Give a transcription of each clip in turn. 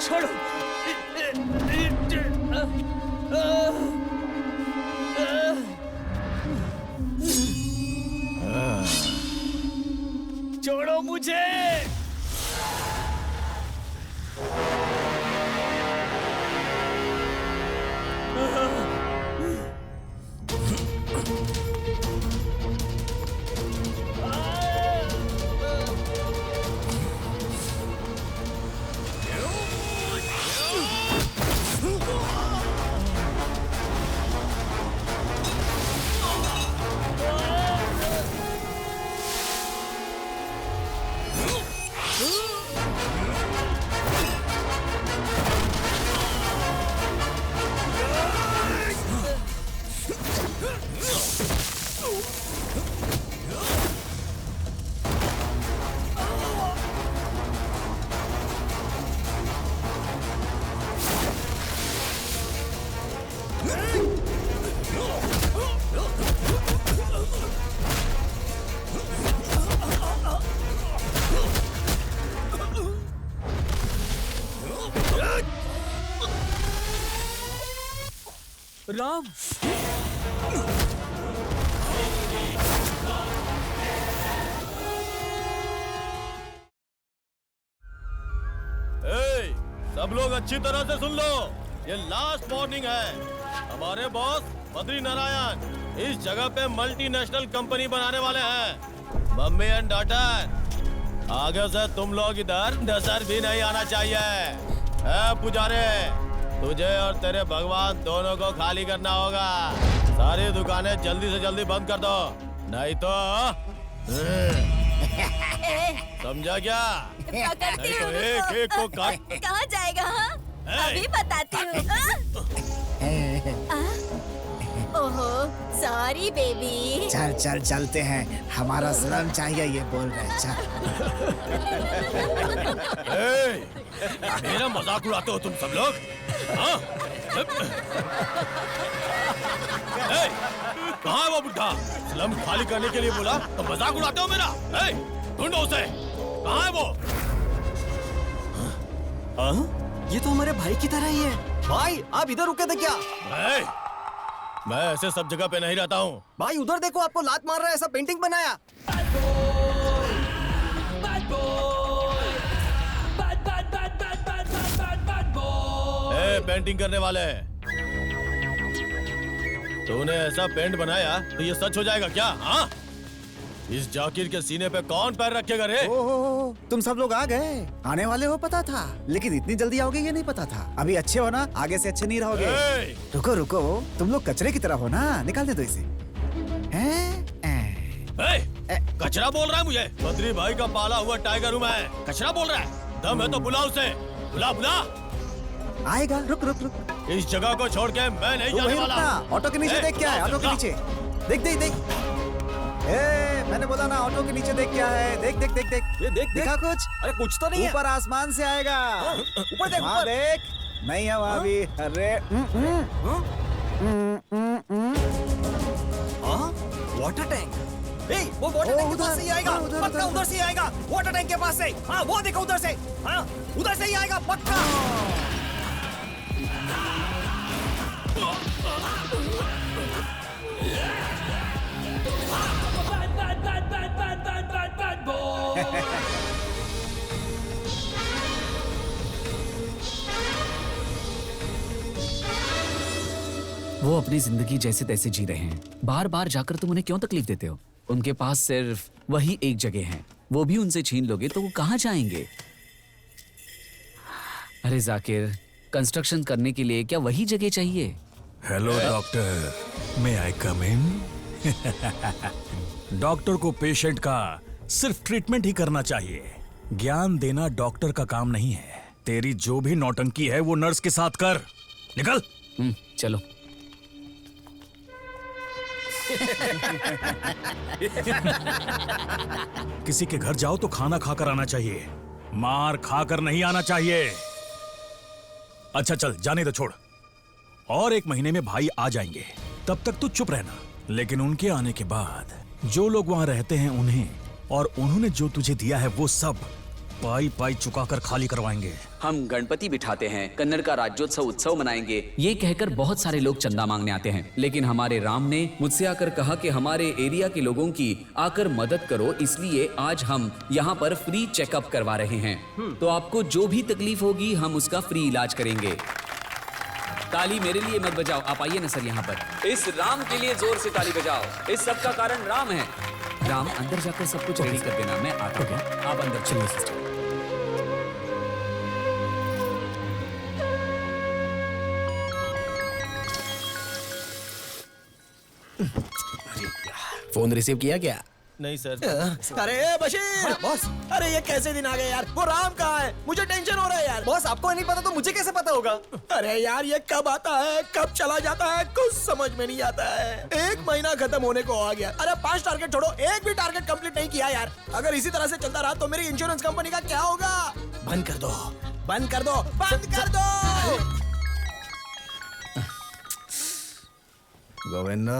छोड़ो। छोड़ो मुझे। राम, सब लोग अच्छी तरह से सुन लो, ये लास्ट वार्निंग है। हमारे बॉस बद्री नारायण इस जगह पे मल्टीनेशनल कंपनी बनाने वाले हैं। मम्मी एंड डॉटर, आगे से तुम लोग इधर नजर भी नहीं आना चाहिए। पुजारी, तुझे और तेरे भगवान दोनों को खाली करना होगा। सारी दुकानें जल्दी से जल्दी बंद कर दो, नहीं तो समझा क्या? नहीं तो एक एक को काट। कहाँ जाएगा? हाँ, अभी बताती हूँ। ओहो, सॉरी बेबी। चल चल चलते हैं, हमारा सलाम चाहिए ये बोल रहे। चल। मेरा मजाक उड़ाते हो तुम सब लोग? हाँ? कहाँ है वो बुढ़ा? स्लम खाली करने के लिए बोला तो मजाक उड़ाते हो मेरा? ढूंढो उसे, कहाँ है वो? ये तो हमारे भाई की तरह ही है। भाई, आप इधर रुके थे क्या? मैं ऐसे सब जगह पे नहीं रहता हूँ। भाई उधर देखो, आपको लात मार रहा है, ऐसा पेंटिंग बनाया। पेंटिंग करने वाले, तूने ऐसा पेंट बनाया तो ये सच हो जाएगा क्या? हाँ? इस जाकिर के सीने पे कौन पैर रखेगा रे? ओहो, तुम सब लोग आ गए। आने वाले हो पता था, लेकिन इतनी जल्दी आओगे ये नहीं पता था। अभी अच्छे हो ना, आगे से अच्छे नहीं रहोगे। रुको रुको, तुम लोग कचरे की तरह हो ना, निकाल दे दो इसे। कचरा बोल रहा है मुझे? बद्री भाई का पाला हुआ टाइगर हूँ मैं, कचरा बोल रहा है? दम है तो बुला उसे, बुला बुला। आएगा, रुक रुक रुक। इस जगह को छोड़ के मैं नहीं जाने वाला। ऑटो के नीचे देख क्या है? ऑटो के नीचे देख देख देख। मैंने बोला ना, ऑटो के नीचे देख क्या है? देख देख देख देख। ये देख देखा कुछ? अरे कुछ तो नहीं है। ऊपर आसमान से आएगा। ऊपर देख, वहाँ देख। नहीं है वहाँ भी। अरे वाटर टैंक। वो वाटर टैंक के पास से ही आएगा, पक्का उधर से ही आएगा। वाटर टैंक के पास से। हाँ, वो देखो उधर से। हाँ, उधर से ही आएगा पक्का। वो अपनी जिंदगी जैसे तैसे जी रहे हैं। बार बार जाकर तुम उन्हें क्यों तकलीफ देते हो? उनके पास सिर्फ वही एक जगह है, वो भी उनसे छीन लोगे तो वो कहाँ जाएंगे? अरे जाकिर, कंस्ट्रक्शन करने के लिए क्या वही जगह चाहिए? हेलो डॉक्टर, मे आई कम इन? डॉक्टर को पेशेंट का सिर्फ ट्रीटमेंट ही करना चाहिए, ज्ञान देना डॉक्टर का काम नहीं है। तेरी जो भी नौटंकी है वो नर्स के साथ कर। निकल। चलो। किसी के घर जाओ तो खाना खाकर आना चाहिए, मार खाकर नहीं आना चाहिए। अच्छा चल, जाने दो, छोड़। और 1 महीने में भाई आ जाएंगे, तब तक तू चुप रहना। लेकिन उनके आने के बाद जो लोग वहां रहते हैं उन्हें और उन्होंने जो तुझे दिया है वो सब पाई पाई चुकाकर खाली करवाएंगे। हम गणपति बिठाते हैं, कन्नड़ का राज्योत्सव उत्सव मनाएंगे, ये कहकर बहुत सारे लोग चंदा मांगने आते हैं। लेकिन हमारे राम ने मुझसे आकर कहा कि हमारे एरिया के लोगों की आकर मदद करो, इसलिए आज हम यहाँ पर फ्री चेकअप करवा रहे हैं। तो आपको जो भी तकलीफ होगी हम उसका फ्री इलाज करेंगे। ताली मेरे लिए मत बजाओ, आप आइए ना सर यहाँ पर। इस राम के लिए जोर से ताली बजाओ। इस सब का कारण राम है। राम अंदर जाकर सब कुछ रेडी कर देना, मैं आता हूँ। आप अंदर चलिए सिस्टर। फोन रिसीव किया क्या? नहीं सर। अरे बशीर बॉस, अरे ये कैसे दिन आ गए यार। वो राम कहाँ है? मुझे टेंशन हो रहा है यार। बॉस आपको नहीं पता तो मुझे कैसे पता होगा? अरे यार ये कब आता है कब चला जाता है कुछ समझ में नहीं आता है। 1 महीना खत्म होने को आ गया। अरे 5 टारगेट छोड़ो, एक भी टारगेट कंप्लीट नहीं किया यार। अगर इसी तरह से चलता रहा तो मेरी इंश्योरेंस कंपनी का क्या होगा? बंद कर दो, बंद कर दो, बंद कर दो। गोविंदा,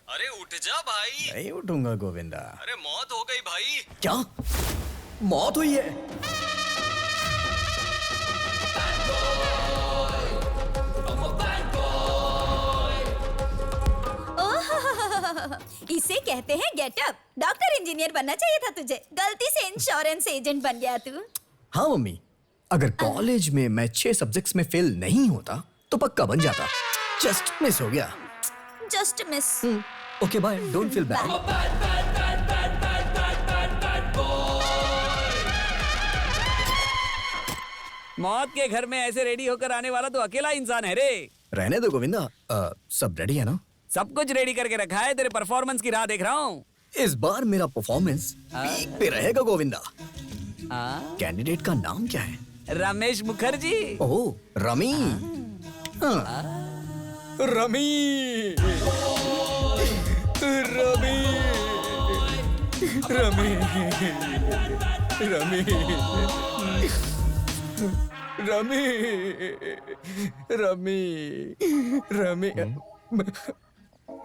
अरे उठ जा भाई। नहीं उठूंगा गोविंदा। अरे मौत हो गई भाई। क्या मौत हुई है? इसे कहते हैं गेटअप। डॉक्टर इंजीनियर बनना चाहिए था तुझे, गलती से इंश्योरेंस एजेंट बन गया तू। हाँ मम्मी, अगर कॉलेज में मैं 6 सब्जेक्ट्स में फेल नहीं होता तो पक्का बन जाता। जस्ट मिस हो गया। Just miss. Okay bye, don't feel bad. मौत के घर में ऐसे रेडी होकर आने वाला तो अकेला इंसान है रे। रहने दो गोविंदा, सब रेडी है ना? सब कुछ रेडी करके रखा है, तेरे परफॉर्मेंस की राह देख रहा हूँ। इस बार मेरा परफॉर्मेंस पीक पे रहेगा गोविंदा। कैंडिडेट का नाम क्या है? रमेश मुखर्जी। ओह रमी। हाँ। Rummy rummy rummy rummy rummy rummy rummy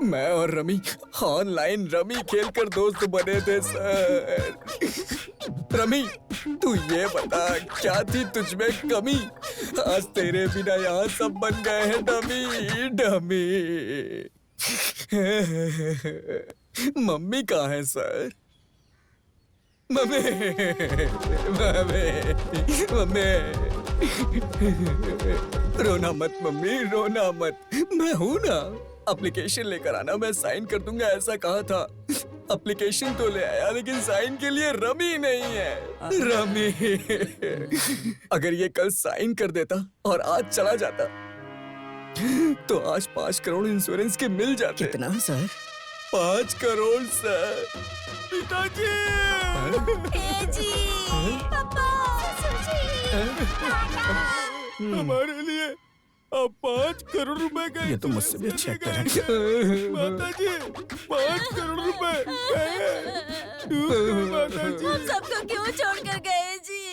मैं और रमी ऑनलाइन रमी खेलकर दोस्त बने थे सर। रमी तू ये बता क्या थी तुझमें कमी? आज तेरे बिना यहाँ सब बन गए हैं डमी डमी। मम्मी कहाँ है सर? मम्मी मम्मी मम्मी रोना मत मम्मी, रोना मत। मैं हूं ना, एप्लीकेशन लेकर आना, मैं साइन कर दूंगा ऐसा कहा था। एप्लीकेशन तो ले आया लेकिन साइन के लिए रमी नहीं है। रमी अगर ये कल साइन कर देता और आज चला जाता तो आज 5 करोड़ इंश्योरेंस के मिल जाते। कितना सर? 5 करोड़ सर। पिताजी। जी, पापा, हमारे लिए अब 5 करोड़ रुपए का ये तो मुझसे भी अच्छा एक्टर है। माताजी 5 करोड़ रुपए। माताजी हम सबको क्यों छोड़कर गए जी?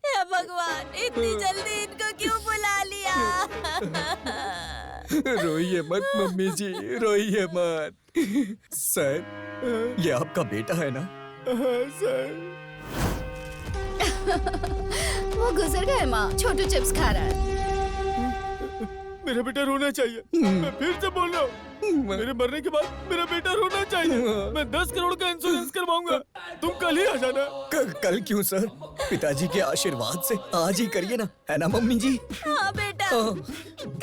हे भगवान, इतनी जल्दी इनको क्यों बुला लिया? रोइए मत मम्मी जी, रोइए मत। सर ये आपका बेटा है ना? सर। वो गुजर गए माँ, छोटू चिप्स खा रहा है। मेरा बेटा रोना चाहिए। मैं फिर से बोल रहा हूँ, मेरे मरने के बाद मेरा बेटा रोना चाहिए। मैं 10 करोड़ का इंश्योरेंस करवाऊंगा। तुम कल ही आ जाना। कल क्यों सर? पिताजी के आशीर्वाद से आज ही करिए ना, है ना मम्मी जी? हाँ बेटा,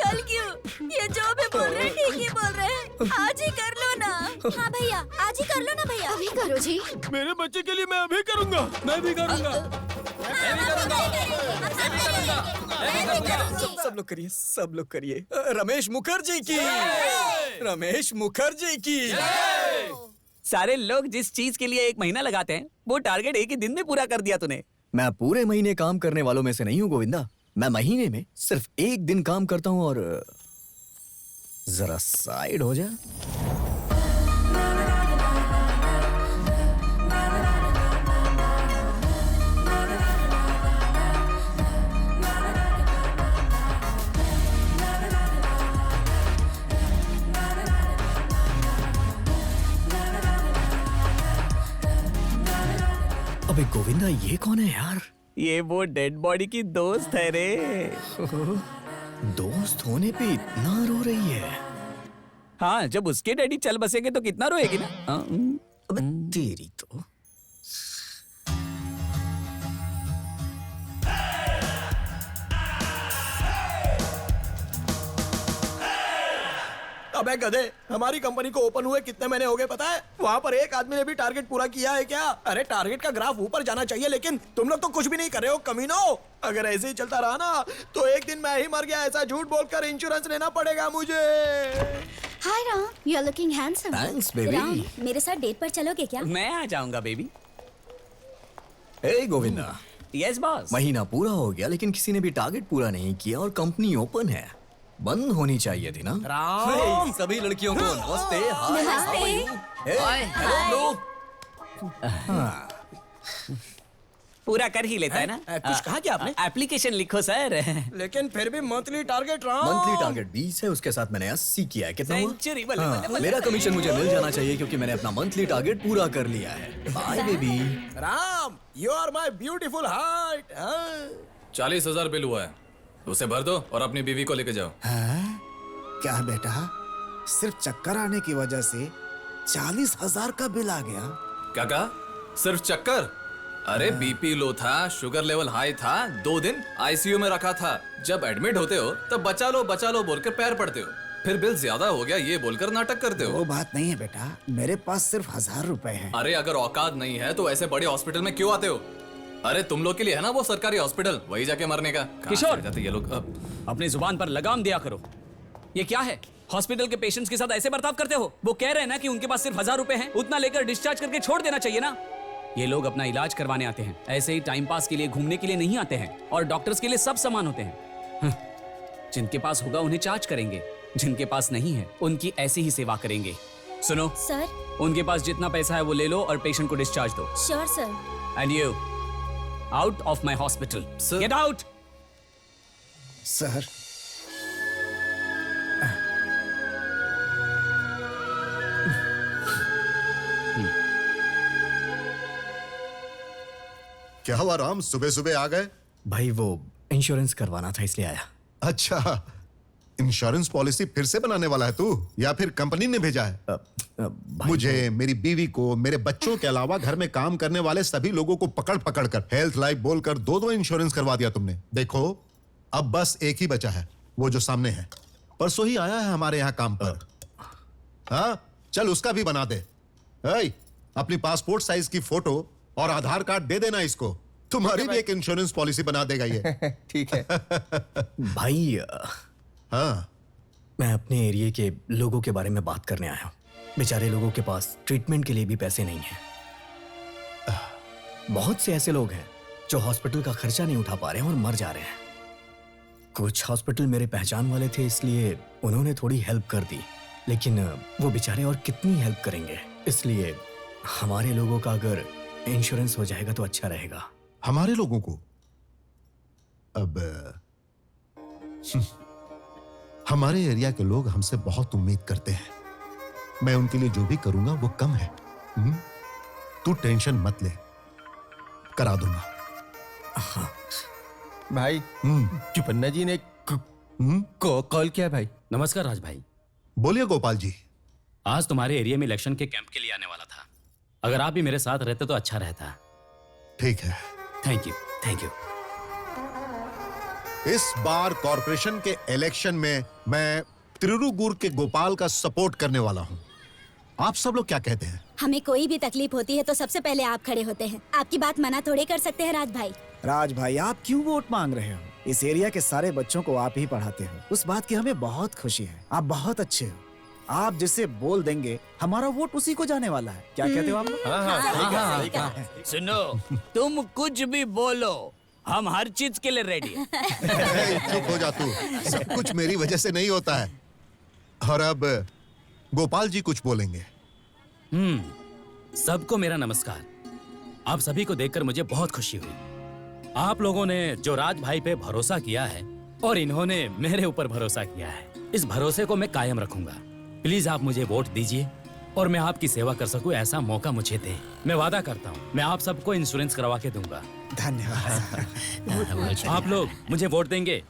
कल क्यों? ये जो भी बोल रहे हैं ठीक ही बोल रहे हैं। आज ही कर लो ना। हाँ भैया, आज ही कर लो ना भैया। अभी करो जी। मेरे बच्चे के लिए मैं अभी करूंगा। मैं भी करूंगा। सब लोग करिए, सब लोग करिए। रमेश मुखर्जी की, रमेश मुखर्जी की। सारे लोग जिस चीज के लिए 1 महीना लगाते हैं वो टारगेट 1 ही दिन में पूरा कर दिया तूने। मैं पूरे महीने काम करने वालों में से नहीं हूँ गोविंदा। मैं महीने में सिर्फ 1 दिन काम करता हूँ। और जरा साइड हो जा। अबे गोविंदा ये कौन है यार? ये वो डेड बॉडी की दोस्त है रे। दोस्त होने पे इतना रो रही है। हाँ, जब उसके डैडी चल बसेंगे तो कितना रोएगी ना। हाँ, अबे तेरी तो। अबे गधे, हमारी कंपनी को ओपन हुए कितने महीने हो गए पता है? वहाँ पर एक आदमी ने भी टारगेट पूरा किया है क्या? अरे टारगेट का ग्राफ ऊपर जाना चाहिए, लेकिन तुम लोग तो कुछ भी नहीं कर रहे हो कमीनो। अगर ऐसे ही चलता रहा ना तो एक दिन मैं ही मर गया ऐसा झूठ बोलकर इंश्योरेंस लेना पड़ेगा मुझे। Hi Ram, you are looking handsome. Thanks baby. Ram, मेरे साथ डेट पर चलोगे क्या? मैं आ जाऊंगा बेबी। ए गोविंदा, यस बॉस। महीना पूरा हो गया लेकिन किसी ने भी टारगेट पूरा नहीं किया और कंपनी ओपन है। बंद होनी चाहिए थी ना। राम, सभी लड़कियों को नमस्ते। हाय नमस्ते। हेलो। पूरा कर ही लेता है ना। कुछ कहा क्या आपने? एप्लीकेशन लिखो सर। लेकिन फिर भी monthly target Ram. Monthly target 20 है, उसके साथ मैंने 80 किया है। कितना हुआ? सेंचुरी हाँ, मेरा कमीशन मुझे मिल जाना चाहिए क्योंकि मैंने अपना मंथली टारगेट पूरा कर लिया है। Bye baby. Ram, you are my beautiful heart. 40,000 bill हुआ है, उसे भर दो और अपनी बीवी को लेके जाओ। हाँ? क्या बेटा, सिर्फ चक्कर आने की वजह से 40,000 का बिल आ गया? क्या कहा? सिर्फ चक्कर? अरे बीपी लो था, शुगर लेवल हाई था, 2 दिन आईसीयू में रखा था। जब एडमिट होते हो तब बचा लो बोल के पैर पड़ते हो, फिर बिल ज्यादा हो गया ये बोलकर नाटक करते हो। वो बात नहीं है बेटा, मेरे पास सिर्फ 1,000 रुपए हैं। अरे अगर औकात नहीं है तो ऐसे बड़े हॉस्पिटल में क्यों आते हो? अरे तुम लोग के लिए है ना वो सरकारी हॉस्पिटल, वही जाके मरने का। किशोर! जाते ये लोग। अपनी जुबान पर लगाम दिया करो। ये क्या है? हॉस्पिटल के पेशेंट्स के साथ ऐसे बर्ताव करते हो? वो कह रहे हैं ना कि उनके पास सिर्फ 1,000 रुपए हैं, उतना लेकर डिस्चार्ज करके छोड़ देना चाहिए ना। ये लोग अपना इलाज करवाने आते हैं, ऐसे ही टाइम पास के लिए घूमने के लिए नहीं आते हैं। और डॉक्टर्स के लिए सब समान होते हैं। जिनके पास होगा उन्हें चार्ज करेंगे, जिनके पास नहीं है उनकी ऐसी ही सेवा करेंगे। सुनो सर। उनके पास जितना पैसा है वो ले लो और पेशेंट को डिस्चार्ज दो। Sure sir. And you out of my hospital, get out. Sir, क्या हुआ राम, सुबह सुबह आ गए? भाई वो इंश्योरेंस करवाना था इसलिए आया। अच्छा, इंश्योरेंस पॉलिसी फिर से बनाने वाला है तू, या फिर कंपनी ने भेजा है? भाई मुझे, मेरी बीवी को, मेरे बच्चों के अलावा घर में काम करने वाले सभी लोगों को पकड़ पकड़ कर हेल्थ लाइफ बोलकर 2-2 इंश्योरेंस करवा दिया तुमने। देखो अब बस एक ही बचा है, वो जो सामने है, परसों ही आया है हमारे यहाँ काम पर। हाँ, चल उसका भी बना दे। अपनी पासपोर्ट साइज की फोटो और आधार कार्ड दे देना इसको, तुम्हारी भी एक इंश्योरेंस पॉलिसी बना देगा ये। ठीक है। भाई हाँ, मैं अपने एरिया के लोगों के बारे में बात करने आया हूँ। बेचारे लोगों के पास ट्रीटमेंट के लिए भी पैसे नहीं हैं। बहुत से ऐसे लोग हैं जो हॉस्पिटल का खर्चा नहीं उठा पा रहे हैं और मर जा रहे हैं। कुछ हॉस्पिटल मेरे पहचान वाले थे इसलिए उन्होंने थोड़ी हेल्प कर दी, लेकिन वो बेचारे और कितनी हेल्प करेंगे। इसलिए हमारे लोगों का अगर इंश्योरेंस हो जाएगा तो अच्छा रहेगा। हमारे लोगों को अब हमारे एरिया के लोग हमसे बहुत उम्मीद करते हैं। मैं उनके लिए जो भी करूंगा वो कम है। तू टेंशन मत ले, करा दूंगा। भाई, चुपन्ना जी ने कॉल किया भाई। नमस्कार राज भाई। बोलिए गोपाल जी। आज तुम्हारे एरिया में इलेक्शन के कैंप के लिए आने वाला था, अगर आप भी मेरे साथ रहते तो अच्छा रहता। ठीक है, थैंक यू। Thank you. इस बार कॉर्पोरेशन के इलेक्शन में मैं त्रिरुगुर के गोपाल का सपोर्ट करने वाला हूं। आप सब लोग क्या कहते हैं? हमें कोई भी तकलीफ होती है तो सबसे पहले आप खड़े होते हैं। आपकी बात मना थोड़े कर सकते हैं राज भाई। राज भाई, आप क्यों वोट मांग रहे हो? इस एरिया के सारे बच्चों को आप ही पढ़ाते हो, उस बात की हमें बहुत खुशी है। आप बहुत अच्छे हो। आप जिसे बोल देंगे हमारा वोट उसी को जाने वाला है। क्या कहते हो आप लोग? सुनो, तुम कुछ भी बोलो, हम हर चीज के लिए रेडी हैं। चुप हो जा तू, सब कुछ मेरी वजह से नहीं होता है। और अब गोपाल जी कुछ बोलेंगे। सबको मेरा नमस्कार। आप सभी को देखकर मुझे बहुत खुशी हुई। आप लोगों ने जो राज भाई पे भरोसा किया है और इन्होंने मेरे ऊपर भरोसा किया है, इस भरोसे को मैं कायम रखूंगा। प्लीज आप मुझे वोट दीजिए और मैं आपकी सेवा कर सकूं ऐसा मौका मुझे दे। मैं वादा करता हूं मैं आप सबको इंश्योरेंस करवा के दूंगा। धन्यवाद। आप लोग मुझे वोट देंगे।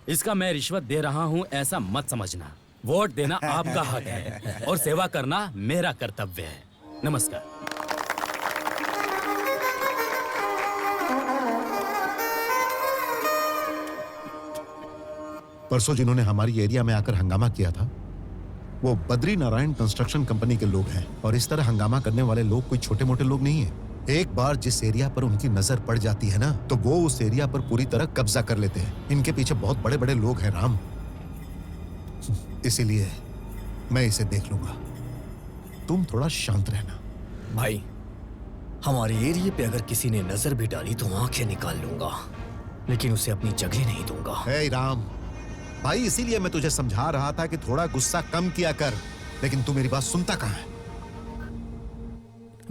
इसका मैं रिश्वत दे रहा हूं ऐसा मत समझना। वोट देना आपका हक है और सेवा करना मेरा कर्तव्य है। नमस्कार। परसों जिन्होंने हमारी एरिया में आकर हंगामा किया था वो बद्री नारायण कंस्ट्रक्शन कंपनी के लोग हैं। और इस तरह हंगामा करने वाले लोग कोई छोटे मोटे लोग नहीं हैं। एक बार जिस एरिया पर उनकी नजर पड़ जाती है ना तो वो उस एरिया पर पूरी तरह कब्जा कर लेते हैं। इनके पीछे बहुत बड़े बड़े लोग हैं राम, इसीलिए मैं इसे देख लूंगा। तुम थोड़ा शांत रहना। भाई हमारे एरिया पे अगर किसी ने नजर भी डाली तो आंखें निकाल लूंगा, लेकिन उसे अपनी जगह नहीं दूंगा। हे राम भाई, इसीलिए मैं तुझे समझा रहा था कि थोड़ा गुस्सा कम किया कर, लेकिन तू मेरी बात सुनता कहाँ है?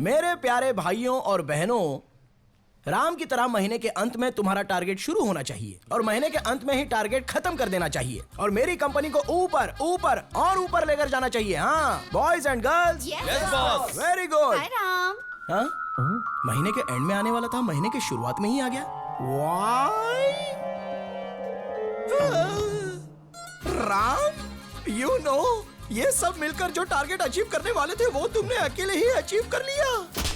मेरे प्यारे भाइयों और बहनों, राम की तरह महीने के अंत में तुम्हारा टारगेट शुरू होना चाहिए और महीने के अंत में ही टारगेट खत्म कर देना चाहिए और मेरी कंपनी को ऊपर ऊपर और ऊपर लेकर जाना चाहिए। हाँ boys and girls, Yes, boss. Very good. Hi Ram. हाँ? महीने के एंड में आने वाला था, महीने के शुरुआत में ही आ गया। राम, यू नो ये सब मिलकर जो टारगेट अचीव करने वाले थे वो तुमने अकेले ही अचीव कर लिया।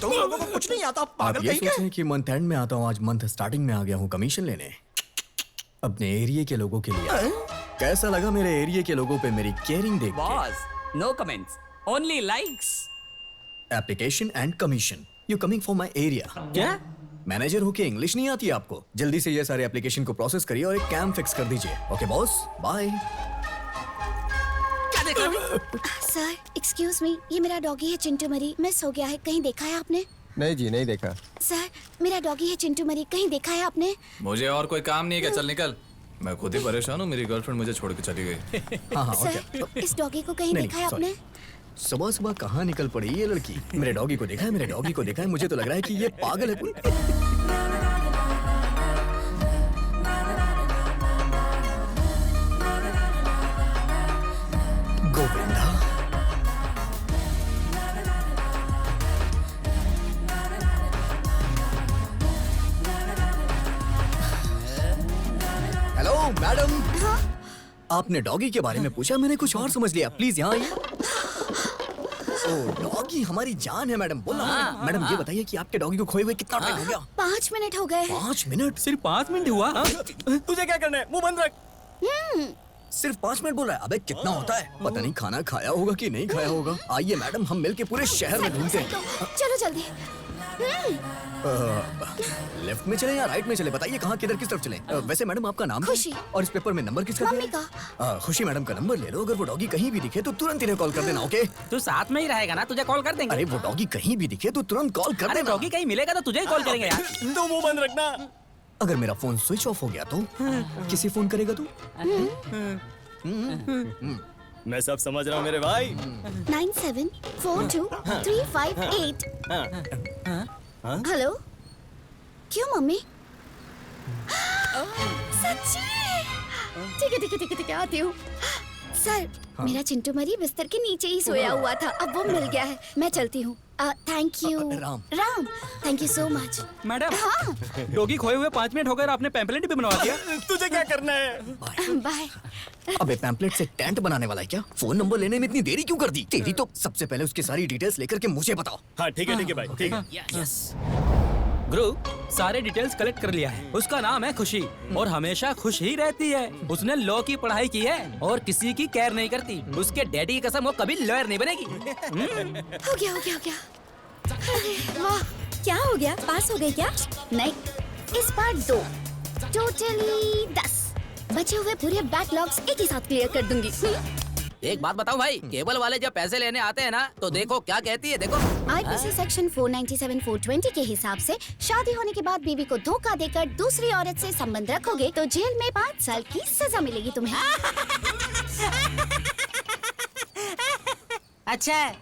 तुम लोगों को कुछ नहीं आता, आप पागल ये कहीं के। सोचें कि मंथ एंड में आता हूँ, आज मंथ स्टार्टिंग में आ गया हूँ कमीशन लेने अपने एरिया के लोगों के लिए। कैसा लगा मेरे एरिया के लोगों पे मेरी केयरिंग देख के? Boss, no comments, only likes. Application and commission, you coming for my area. क्या? मैनेजर होके इंग्लिश नहीं आती आपको? जल्दी से ये सारे एप्लीकेशन को प्रोसेस करिए और एक कैम्प फिक्स कर दीजिए। Okay boss, bye. Sir excuse me, ये मेरा डॉगी है चिंटू मरी, मिस हो गया है, कहीं देखा है आपने? नहीं जी, नहीं देखा। सर मेरा डॉगी है चिंटू मरी, कहीं देखा है आपने? मुझे और कोई काम नहीं है क्या? चल निकल। मैं खुद ही परेशान हूँ, मेरी गर्लफ्रेंड मुझे छोड़ के चली गई। हाँ हाँ सर इस डॉगी को कहीं देखा है आपने? सुबह सुबह कहाँ निकल पड़ी ये लड़की? मेरे डॉगी को देखा है, मेरे डॉगी को देखा है। मुझे तो लग रहा है कि ये पागल है कोई। Govinda, hello madam. हाँ? आपने डॉगी के बारे में पूछा, मैंने कुछ और समझ लिया। प्लीज यहाँ आइए। ओ डॉगी हमारी जान है मैडम। बोला मैडम, ये बताइए कि आपके डॉगी को खोए हुए कितना टाइम हो गया? 5 मिनट हो गए। 5 मिनट? सिर्फ 5 मिनट हुआ? तुझे क्या करना है? मुंह बंद रख। सिर्फ 5 मिनट बोल रहा है? अबे कितना होता है? पता नहीं खाना खाया होगा कि नहीं खाया होगा। आइए मैडम, हम मिलके पूरे शहर में घूमते हैं। चलो जल्दी। लेफ्ट में चले या राइट में चले? बताइए कहाँ, किधर, किस तरफ चले? वैसे मैडम आपका नाम क्या है? खुशी। और इस पेपर में नंबर किसका मम्मी दिया है? खुशी मैडम का नंबर ले लो। अगर वो डॉगी कहीं भी दिखे तो तुरंत इन्हें कॉल कर देना। ओके? तू साथ में ही रहेगा ना, तुझे कॉल कर देंगे। अरे वो डॉगी कहीं भी दिखे तो तुरंत कॉल कर अरे देना। डॉगी कहीं मिलेगा तो तुझे ही कॉल करेंगे यार। तो मुंह बंद रखना। अगर मेरा फोन स्विच ऑफ हो गया तो किसी फोन करेगा तू? मैं सब समझ रहा हूँ मेरे भाई। 974235 हेलो। क्यों मम्मी? सच्ची? ठीक है ठीक है ठीक है ठीक है, आती हूँ। सर मेरा चिंटू मरी बिस्तर के नीचे ही सोया हुआ था, अब वो मिल गया है। मैं चलती हूँ। Thank you Ram. Thank you so much. Madam, हाँ डॉगी खोए हुए 5 मिनट हो गए और आपने पैम्पलेट भी बनवा दिया। तुझे क्या करना है? बाय। अबे पैम्पलेट से टेंट बनाने वाला है क्या? फोन नंबर लेने में इतनी देरी क्यों कर दी? तेरी तो सबसे पहले उसकी सारी डिटेल्स लेकर के मुझे बताओ। हाँ ठीक है भाई, ठीक है। यस गुरु, सारे डिटेल्स कलेक्ट कर लिया है। उसका नाम है खुशी और हमेशा खुश ही रहती है। उसने लॉ की पढ़ाई की है और किसी की केयर नहीं करती। उसके डैडी की कसम, वो कभी लॉयर नहीं बनेगी। हो गया हो गया हो गया। अरे वाह, क्या हो गया? पास हो गए क्या? नहीं, इस बार 2, टोटली 10। बचे हुए पूरे बैकलॉग्स एक ही साथ क्लियर कर दूंगी। एक बात बताओ भाई, केबल वाले जब पैसे लेने आते हैं ना तो देखो क्या कहती है। देखो आईपीसी सेक्शन 497-420 के हिसाब से शादी होने के बाद बीवी को धोखा देकर दूसरी औरत से संबंध रखोगे तो जेल में 5 साल की सजा मिलेगी तुम्हें। अच्छा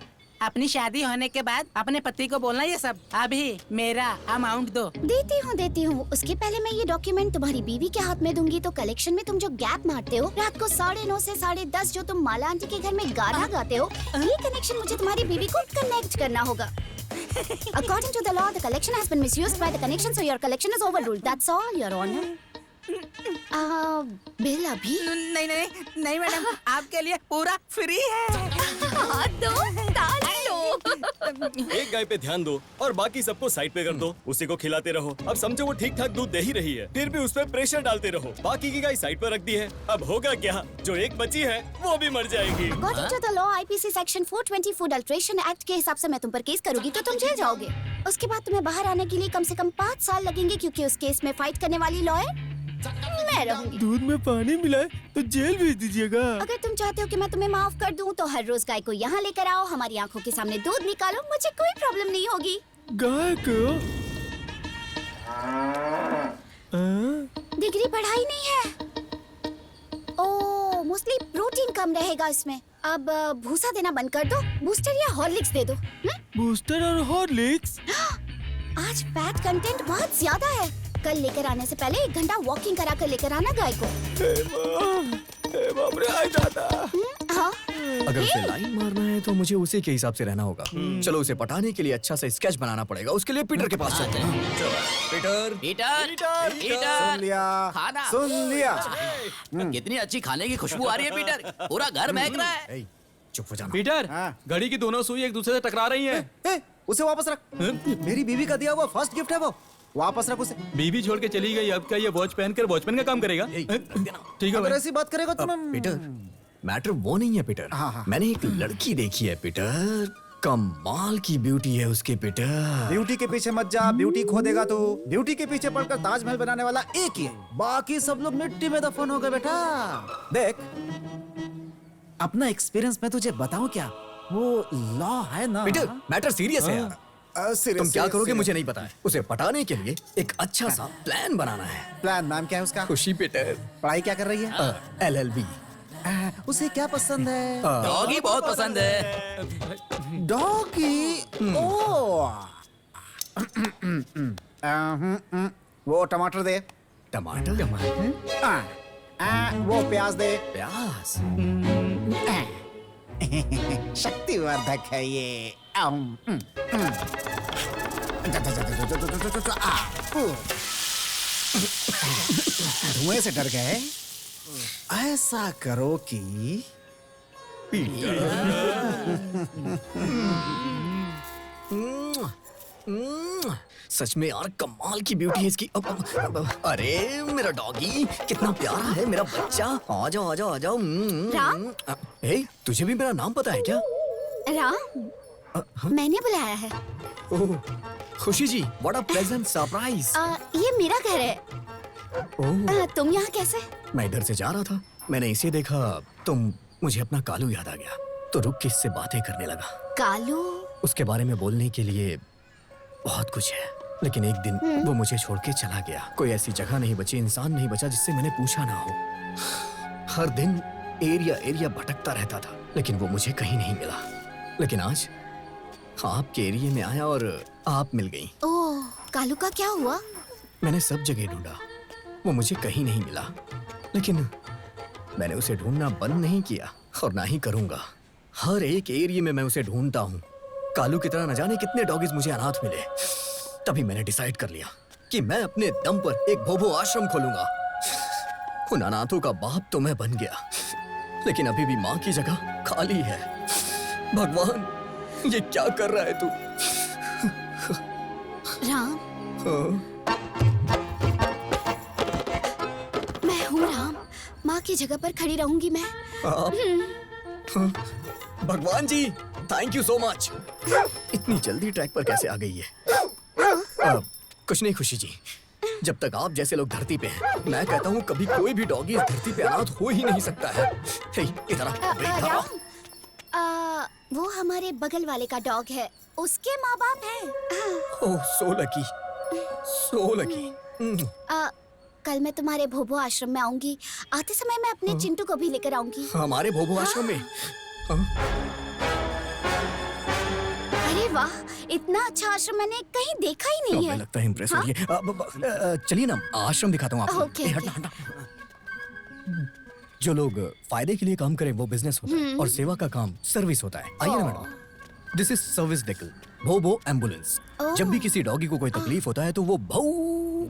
अपनी शादी होने के बाद अपने पति को बोलना ये सब। अभी मेरा अमाउंट दो। देती हूँ। उसके पहले मैं ये डॉक्यूमेंट तुम्हारी बीवी के हाथ में दूंगी तो कलेक्शन में तुम जो गैप मारते हो, रात को 9:30 से 10:30 जो तुम माला आंटी के घर में गाना गाते हो, ये कनेक्शन मुझे तुम्हारी बीवी को कनेक्ट करना होगा। According to the law, the collection has been misused by the connection, so your collection is overruled. That's all, Your Honor. Bill अभी? नहीं मैडम, आपके लिए पूरा फ्री है। हाथ दो, ताली लो। एक गाय पे ध्यान दो और बाकी सबको साइड पे कर दो। उसी को खिलाते रहो। अब समझो वो ठीक ठाक दूध दे ही रही है, फिर भी उस पर प्रेशर डालते रहो। बाकी की गाय साइड पर रख दी है। अब होगा क्या? जो एक बची है वो भी मर जाएगी। According to the law, IPC Section 420 Food Alteration Act के हिसाब से मैं तुम पर केस करूंगी तो तुम जेल जाओगे। उसके बाद तुम्हें बाहर आने के लिए कम से कम 5 साल लगेंगे, क्योंकि उस केस में फाइट करने वाली लॉयर मैं रहूंगी। दूध में पानी मिलाए तो जेल भेज दीजिएगा। अगर तुम चाहते हो कि मैं तुम्हें माफ कर दूं तो हर रोज गाय को यहाँ लेकर आओ, हमारी आंखों के सामने दूध निकालो, मुझे कोई प्रॉब्लम नहीं होगी। गाय को डिग्री पढ़ाई नहीं है। ओह, मोस्टली प्रोटीन कम रहेगा इसमें। अब भूसा देना बंद कर दो, बूस्टर या हॉर्लिक्स दे दो। बूस्टर और हॉर्लिक्स? आज फैट कंटेंट बहुत ज्यादा है। कल लेकर आने से पहले 1 घंटा वॉकिंग करा कर लेकर आना गाय को। बाप रे, आई दादा। हाँ। अगर उसे लाइन मारना है तो मुझे उसी के हिसाब से रहना होगा। चलो उसे पटाने के लिए अच्छा सा स्केच बनाना पड़ेगा। उसके लिए पीटर के पास चलते हैं। पीटर, सुन लिया, खाना। सुन लिया। कितनी अच्छी खाने की खुशबू आ रही है पीटर, पूरा घर महक रहा है। चुप हो जाना। पीटर, हाँ। घड़ी की दोनों सुई एक दूसरे से टकरा रही हैं। ए, उसे वापस रख। मेरी बीवी का दिया हुआ फर्स्ट गिफ्ट है वो, वापस रख उसे। बीवी छोड़ के चली गई, अब क्या ये वॉच पहनकर वॉचमैन का काम करेगा? ठीक है अगर भाई। ऐसी बात करेगा तो मैं पीटर, मैटर वो नहीं है पीटर। हाँ। मैंने एक लड़की देखी है पीटर, कमाल की ब्यूटी है उसके पीटर। ब्यूटी के पीछे मत जा, ब्यूटी खो देगा तू। ब्यूटी के पीछे पड़कर ताजमहल बनाने वाला एक ही है, बाकी सब लोग मिट्टी में दफन हो गए बेटा। देख, अपना एक्सपीरियंस मैं तुझे बताऊं क्या, वो लॉ है ना। पीटर, मैटर सीरियस है यार। तुम क्या करोगे मुझे नहीं पता है। उसे पटाने के लिए एक अच्छा सा प्लान बनाना है। प्लान नाम क्या है उसका? खुशी पीटर। पढ़ाई क्या कर रही है? LLB। उसे क्या पसंद है? डॉगी बहुत पसंद है। डॉगी? वो टमाटर दे। टमाटर? वो प्याज दे। प्याज? शक्तिवर्धक है ये। धुएं से डर गए? ऐसा करो कि सच में यार कमाल की ब्यूटी है इसकी। अरे मेरा डॉगी कितना प्यारा है, मेरा बच्चा। आ जाओ आ जाओ आ जाओ। राम? हे, तुझे भी मेरा नाम पता है क्या? राम, मैंने बुलाया है। ओह, खुशी जी, व्हाट अ प्लेजेंट सरप्राइज। ये मेरा घर है। तुम यहाँ कैसे? मैं इधर से जा रहा था, मैंने इसे देखा, तुम मुझे अपना कालू याद आ गया, तो रुक के इससे बातें करने लगा। कालू? उसके बारे में बोलने के लिए बहुत कुछ है, लेकिन एक दिन वो मुझे छोड़ के चला गया। कोई ऐसी जगह नहीं बची, इंसान नहीं बचा जिससे मैंने पूछा ना हो। हर दिन एरिया भटकता रहता था, लेकिन वो मुझे कहीं नहीं मिला। लेकिन आज आपके एरिया में आया और आप मिल गई। ओह, कालू का क्या हुआ? मैंने सब जगह ढूंढा, वो मुझे कहीं नहीं मिला, लेकिन मैंने उसे ढूंढना बंद नहीं किया और ना ही करूंगा। हर एक एरिया में मैं उसे ढूंढता हूँ। कालू की तरह न जाने कितने डॉगीज मुझे अनाथ मिले। तभी मैंने डिसाइड कर लिया कि मैं अपने दम पर एक भोभो आश्रम खोलूंगा। उन अनाथों का बाप तो मैं बन गया, लेकिन अभी भी माँ की जगह खाली है। भगवान, ये क्या कर रहा है तू? राम, मैं हूँ राम। माँ की जगह पर खड़ी रहूंगी मैं। भगवान जी, थैंक यू सो मच। इतनी जल्दी ट्रैक पर कैसे आ गई है? कुछ नहीं खुशी जी, जब तक आप जैसे लोग धरती पे हैं, मैं कहता हूँ कभी कोई भी डॉगी इस धरती पे अनाथ हो ही नहीं सकता है। इधर आ। वो हमारे बगल वाले का डॉग है, उसके माँ बाप हैं। ओह, सो लकी, सो लकी। कल मैं तुम्हारे भोभो आश्रम में आऊंगी। आते समय मैं अपने चिंटू को भी लेकर आऊंगी। हमारे भोभो आश्रम में? वाह, इतना अच्छा आश्रम मैंने कहीं देखा ही नहीं हमें है। लगता है इम्प्रेस हो रही है। चलिए ना आश्रम दिखाता हूँ आपको। ओके, ए, हटना हटना। जो लोग फायदे के लिए काम करें वो बिजनेस होता है और सेवा का काम सर्विस होता है। आइए ना madam, this is service vehicle, भो एम्बुलेंस। जब भी किसी डॉगी को कोई तकलीफ होता है तो वो भौ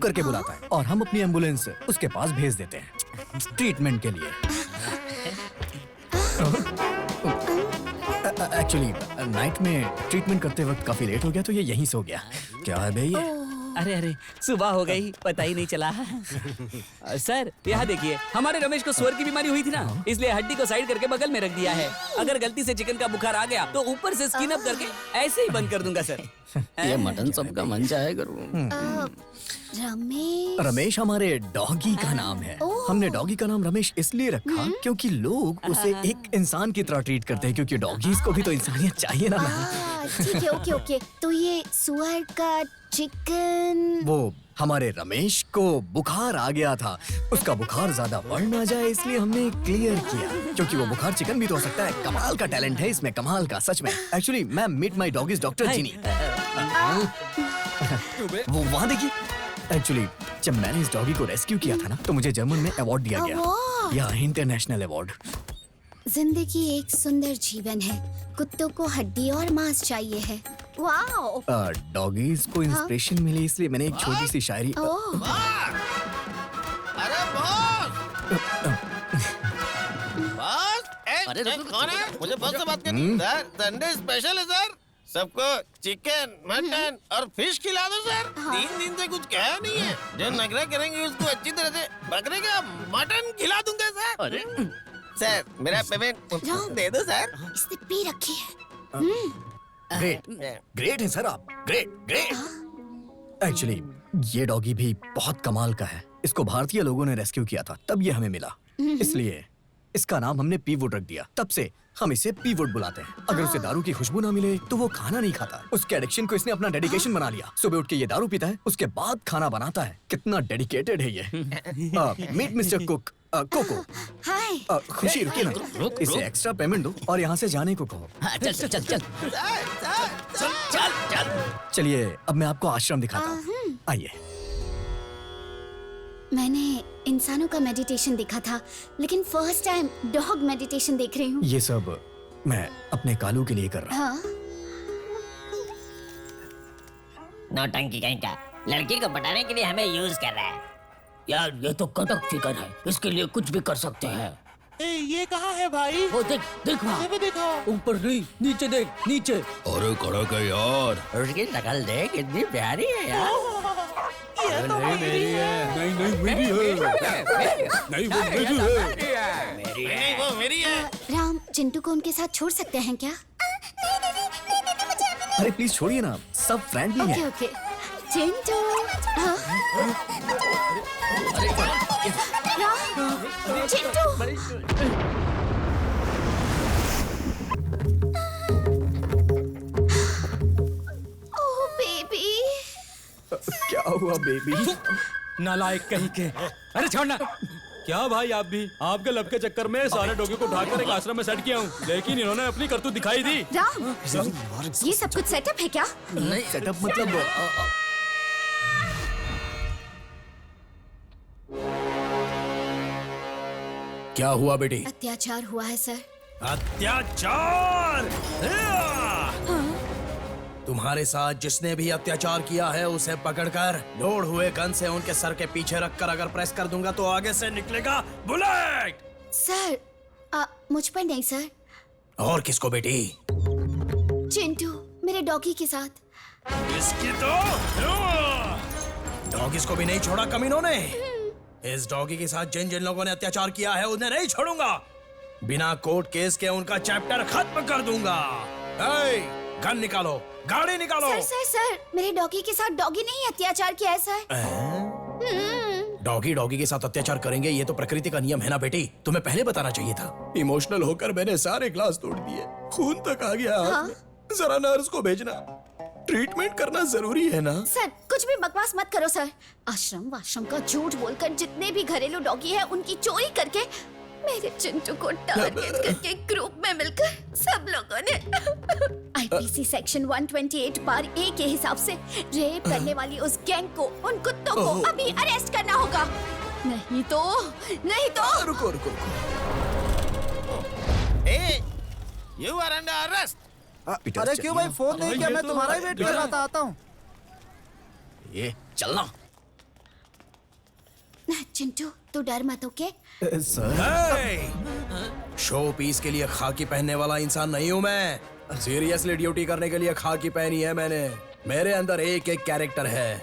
करके बुलाता है और हम अपनी एम्बुलेंस उसके पास भेज देते हैं ट्रीटमेंट के लिए। एक्चुअली नाइट में ट्रीटमेंट करते वक्त काफी लेट हो गया तो ये यहीं सो गया। क्या है भाई ये? अरे सुबह हो गई, पता ही नहीं चला। सर यहाँ देखिए, हमारे रमेश को स्वर की बीमारी हुई थी ना, इसलिए हड्डी को साइड करके बगल में रख दिया है। अगर गलती से चिकन का बुखार आ गया तो ऊपर से स्किन अप करके ऐसे ही बंद कर दूंगा सर। ये मटन सबका मन जाएगा। रमेश हमारे डॉगी का नाम है। हमने डॉगी का नाम रमेश इसलिए रखा क्योंकि लोग उसे एक इंसान की तरह ट्रीट करते हैं, क्योंकि डॉगीज को भी तो इंसानियत चाहिए ना। ठीक है, ओके ओके। तो ये सुअर का चिकन, वो हमारे रमेश को बुखार आ गया था, उसका बुखार ज्यादा बढ़ ना जाए इसलिए हमने क्लियर किया, क्योंकि वो बुखार चिकन भी तो हो सकता है। कमाल का टैलेंट है इसमें, कमाल का, सच में। Actually ma'am, meet my dog is doctor Ginny. वो वहाँ देखिए। एक्चुअली जब मैंने इस डॉगी को रेस्क्यू किया था ना तो मुझे जर्मन में अवार्ड दिया गया, या इंटरनेशनल अवार्ड। जिंदगी एक सुंदर जीवन है, कुत्तों को हड्डी और मांस चाहिए है। वाओ। डॉगीज को इंस्पिरेशन मिली इसलिए मैंने एक छोटी सी शायरी। अरे बॉस, अरे कौन है? मुझे बॉस से बात करनी। सर, संडे स्पेशल है सर। सबको चिकन, मटन और फिश खिला दो सर। 3 दिन से कुछ कहा नहीं है। जो नखरा करेंगे उसको अच्छी तरह से बकरे का मटन खिला दूंगा सर। अरे सर, मेरा पेमेंट दे दो सर। इसने पी रखी है। ग्रेट है सर आप, ग्रेट। एक्चुअली ये डॉगी भी बहुत कमाल का है। इसको भारतीय लोगों ने रेस्क्यू किया था, तब ये हमें मिला, इसलिए इसका नाम हमने पीवुड रख दिया। तब से हम इसे पीवुड बुलाते हैं। अगर उसे दारू की खुशबू ना मिले तो वो खाना नहीं खाता। उसके एडिक्शन को इसने अपना डेडिकेशन बना लिया। सुबह उठ के ये दारू पीता है, उसके बाद खाना बनाता है। कितना डेडिकेटेड है ये। Meet mister Cook, Coco. Hi. Khushi रुकिए ना, इसे एक्स्ट्रा पेमेंट दो और यहाँ से जाने को कहो। चल चल चल चल चलिए अब मैं आपको आश्रम दिखाता हूँ, आइए। मैंने इंसानों का मेडिटेशन देखा था, लेकिन फर्स्ट टाइम डॉग मेडिटेशन देख रही हूँ। ये सब मैं अपने कालू के लिए कर रहा हूँ। हाँ। नौटंकी कहीं का, लड़की को पटाने के लिए हमें यूज कर रहा है। यार ये तो कटक फिकर है, इसके लिए कुछ भी कर सकते हैं। ये कहाँ है भाई? वो देख देख वहाँ, ऊपर नहीं, नीचे देख, नीचे। अरे कड़क है यार। उसकी शक्ल देख, कितनी प्यारी है यार। नहीं मेरी है। नहीं मेरी है। नहीं वो मेरी है। नहीं वो मेरी है। राम, चिंटू को उनके साथ छोड़ सकते हैं क्या? अरे प्लीज छोड़िए ना, सब फ्रेंडली ओके है। ओके। चिंटू। हाँ? राम, चिंटू। Oh baby. क्या हुआ बेबी? नालायक कहीं के। अरे छोड़ना। क्या भाई आप भी? आपके लब के चक्कर में सारे डॉगी को उठाकर एक आश्रम में सेट किया हूँ, लेकिन इन्होंने अपनी करतूत दिखाई दी। राम, ये सब कुछ सेटअप है क्या? नहीं सेटअप मतलब क्या हुआ बेटी? अत्याचार हुआ है सर। अत्याचार? तुम्हारे साथ जिसने भी अत्याचार किया है उसे पकड़कर लोड हुए गन से उनके सर के पीछे रखकर अगर प्रेस कर दूंगा तो आगे से निकलेगा बुलेट। सर, मुझ पर नहीं सर। और किसको बेटी? चिंटू, मेरे डॉगी के साथ। इसकी तो डॉगी को भी नहीं छोड़ा कमीनों ने। इस डॉगी के साथ जिन जिन लोगों ने अत्याचार किया है उन्हें नहीं छोड़ूंगा। बिना कोर्ट केस के उनका चैप्टर खत्म कर दूंगा। गन निकालो, गाड़ी निकालो। सर सर सर, मेरे डॉगी के साथ डॉगी नहीं अत्याचार किया है सर। डॉगी डॉगी के साथ अत्याचार करेंगे, ये तो प्रकृति का नियम है ना बेटी। तुम्हें पहले बताना चाहिए था। इमोशनल होकर मैंने सारे ग्लास तोड़ दिए, खून तक आ गया हाथ में। जरा नर्स को भेजना, ट्रीटमेंट करना जरूरी है ना। सर कुछ भी बकवास मत करो सर। आश्रम वाश्रम का झूठ बोलकर जितने भी घरेलू डॉगी है उनकी चोरी करके मेरे चिंटू को टारगेट करके ग्रुप में मिलकर सब लोगों ने आईपीसी सेक्शन 128 पार ए के हिसाब से रेप करने वाली उस गैंग को, उन कुत्तों को अभी अरेस्ट करना होगा। नहीं तो रुको रुको यू आर अंडर अरेस्ट। अरे क्यों भाई फोन नहीं किया? मैं तुम्हारा ही वेट कर रहा था, आता हूँ। ये चलना। चिंटू तू डर मत, ओके? सर शो पीस के लिए खाकी पहनने वाला इंसान नहीं हूँ मैं। सीरियसली ड्यूटी करने के लिए खाकी पहनी है मैंने। मेरे अंदर एक एक कैरेक्टर है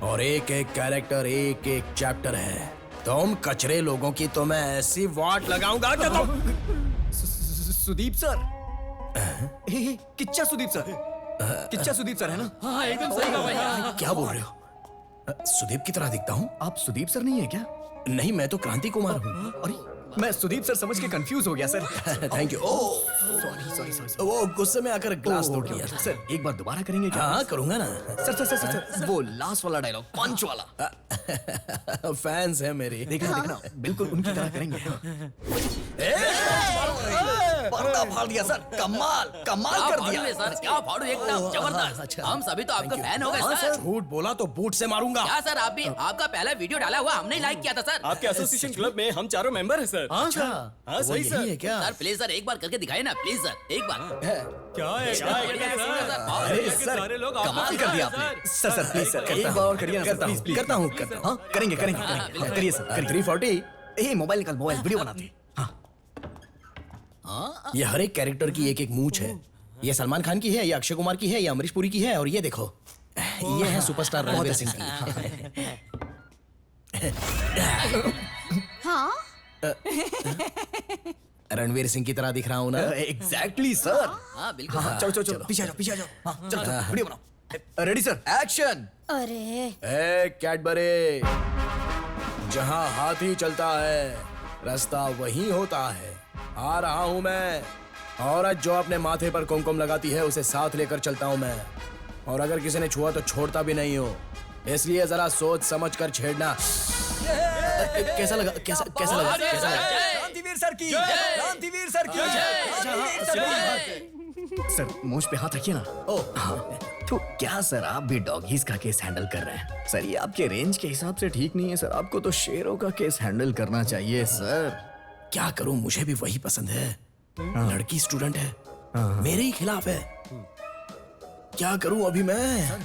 और एक एक कैरेक्टर एक एक चैप्टर है। तुम कचरे लोगों की तो मैं ऐसी वाट लगाऊंगा कि तुम। Sudeep sir, Kiccha Sudeep sir, Kiccha Sudeep sir है ना? हाँ एकदम सही कहा भैया। क्या बोल रहे हो? सुदीप की तरह दिखता हूँ? आप सुदीप सर नहीं है क्या? नहीं, मैं तो क्रांति कुमार हूँ। अरे मैं सुदीप सर समझ के कंफ्यूज हो गया सर। Thank you. सॉरी। वो गुस्से में आकर ग्लास तोड़ दिया। सर एक बार दोबारा करेंगे क्या? हाँ करूंगा ना। सर वो लास्ट वाला डायलॉग, पंच वाला। फैंस है मेरे। देखना बिल्कुल उनकी तरह करेंगे। पर्दा फाड़ दिया सर, कमाल कर दिया सर, क्या फाड़ू, एकदम जबरदस्त। हम सभी तो आपके फैन हो गए सर। झूठ बोला तो बूट से मारूंगा। क्या सर, आप भी आपका पहला वीडियो डाला हुआ हमने लाइक किया था सर। आपके एसोसिएशन क्लब में हम चारों मेंबर हैं सर। अच्छा, हाँ सही सर। है क्या? सर प्लीज सर एक बार करके दिखाइए ना, प्लीज सर एक बार। क्या है अरे सर कमाल कर दिया आपने। सर प्लीज सर एक बार और करिए ना। प्लीज करता हूँ। हाँ करेंगे करिए सर। 340। मोबाइल निकाल, मोबाइल वीडियो बनाते हैं। ये हर एक कैरेक्टर की एक एक मूंछ है। ये सलमान खान की है, ये अक्षय कुमार की है, ये अमरीश पुरी की है, और ये देखो ये है सुपरस्टार रणवीर सिंह की। हाँ रणवीर सिंह की तरह दिख रहा हूँ ना? Exactly sir. हाँ बिल्कुल। चलो पीछे आ जाओ। हाँ चलो वीडियो बनाओ। Ready sir, action. अरे ए कैडबरी, जहाँ हाथी चलता है रास्ता वही होता है। आ रहा हूँ मैं। औरत जो अपने माथे पर कुमकुम लगाती है उसे साथ लेकर चलता हूँ मैं, और अगर किसी ने छुआ तो छोड़ता भी नहीं हो। इसलिए जरा सोच समझ कर छेड़ना। कैसा लगा? क्रांतिवीर सर की, क्रांतिवीर सर की। सर मूंछ पे हाथ रखिए ना। तो क्या सर आप भी डॉगीज का केस हैंडल कर रहे हैं? सर ये आपके रेंज के हिसाब से ठीक नहीं है सर। आपको तो शेरों का केस हैंडल करना चाहिए सर। क्या करूं, मुझे भी वही पसंद है। लड़की स्टूडेंट है, मेरे ही खिलाफ है। क्या करूं अभी मैं?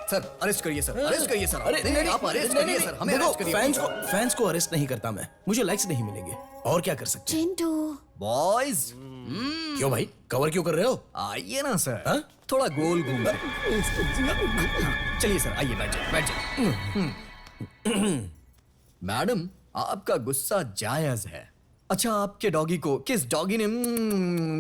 सर अरेस्ट करिए सर, अरेस्ट करिए सर। अरे नहीं, आप अरेस्ट करिए सर, हमें अरेस्ट करिए। फैंस को अरेस्ट नहीं करता मैं। मुझे लाइक्स नहीं मिलेंगे, और क्या कर सकते हैं? चिंटू बॉयज। क्यों भाई, कवर क्यों कर रहे हो? आइए ना सर, थोड़ा गोल घूम। चलिए सर आइए, बैठ जाइए। मैडम आपका गुस्सा जायज है। अच्छा आपके डॉगी को किस डॉगी ने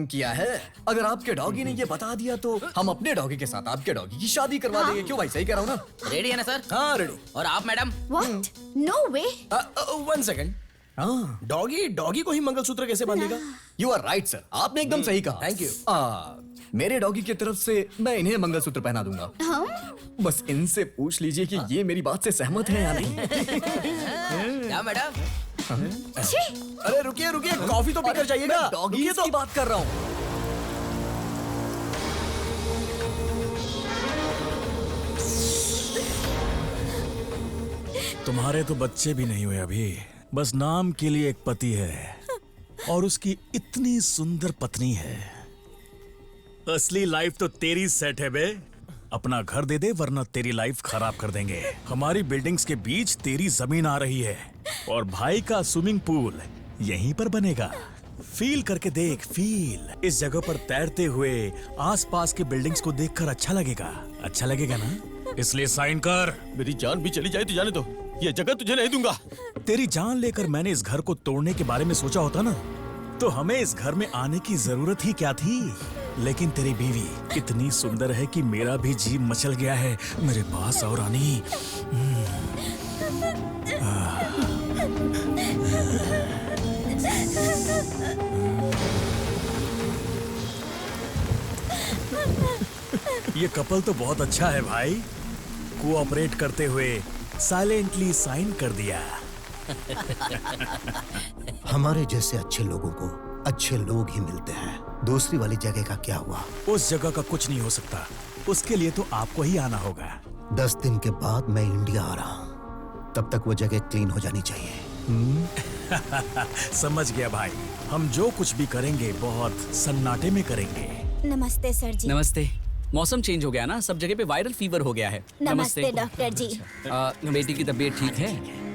किया है? अगर आपके डॉगी ने ये बता दिया तो हम अपने डॉगी के साथ आपके डॉगी की शादी करवा देंगे। क्यों भाई, सही कह रहा हूँ ना? रेडी है ना सर? हाँ रेडी। और आप madam? What? No way. 1 second. Doggy को ही मंगलसूत्र कैसे बांधेगा? यू आर राइट सर, आपने एकदम सही कहा। Thank you. मेरे डॉगी की तरफ से मैं इन्हें मंगलसूत्र पहना दूंगा। बस इनसे पूछ लीजिए कि ये मेरी बात से सहमत है या नहीं। क्या मैडम? अरे रुकिए, कॉफी तो पीकर जाइएगा। डॉगी की बात कर रहा हूँ। तुम्हारे तो बच्चे भी नहीं हुए अभी, बस नाम के लिए एक पति है और उसकी इतनी सुंदर पत्नी है। असली लाइफ तो तेरी सेट है बे। अपना घर दे दे वरना तेरी लाइफ खराब कर देंगे। हमारी बिल्डिंग्स के बीच तेरी जमीन आ रही है और भाई का स्विमिंग पूल यहीं पर बनेगा। फील करके देख, फील। इस जगह पर तैरते हुए आसपास के बिल्डिंग्स को देखकर अच्छा लगेगा ना? इसलिए साइन कर। मेरी जान भी चली जाए तो जाने दो, ये जगह तुझे नहीं दूंगा। तेरी जान लेकर मैंने इस घर को तोड़ने के बारे में सोचा होता ना, तो हमें इस घर में आने की जरूरत ही क्या थी। लेकिन तेरी बीवी इतनी सुंदर है कि मेरा भी जी मचल गया है मेरे पास। और रानी ये कपल तो बहुत अच्छा है भाई। कोऑपरेट करते हुए साइलेंटली साइन कर दिया। हमारे जैसे अच्छे लोगों को अच्छे लोग ही मिलते हैं। दूसरी वाली जगह का क्या हुआ? उस जगह का कुछ नहीं हो सकता, उसके लिए तो आपको ही आना होगा। 10 दिन के बाद मैं इंडिया आ रहा हूँ, तब तक वो जगह क्लीन हो जानी चाहिए। समझ गया भाई, हम जो कुछ भी करेंगे बहुत सन्नाटे में करेंगे। नमस्ते सर जी। नमस्ते। मौसम चेंज हो गया ना, सब जगह पे वायरल फीवर हो गया है। नमस्ते डॉक्टर जी। बेटी की तबीयत ठीक है?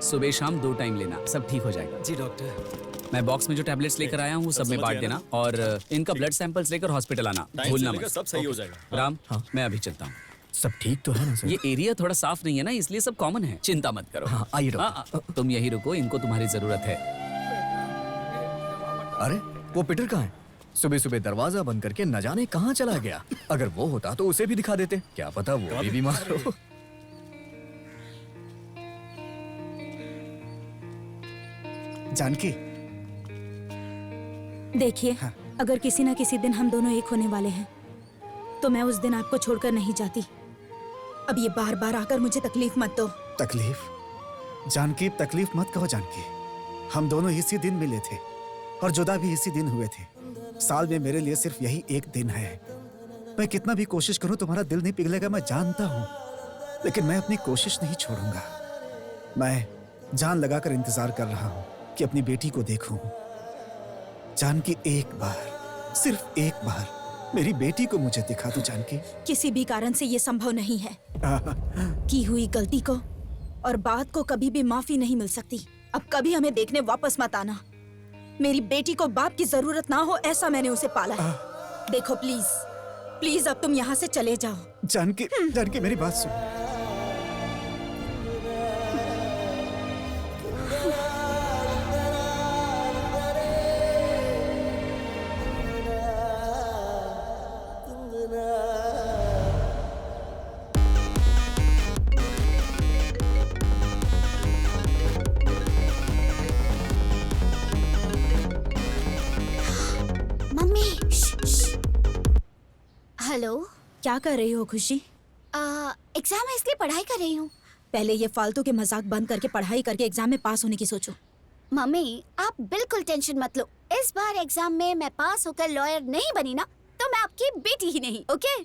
सुबह शाम 2 टाइम लेना, सब ठीक हो जाएगा। जी डॉक्टर। मैं बॉक्स में जो टैबलेट्स लेकर आया हूँ वो सब में बांट देना, और इनका ब्लड सैंपल्स लेकर हॉस्पिटल आना, भूलना मत। सब सही हो जाएगा। राम, मैं अभी चलता हूँ। सब ठीक तो है ना सर? ये एरिया थोड़ा साफ नहीं है ना, इसलिए सब कॉमन है, चिंता मत करो। हाँ, आइए डॉक्टर। तुम यही रुको, इनको तुम्हारी जरूरत है। अरे वो पीटर कहाँ है? सुबह सुबह दरवाजा बंद करके न जाने कहाँ चला गया। अगर वो होता तो उसे भी दिखा देते, क्या पता वो भी बीमार हो। जानकी, देखिए, अगर किसी न किसी दिन हम दोनों एक होने वाले हैं तो मैं उस दिन आपको छोड़कर नहीं जाती। अब ये बार बार आकर मुझे तकलीफ मत दो। तकलीफ? जानकी, तकलीफ मत कहो जानकी। हम दोनों इसी दिन मिले थे और जुदा भी इसी दिन हुए थे। साल में मेरे लिए सिर्फ यही एक दिन है। मैं कितना भी कोशिश करूं तुम्हारा दिल नहीं पिघलेगा, मैं जानता हूं, लेकिन मैं अपनी कोशिश नहीं छोड़ूंगा। मैं जान लगाकर इंतजार कर रहा हूं कि अपनी बेटी को देखूं। जानकी, एक बार, सिर्फ एक बार मेरी बेटी को मुझे दिखा दो जानकी। किसी भी कारण से ये संभव नहीं है। की हुई गलती को और बात को कभी भी माफी नहीं मिल सकती। अब कभी हमें देखने वापस मत आना। मेरी बेटी को बाप की जरूरत ना हो, ऐसा मैंने उसे पाला है। देखो प्लीज, प्लीज अब तुम यहाँ से चले जाओ। जानकी, जानकी मेरी बात सुन। हेलो, क्या कर रही हो खुशी? एग्जाम है इसलिए पढ़ाई कर रही हूँ। पहले ये फालतू के मजाक बंद करके पढ़ाई करके एग्जाम में पास होने की सोचो। मम्मी, आप बिल्कुल टेंशन मत लो। इस बार एग्जाम में मैं पास होकर लॉयर नहीं बनी ना, तो मैं आपकी बेटी ही नहीं। ओके?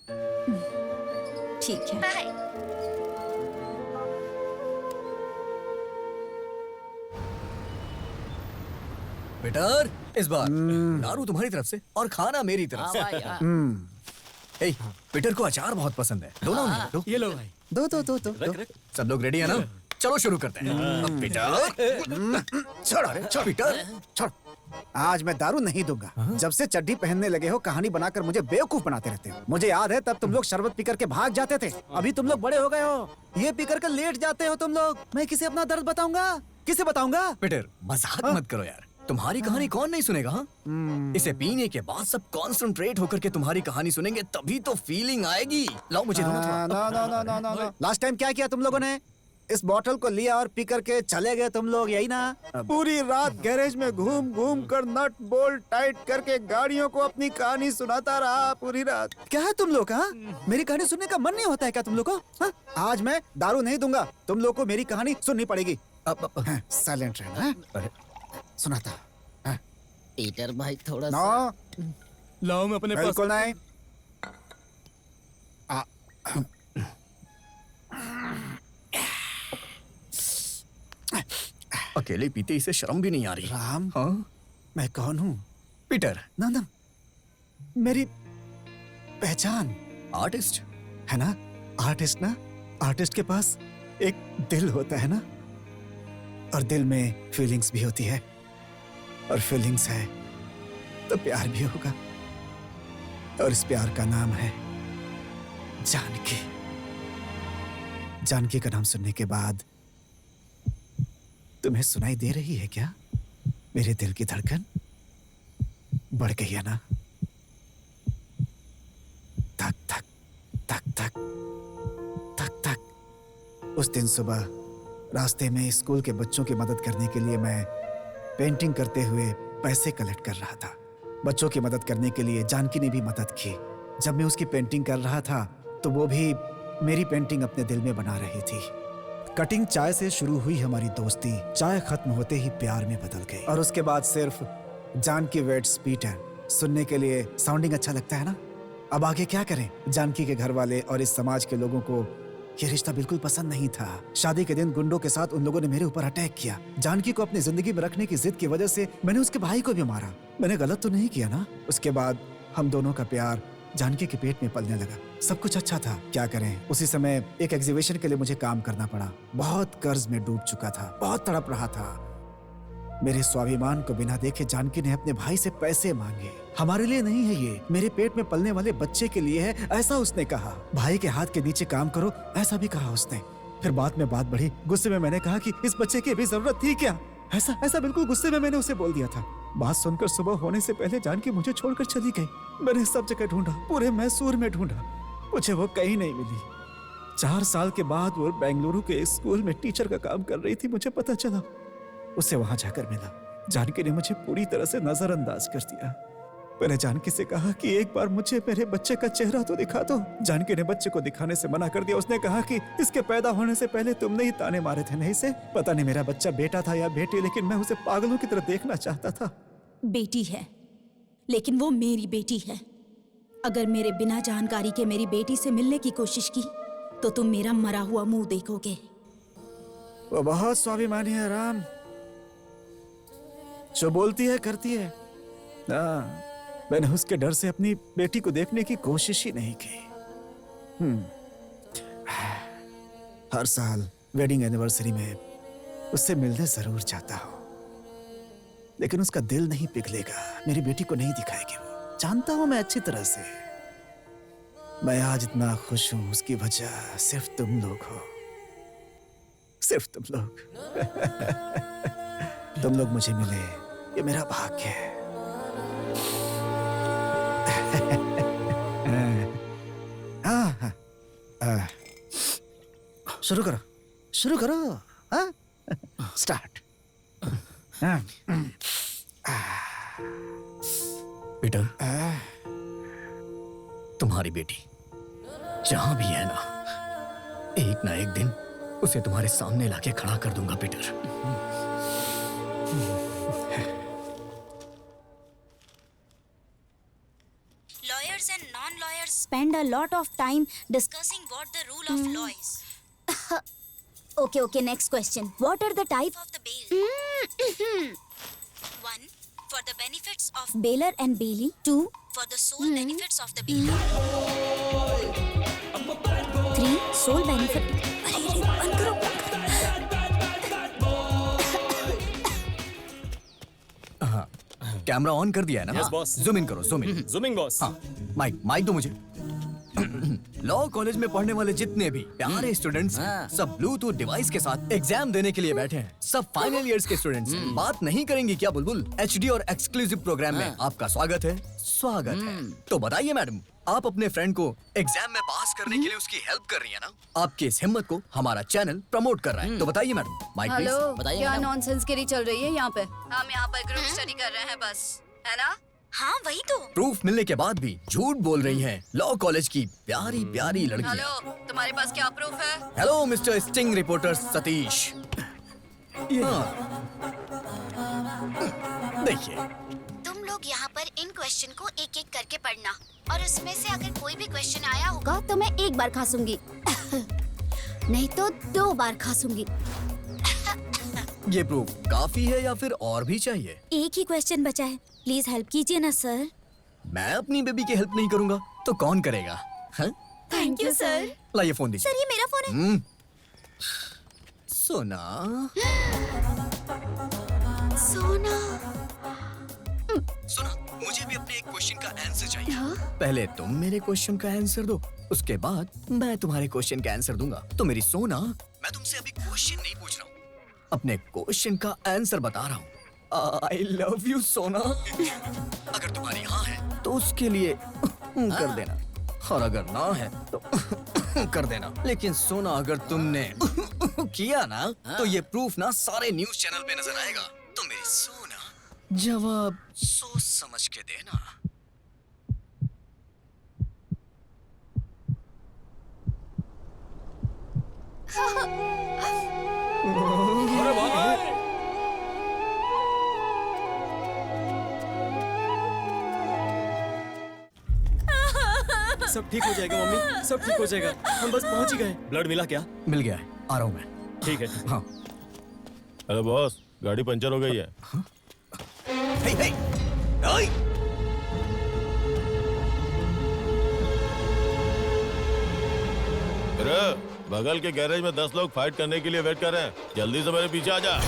ठीक है। बाय। बेटर, इस बार दारू तुम्हारी तरफ से और खाना मेरी तरफ से। ए, पीटर को अचार बहुत पसंद है। दो ना उन्हें, दो। ये लो भाई। दो दो दो दो, दो। सब लोग रेडी है ना? चलो शुरू करते हैं। पीटर, छोड़, अरे छोड़ पीटर, छोड़। आज मैं दारू नहीं दूंगा। जब से चड्डी पहनने लगे हो, कहानी बनाकर मुझे बेवकूफ बनाते रहते हो। मुझे याद है तब तुम लोग शरबत पी करके भाग जाते थे। अभी तुम लोग बड़े हो गए हो, ये पी करके लेट जाते हो तुम लोग। मैं किसे अपना दर्द बताऊंगा? किसे बताऊंगा? पीटर, मजाक मत करो यार। तुम्हारी कहानी कौन नहीं सुनेगा? इसे पीने के बाद सब कॉन्सेंट्रेट होकर के तुम्हारी कहानी सुनेंगे, तभी तो फीलिंग आएगी। लाओ मुझे दो ना थोड़ा। लास्ट टाइम क्या किया तुम लोगों ने? इस बोतल को लिया और पी करके चले गए तुम लोग, यही ना? पूरी रात गैरेज में घूम घूम कर नट बोल्ट टाइट करके गाड़ियों को अपनी कहानी सुनाता रहा पूरी रात। क्या है तुम लोग का? मेरी कहानी सुनने का मन नहीं होता है क्या तुम लोग को? आज मैं दारू नहीं दूंगा, तुम लोग को मेरी कहानी सुननी पड़ेगी। साइलेंट रहना। सुनाता पीटर भाई थोड़ा सा। लाओ, मैं अपने पास। बिल्कुल नहीं। अकेले पीते इसे शर्म भी नहीं आ रही। राम, हाँ? मैं कौन हूँ? पीटर, नंदन, मेरी पहचान। आर्टिस्ट है ना? आर्टिस्ट ना? आर्टिस्ट के पास एक दिल होता है ना, और दिल में फीलिंग्स भी होती है, और फीलिंग्स है तो प्यार भी होगा, और इस प्यार का नाम है जानकी। जानकी का नाम सुनने के बाद तुम्हें सुनाई दे रही है क्या मेरे दिल की धड़कन? बढ़ गई है ना? धक धक धक धक धक धक। उस दिन सुबह रास्ते में स्कूल के बच्चों की मदद करने के लिए मैं पेंटिंग करते हुए पैसे कलेक्ट कर रहा था। बच्चों की मदद करने के लिए जानकी ने भी मदद की। जब मैं उसकी पेंटिंग कर रहा था तो वो भी मेरी पेंटिंग अपने दिल में बना रही थी। कटिंग चाय से शुरू हुई हमारी दोस्ती चाय खत्म होते ही प्यार में बदल गई। और उसके बाद सिर्फ जानकी वेट्स पीटर सुनने के लिए साउंडिंग अच्छा लगता है ना। अब आगे क्या करें? जानकी के घर वाले और इस समाज के लोगों को ये रिश्ता बिल्कुल पसंद नहीं था। शादी के दिन गुंडों के साथ उन लोगों ने मेरे ऊपर अटैक किया। जानकी को अपनी जिंदगी में रखने की जिद की वजह से मैंने उसके भाई को भी मारा। मैंने गलत तो नहीं किया ना? उसके बाद हम दोनों का प्यार जानकी के पेट में पलने लगा। सब कुछ अच्छा था, क्या करें? उसी समय एक एग्जीबिशन के लिए मुझे काम करना पड़ा। बहुत कर्ज में डूब चुका था, बहुत तड़प रहा था। मेरे स्वाभिमान को बिना देखे जानकी ने अपने भाई से पैसे मांगे। हमारे लिए नहीं है ये, मेरे पेट में पलने वाले बच्चे के लिए है, ऐसा उसने कहा। भाई के हाथ के नीचे काम करो, ऐसा भी कहा उसने। फिर बात में बात बढ़ी। गुस्से में मैंने कहा कि इस बच्चे की भी जरूरत थी क्या? ऐसा बिल्कुल गुस्से में मैंने उसे बोल दिया था। बात सुनकर सुबह होने से पहले जानकी मुझे छोड़कर चली गई। मैंने सब जगह ढूंढा, पूरे मैसूर में ढूंढा, मुझे वो कहीं नहीं मिली। 4 साल के बाद वो बेंगलुरु के एक स्कूल में टीचर का काम कर रही थी। मुझे पता चला, उसे वहां जाकर मिला। जानकी ने मुझे पूरी तरह से नजरअंदाज कर दिया। मैंने जानकी से कहा कि एक बार मुझे मेरे बच्चे का चेहरा तो दिखा दो। जानकी ने बच्चे को दिखाने से मना कर दिया। उसने कहा कि इसके पैदा होने से पहले तुमने ही ताने मारे थे नहीं से। पता नहीं मेरा बच्चा बेटा था या बेटी, लेकिन मैं उसे पागलों की तरह देखना चाहता था। बेटी है, लेकिन वो मेरी बेटी है। अगर मेरे बिना जानकारी के मेरी बेटी से मिलने की कोशिश की तो तुम मेरा मरा हुआ मुंह देखोगे। वो बहुत स्वाभिमानी है राम, जो बोलती है करती है। मैंने उसके डर से अपनी बेटी को देखने की कोशिश ही नहीं की। हर साल वेडिंग एनिवर्सरी में उससे मिलने जरूर जाता हूं, लेकिन उसका दिल नहीं पिघलेगा। मेरी बेटी को नहीं दिखाएगी वो, जानता हूं मैं अच्छी तरह से। मैं आज इतना खुश हूं, उसकी वजह सिर्फ तुम लोग हो, सिर्फ तुम लोग। तुम लोग मुझे मिले, ये मेरा भाग्य है। शुरू करो, शुरू करो। स्टार्ट। पीटर, तुम्हारी बेटी जहां भी है ना, एक ना एक दिन उसे तुम्हारे सामने लाके खड़ा कर दूंगा Peter. Lawyers and non-lawyers spend a lot of time discussing what the rule of law is. Okay, next question. What are the type Of the bail. 1. For the benefits of bailer and bailee? 2. for the sole benefits of the bailee. 3. Sole benefit. अरे बंद करो। Camera on कर दिया है ना? Yes, boss. Zoom in करो, zoom in. Zooming boss. हाँ, mic दो मुझे। लॉ कॉलेज में पढ़ने वाले जितने भी प्यारे स्टूडेंट्स सब ब्लूटूथ डिवाइस के साथ एग्जाम देने के लिए बैठे हैं। सब फाइनल इयर्स के स्टूडेंट्स बात नहीं करेंगी क्या बुलबुल? एचडी और एक्सक्लूसिव प्रोग्राम में आपका स्वागत है, स्वागत है। तो बताइए मैडम, आप अपने फ्रेंड को एग्जाम में पास करने के लिए उसकी हेल्प कर रही है ना? आपकी इस हिम्मत को हमारा चैनल प्रमोट कर रहा है। तो बताइए मैडम। Mic please. हेलो, बताइए क्या मैडम। नॉनसेंस गिरी चल रही है यहाँ पे? हम यहाँ पर ग्रुप स्टडी कर रहे हैं बस, है ना? हाँ वही तो। प्रूफ मिलने के बाद भी झूठ बोल रही हैं लॉ कॉलेज की प्यारी प्यारी लड़कियां। हेलो, तुम्हारे पास क्या प्रूफ है? Hello mister sting reporter Satish. देखिए, तुम लोग यहाँ पर इन क्वेश्चन को एक एक करके पढ़ना, और उसमें से अगर कोई भी क्वेश्चन आया होगा तो मैं एक बार खासूंगी, नहीं तो 2 बार खासूंगी। ये प्रूफ काफी है या फिर और भी चाहिए? एक ही क्वेश्चन बचा है, प्लीज हेल्प कीजिए ना सर। मैं अपनी बेबी की हेल्प नहीं करूंगा तो कौन करेगा? Thank you sir. लाइए फोन दीजिए। सर ये मेरा फोन है। सोना, सोना। सुना, मुझे भी अपने एक क्वेश्चन का आंसर चाहिए। पहले तुम मेरे क्वेश्चन का आंसर दो, उसके बाद मैं तुम्हारे क्वेश्चन का आंसर दूंगा। तो मेरी सोना, मैं तुमसे अभी क्वेश्चन नहीं पूछ रहा हूँ, अपने क्वेश्चन का आंसर बता रहा हूँ। I love you सोना। अगर तुम्हारी हाँ है तो उसके लिए कर देना, और अगर ना है तो कर देना। लेकिन सोना, अगर तुमने किया ना तो ये प्रूफ ना सारे न्यूज चैनल पे नजर आएगा। तो मेरी सोना, जवाब सोच समझ के देना। अरे वाह! सब ठीक हो जाएगा मम्मी, सब ठीक हो जाएगा। हम बस पहुंच ही गए। ब्लड मिला क्या? मिल गया है, आ रहा हूँ मैं। ठीक है। हाँ। अरे बॉस, गाड़ी पंचर हो गई है। हे हे! ओए! अरे बगल के गैरेज में 10 लोग फाइट करने के लिए वेट कर रहे हैं। जल्दी से मेरे पीछे आ जा।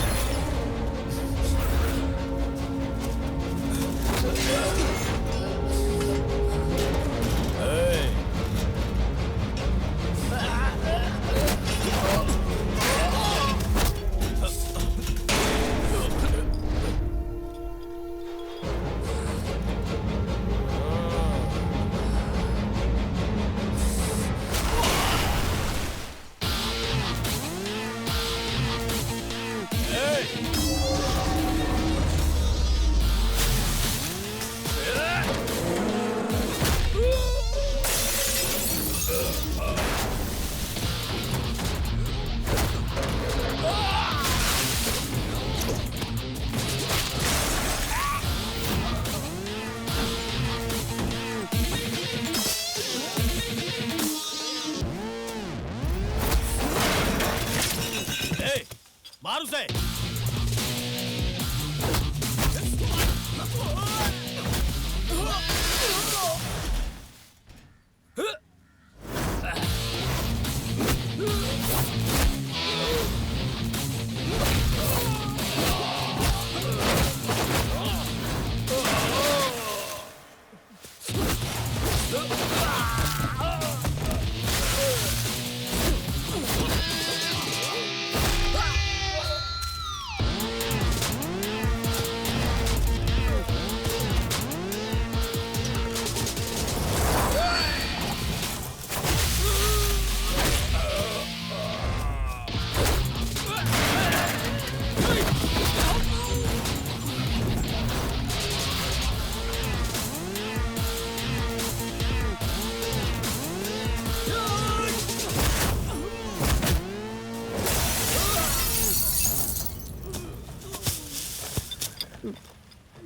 मार उसे।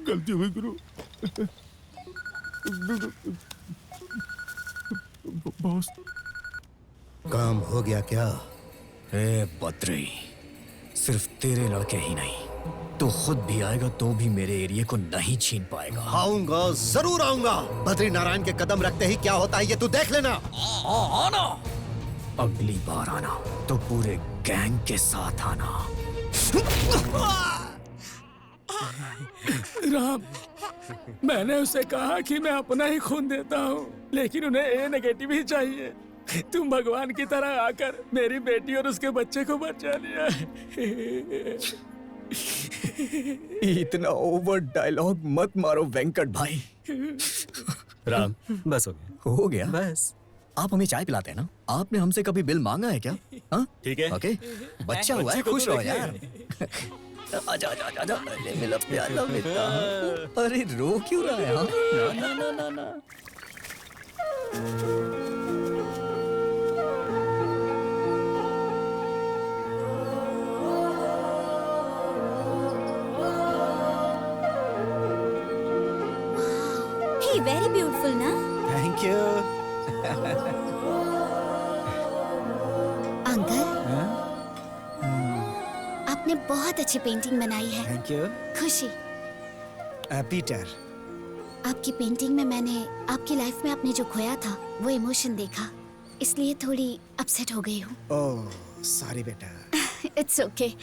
गलती हुई गुरु। बॉस, काम हो गया क्या? ए बद्री, सिर्फ तेरे लड़के ही नहीं, तो खुद भी आएगा तो भी मेरे एरिया को नहीं छीन पाएगा। आऊंगा, जरूर आऊंगा। बद्री नारायण के कदम रखते ही क्या होता है ये तू देख लेना। आना, अगली बार आना तो पूरे गैंग के साथ आना। राम, मैंने उसे कहा कि मैं अपना ही खून देता हूँ, लेकिन उन्हें ए नेगेटिव ही चाहिए। तुम भगवान की तरह आकर मेरी बेटी और उसके बच्चे को बचा लिया। इतना ओवर डायलॉग मत मारो वेंकट भाई। राम, बस हो गया। हो गया बस। आप हमें चाय पिलाते हैं ना? आपने हमसे कभी बिल मांगा है क्या? हाँ? ठीक है। ओके, बच्चा हुआ है, को खुश तो रहो देखिए। यार। आजा आजा आजा आजा, अरे मेरा प्याला बेटा। अरे रो क्यों रहा है? हाँ? ना ना ना ना ना। Hey, very beautiful ना? Thank you. अंकल, आपने बहुत अच्छी पेंटिंग बनाई है। Thank you. खुशी, पीटर, आपकी पेंटिंग में मैंने आपकी लाइफ में आपने जो खोया था वो इमोशन देखा, इसलिए थोड़ी अपसेट हो गई हूँ। ओह सॉरी बेटा। It's okay.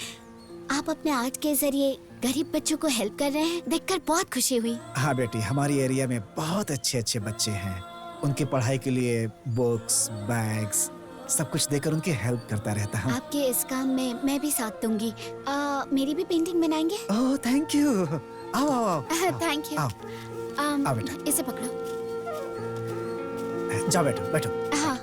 आप अपने आर्ट के जरिए गरीब बच्चों को हेल्प कर रहे हैं, देखकर बहुत खुशी हुई। हाँ बेटी, हमारी एरिया में बहुत अच्छे अच्छे बच्चे हैं। उनकी पढ़ाई के लिए बुक्स, बैग्स, सब कुछ देकर उनकी हेल्प करता रहता हूँ। आपके इस काम में मैं भी साथ दूंगी। मेरी भी पेंटिंग बनाएंगे? Oh thank you. आओ आओ आओ। Thank you. आओ आओ बेटा। इसे पकड़ो। जाओ बैठो बैठो। हाँ।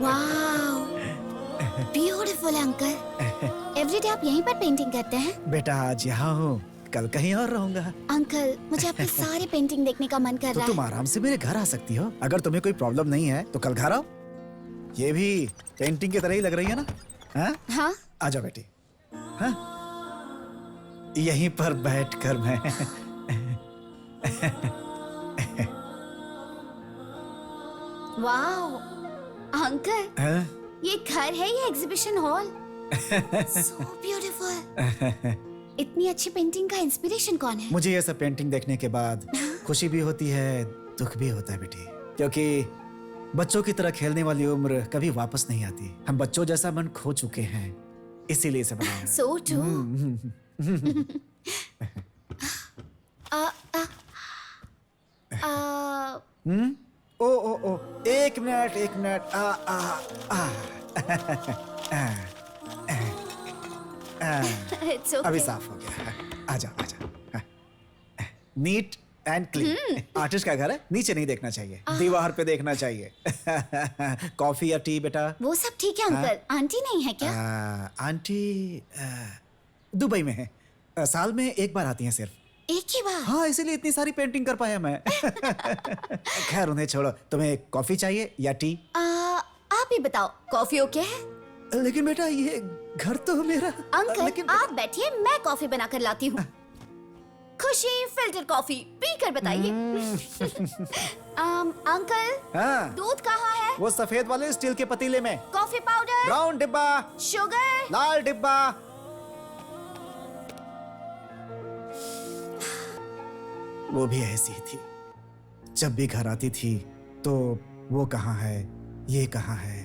वाह, ब्यूटीफुल अंकल। एवरीडे आप यहीं पर पेंटिंग करते हैं? बेटा आज यहाँ हूँ, कल कहीं और रहूंगा। अंकल, मुझे आपकी सारी पेंटिंग देखने का मन कर तो रहा तुम है। आराम से मेरे घर आ सकती हो। अगर तुम्हें कोई प्रॉब्लम नहीं है तो कल घर आओ। ये भी पेंटिंग की तरह ही लग रही है ना? हाँ? हाँ? आ जाओ बेटी। हाँ? यहीं पर बैठकर मैं वाह, अंकल, हाँ? ये घर है या एग्जीबिशन हॉल? So beautiful। इतनी अच्छी पेंटिंग का इंस्पिरेशन कौन है? मुझे ये सब पेंटिंग देखने के बाद खुशी भी होती है, दुख भी होता है बेटी, क्योंकि बच्चों की तरह खेलने वाली उम्र कभी वापस नहीं आती। हम बच्चों जैसा मन खो चुके हैं, इसीलिए इसे बनाया। So true। ओ, एक मिनट। It's okay। अभी साफ हो गया। आजा। Neat and clean. आर्टिस्ट का घर है, नीचे नहीं देखना चाहिए, दीवार पे देखना चाहिए। कॉफी या टी बेटा? वो सब ठीक है अंकल। आंटी नहीं है क्या? आंटी दुबई में है, साल में एक बार आती हैं सिर्फ। एक ही बार? हाँ, इसीलिए इतनी सारी पेंटिंग कर पाया मैं। खैर उन्हें छोड़ो, तुम्हें कॉफी चाहिए या टी? आप ही बताओ, कॉफी ओके है? लेकिन बेटा ये घर तो मेरा। अंकल आप बैठिए, मैं कॉफी बनाकर लाती हूँ। खुशी फिल्टर कॉफी पीकर बताइए। अंकल, हाँ? दूध कहाँ है? वो सफेद वाले स्टील के पतीले में। Coffee powder? ब्राउन डिब्बा। शुगर? लाल डिब्बा। वो भी ऐसी ही थी, जब भी घर आती थी तो वो कहाँ है, ये कहाँ है।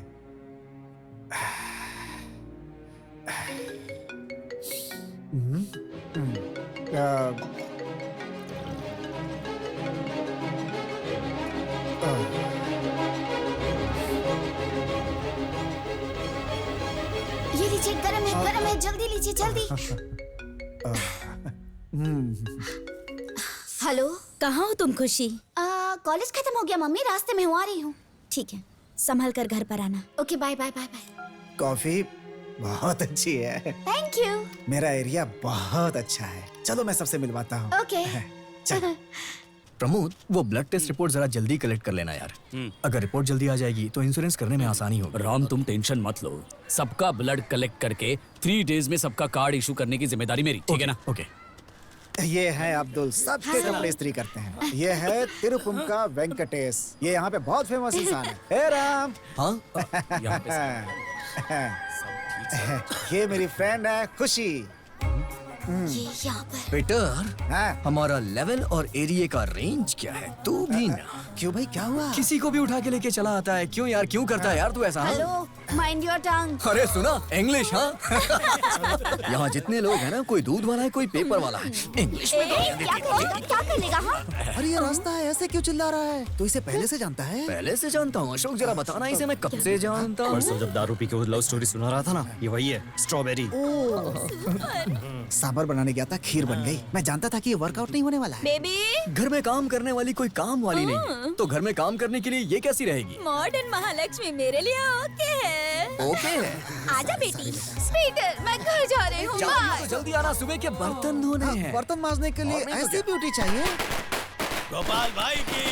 ये लीजिए, गरम है, जल्दी लीजिए, जल्दी। हेलो, कहाँ हो तुम खुशी? कॉलेज खत्म हो गया मम्मी, रास्ते में हूँ, आ रही हूँ। ठीक है, संभल कर घर पर आना। Okay, bye bye bye bye. Coffee बहुत अच्छी है। Thank you. मेरा एरिया बहुत अच्छा है, चलो मैं सबसे मिलवाता हूँ। ओके। चल। प्रमोद, वो ब्लड टेस्ट रिपोर्ट जरा जल्दी कलेक्ट कर लेना यार। अगर रिपोर्ट जल्दी आ जाएगी तो इंश्योरेंस करने में आसानी होगी। राम तुम टेंशन मत लो, सबका ब्लड कलेक्ट करके 3 डेज में सबका कार्ड इशू करने की जिम्मेदारी मेरी, ठीक है ना? ओके। ये है अब्दुल, सबके कपड़े इस्त्री करते हैं। ये है तिरुपुंका वेंकटेश, ये यहाँ पे बहुत फेमस इंसान है। हे राम। हाँ? यहाँ पे ये मेरी फ्रेंड है खुशी। ये यहाँ पर। पीटर, हाँ? हमारा लेवल और एरिया का रेंज क्या है? तू भी ना। क्यों भाई, क्या हुआ? किसी को भी उठा के लेके चला आता है। क्यों यार, क्यों करता है यार तू ऐसा? हाँ? Hello, mind your tongue. अरे सुना, इंग्लिश। हाँ? यहाँ जितने लोग हैं ना, कोई दूध वाला है, कोई पेपर वाला है। इंग्लिश में क्या कर लेगा? हाँ? अरे ये रास्ता है, ऐसे क्यों चिल्ला रहा है? तो इसे पहले से जानता है? पहले से जानता हूँ अशोक, जरा बताना इसे मैं कब से जानता हूँ। परसों जब दारू पी के वो लव स्टोरी सुना रहा था ना, ये वही है, स्ट्रॉबेरी। सांबर बनाने गया था, खीर बन गई। मैं जानता था कि ये वर्कआउट नहीं होने वाला है। बेबी, घर में काम करने वाली कोई काम वाली नहीं है, तो घर में काम करने के लिए ये कैसी रहेगी? मॉडर्न महालक्ष्मी मेरे लिए ओके है। ओके है। आजा बेटी। पीटर, मैं घर जा रही हूँ। तो जल्दी आना, सुबह के बर्तन धोने हैं। बर्तन मांजने के लिए ऐसी ब्यूटी चाहिए। गोपाल भाई की,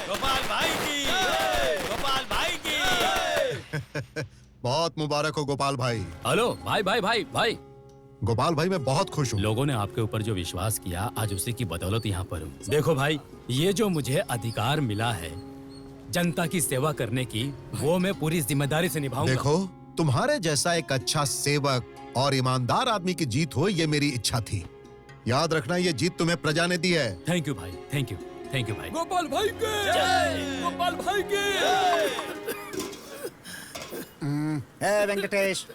गोपाल भाई की, गोपाल भाई की। बहुत मुबारक हो गोपाल भाई। हेलो भाई। गोपाल भाई मैं बहुत खुश हूँ। लोगों ने आपके ऊपर जो विश्वास किया, आज उसी की बदौलत यहाँ पर हूँ। देखो भाई, ये जो मुझे अधिकार मिला है जनता की सेवा करने की, वो मैं पूरी जिम्मेदारी से निभाऊंगा। देखो, तुम्हारे जैसा एक अच्छा सेवक और ईमानदार आदमी की जीत हो, ये मेरी इच्छा थी। याद रखना, ये जीत तुम्हें प्रजा ने दी है। थैंक यू भाई, थैंक यू भाई। गोपाल भाई के, गोपाल भाई के। हे वेंकटेश,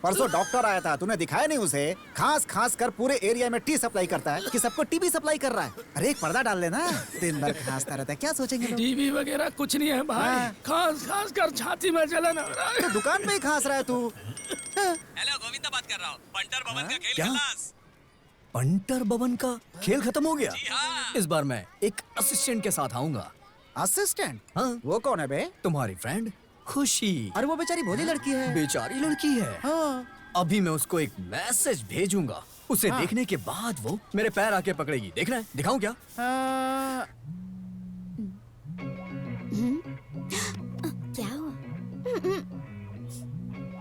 परसों डॉक्टर आया था, तूने दिखाया नहीं उसे? खास कर पूरे एरिया में टी सप्लाई करता है कि सबको टीबी सप्लाई कर रहा है। अरे एक पर्दा डाल लेना, दिन भर खांसता रहता है, क्या सोचेंगे लोग? टीबी वगैरह कुछ नहीं है भाई, खास कर छाती में जलन हो रहा है। तो दुकान में ही खांस रहा है तू। हेलो, गोविंदा बात कर रहा हूँ। पंटर भवन का खेल क्या? खलास। पंटर भवन का खेल खत्म हो गया? इस बार मैं एक असिस्टेंट के साथ आऊंगा। असिस्टेंट? हाँ। वो कौन है बे? तुम्हारी फ्रेंड खुशी। अरे वो बेचारी भोली लड़की है। बेचारी लड़की है। हाँ। अभी मैं उसको एक मैसेज भेजूंगा। उसे हाँ। देखने के बाद वो मेरे पैर आके पकड़ेगी। देखना है? दिखाऊं क्या? क्या हुआ?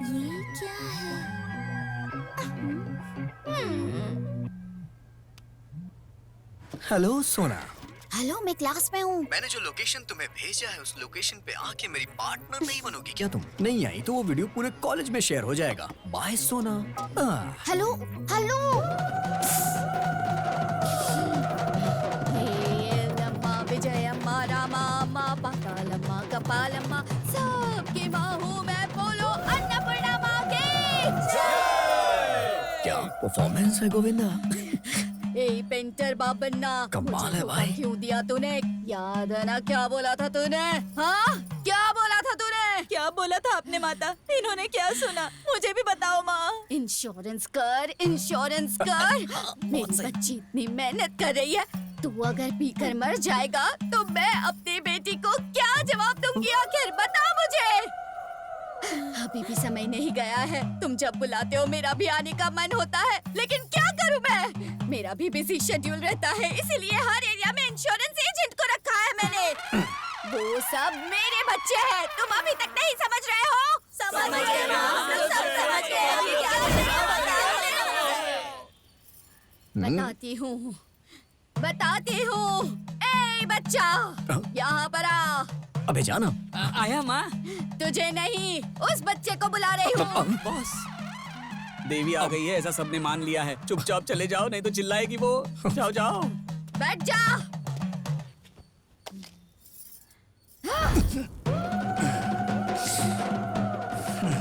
ये क्या है? हेलो सोना। हेलो, मैं क्लास में हूँ। मैंने जो लोकेशन तुम्हें भेजा है उस लोकेशन पे आके मेरी पार्टनर नहीं बनोगी क्या तुम? नहीं आई तो वो वीडियो पूरे कॉलेज में शेयर हो जाएगा। बाय सोना। Hello hello. विजयम्मा रामा पातालम्मा कपालम्मा सबकी माँ हूँ मैं, बोलो अन्नपूर्णा माँ की जय। क्या परफॉर्मेंस है गोविंदा? ए पेंटर बाबन्ना, कमाल है मुझे भाई। धोखा क्यों दिया तूने? याद है ना क्या बोला था तूने? हाँ, क्या बोला था तूने? क्या बोला था आपने माता? इन्होंने क्या सुना? मुझे भी बताओ माँ। इंश्योरेंस कर, इंश्योरेंस कर। मेरी बच्ची इतनी मेहनत कर रही है, तू अगर पीकर मर जाएगा तो मैं अपनी बेटी को क्या जवाब दूंगी? आखिर बता मुझे। अभी भी समय नहीं गया है। तुम जब बुलाते हो मेरा भी आने का मन होता है, लेकिन क्या करूं मैं? मेरा भी बिजी शेड्यूल रहता है, इसीलिए हर एरिया में इंश्योरेंस एजेंट को रखा है मैंने। वो सब मेरे बच्चे हैं, तुम अभी तक नहीं समझ रहे हो? समझ गए ना? सब समझ गए। अभी क्या बताती हूँ, बताती हूँ। ए बच्चा, यहाँ पर आ। अबे जाना। आया माँ। तुझे नहीं, उस बच्चे को बुला रही हूँ। बॉस, देवी आ गई है ऐसा सबने मान लिया है। चुपचाप चले जाओ नहीं तो चिल्लाएगी वो। जाओ जाओ। बैठ जा।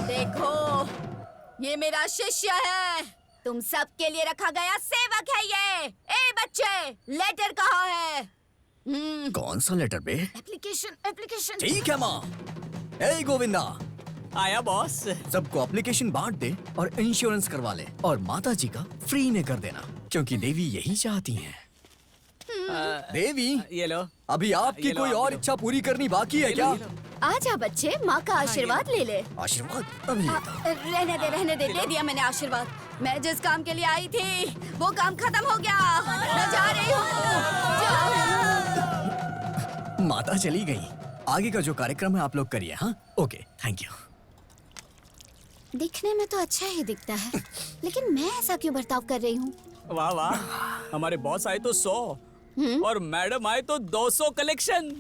देखो, ये मेरा शिष्य है। तुम सबके लिए रखा गया सेवक है ये। ए बच्चे, लेटर कहाँ है? कौन सा लेटर बे? Application, application. ठीक है माँ। ए गोविंदा। आया बॉस। सबको एप्लीकेशन बांट दे और इंश्योरेंस करवा ले और माता जी का फ्री में कर देना, क्योंकि देवी यही चाहती हैं। देवी, ये लो। अभी आपकी कोई और इच्छा पूरी करनी बाकी है क्या? आजा बच्चे, माँ का आशीर्वाद ले ले। आशीर्वाद? अभी रहने दे दिया मैंने आशीर्वाद। मैं जिस काम के लिए आई थी वो काम खत्म हो गया। मैं जा रही हूँ। माता चली गई। आगे का जो कार्यक्रम है आप लोग करिए। हाँ, ओके, थैंक यू। दिखने में तो अच्छा ही दिखता है, लेकिन मैं ऐसा क्यों बर्ताव कर रही हूँ? वाह वाह, हमारे बॉस आए तो 100 और मैडम आए तो 200 कलेक्शन।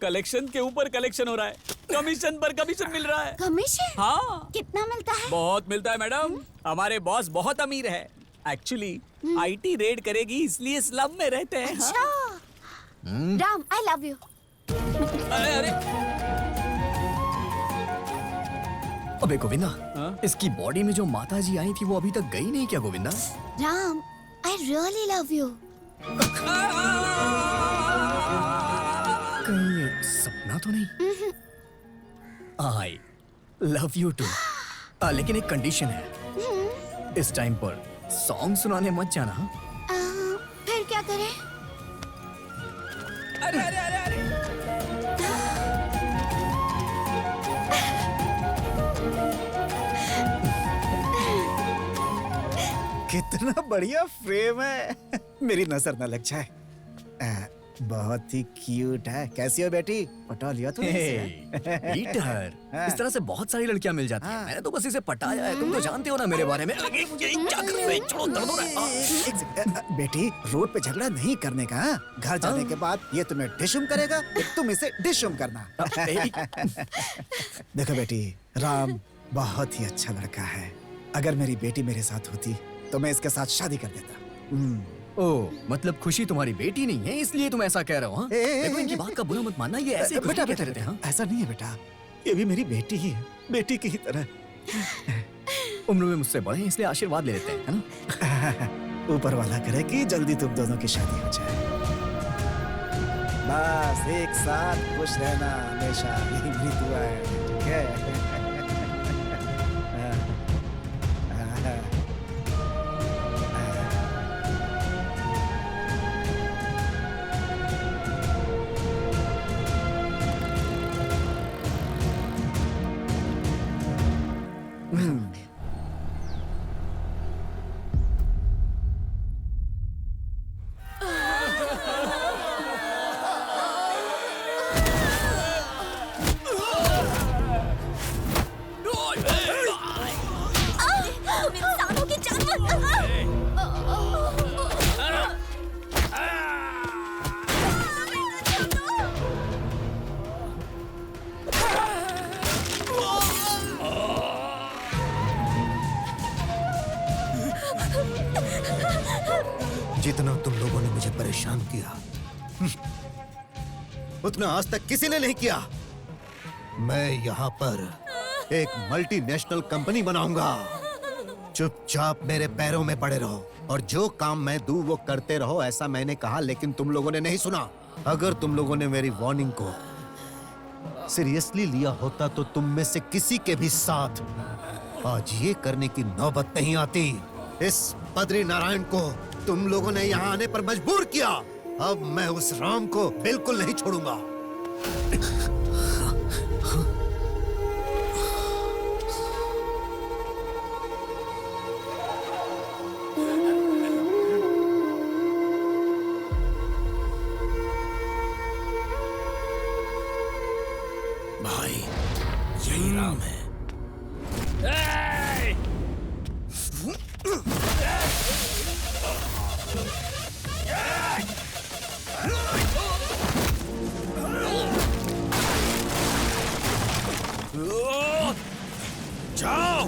कलेक्शन के ऊपर कलेक्शन हो रहा है, कमीशन पर कमीशन मिल रहा है। कमीशन? हाँ। कितना मिलता है? बहुत मिलता है मैडम। हमारे बॉस बहुत अमीर है। एक्चुअली आईटी रेड करेगी इसलिए स्लम में रहते हैं। अच्छा। राम, आई लव यू। अरे अरे, अबे गोविंदा, इसकी बॉडी में जो माता जी आई थी वो अभी तक गई नहीं क्या Govinda? Ram, I really love you. कहीं ये सपना तो नहीं? I love you too. लेकिन एक कंडीशन है, इस टाइम पर सॉन्ग सुनाने मत जाना। फिर क्या करें? अरे अरे अरे अरे। कितना बढ़िया फ्रेम है। मेरी नजर न लग जाए। बहुत ही क्यूट है। कैसी हो बेटी? पटा लिया तूने इसे? पीटर, इस तरह से बहुत सारी लड़कियां मिल जाती हैं। मैंने तो बस इसे पटाया है। तुम तो जानते हो ना मेरे बारे में। अरे मुझे क्या कर रहे हो? छोड़ो, दर्द हो रहा है। बेटी, रोड पे झगड़ा नहीं करने का। घर जाने के बाद ये तुम्हें डिशुम करेगा, तुम इसे डिशुम करना। देखो बेटी, राम बहुत ही अच्छा लड़का है। अगर मेरी बेटी मेरे साथ होती तो मैं इसके साथ शादी कर देता। ओह, मतलब खुशी तुम्हारी बेटी नहीं है इसलिए तुम ऐसा कह रहे हो? हाँ? देखो, इनकी बात का बुरा मत मानना। ये ऐसे बेटा कहते रहते हैं। ऐसा नहीं है बेटा, ये भी मेरी बेटी ही है, बेटी की ही तरह। उम्र में मुझसे बड़े हैं इसलिए आशीर्वाद ले लेते हैं, है ना? ऊपर वाला करे कि जल्दी तुम दोनों की शादी हो जाए। बस एक साथ खुश रहना हमेशा, यही मेरी दुआ है। ठीक है? जितना तुम लोगों ने मुझे परेशान किया उतना आज तक किसी ने नहीं किया। मैं यहाँ पर एक मल्टीनेशनल कंपनी बनाऊंगा। चुपचाप मेरे पैरों में पड़े रहो और जो काम मैं दूं वो करते रहो, ऐसा मैंने कहा, लेकिन तुम लोगों ने नहीं सुना। अगर तुम लोगों ने मेरी वार्निंग को सीरियसली लिया होता तो तुम में से किसी के भी साथ आज ये करने की नौबत नहीं आती। इस बद्री नारायण को तुम लोगों ने यहाँ आने पर मजबूर किया। अब मैं उस राम को बिल्कुल नहीं छोड़ूंगा। भाई यही राम है। जाओ।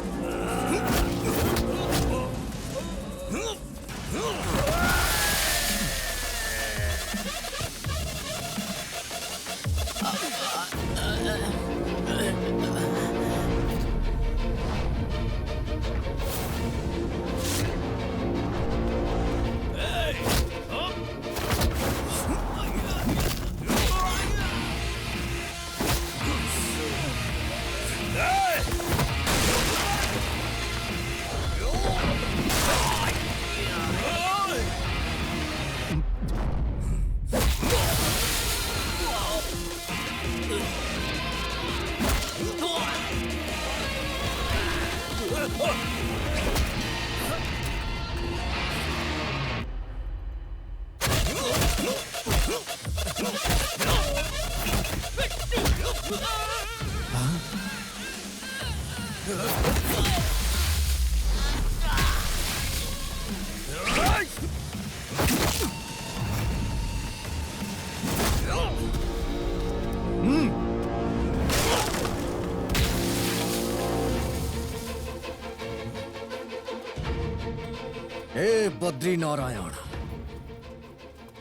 हे बद्री नारायण,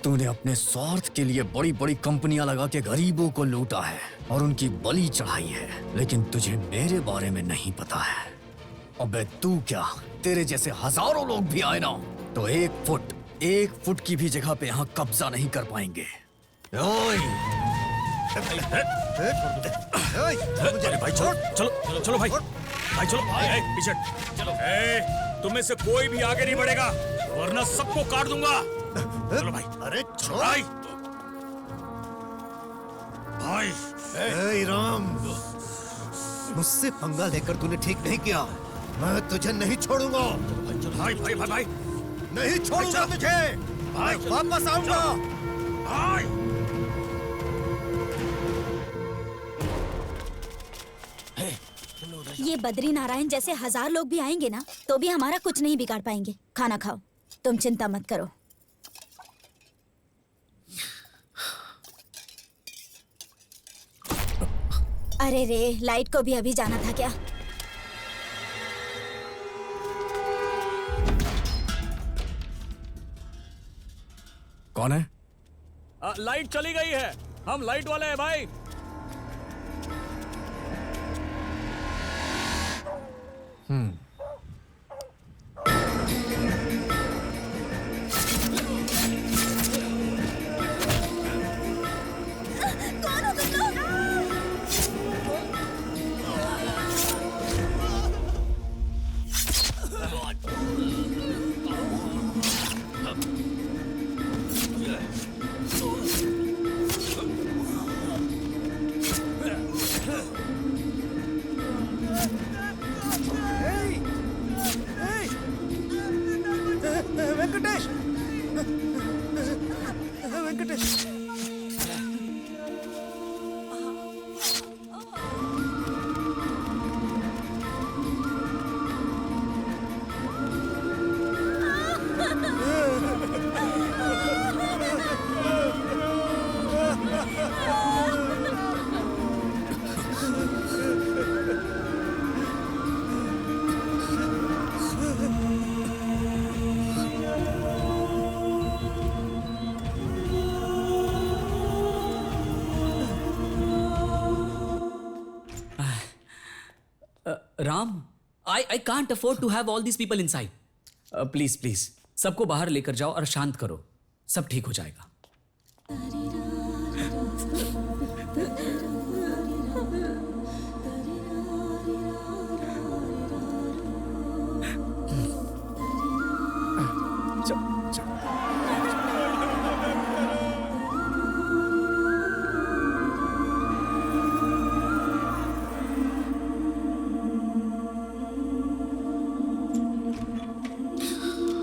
तूने अपने स्वार्थ के लिए बड़ी बड़ी कंपनियां लगा के गरीबों को लूटा है और उनकी बलि चढ़ाई है, लेकिन तुझे मेरे बारे में नहीं पता है। अबे तू क्या, तेरे जैसे हजारों लोग भी आए ना तो एक फुट की भी जगह पे यहाँ कब्जा नहीं कर पाएंगे। ओए! अरे भाई चलो चलो चलो भाई भाई चलो पीछे चलो। तुम में से कोई भी आगे नहीं बढ़ेगा वरना सबको काट दूंगा। चलो भाई। अरे छोड़ भाई। भाई हे राम, मुझसे पंगा लेकर तूने ठीक नहीं किया। मैं तुझे नहीं छोड़ूंगा। भाई भाई भाई भाई नहीं छोड़ूंगा तुझे। भाई वापस आऊंगा। भाई ये बद्री नारायण जैसे 1000 लोग भी आएंगे ना तो भी हमारा कुछ नहीं बिगाड़ पाएंगे। खाना खाओ, तुम चिंता मत करो। अरे रे, लाइट को भी अभी जाना था क्या? कौन है? लाइट चली गई है, हम लाइट वाले हैं भाई। Venkatesh, Venkatesh. Ram, I can't afford to have all these people inside. Please please सबको बाहर लेकर जाओ और शांत करो, सब ठीक हो जाएगा.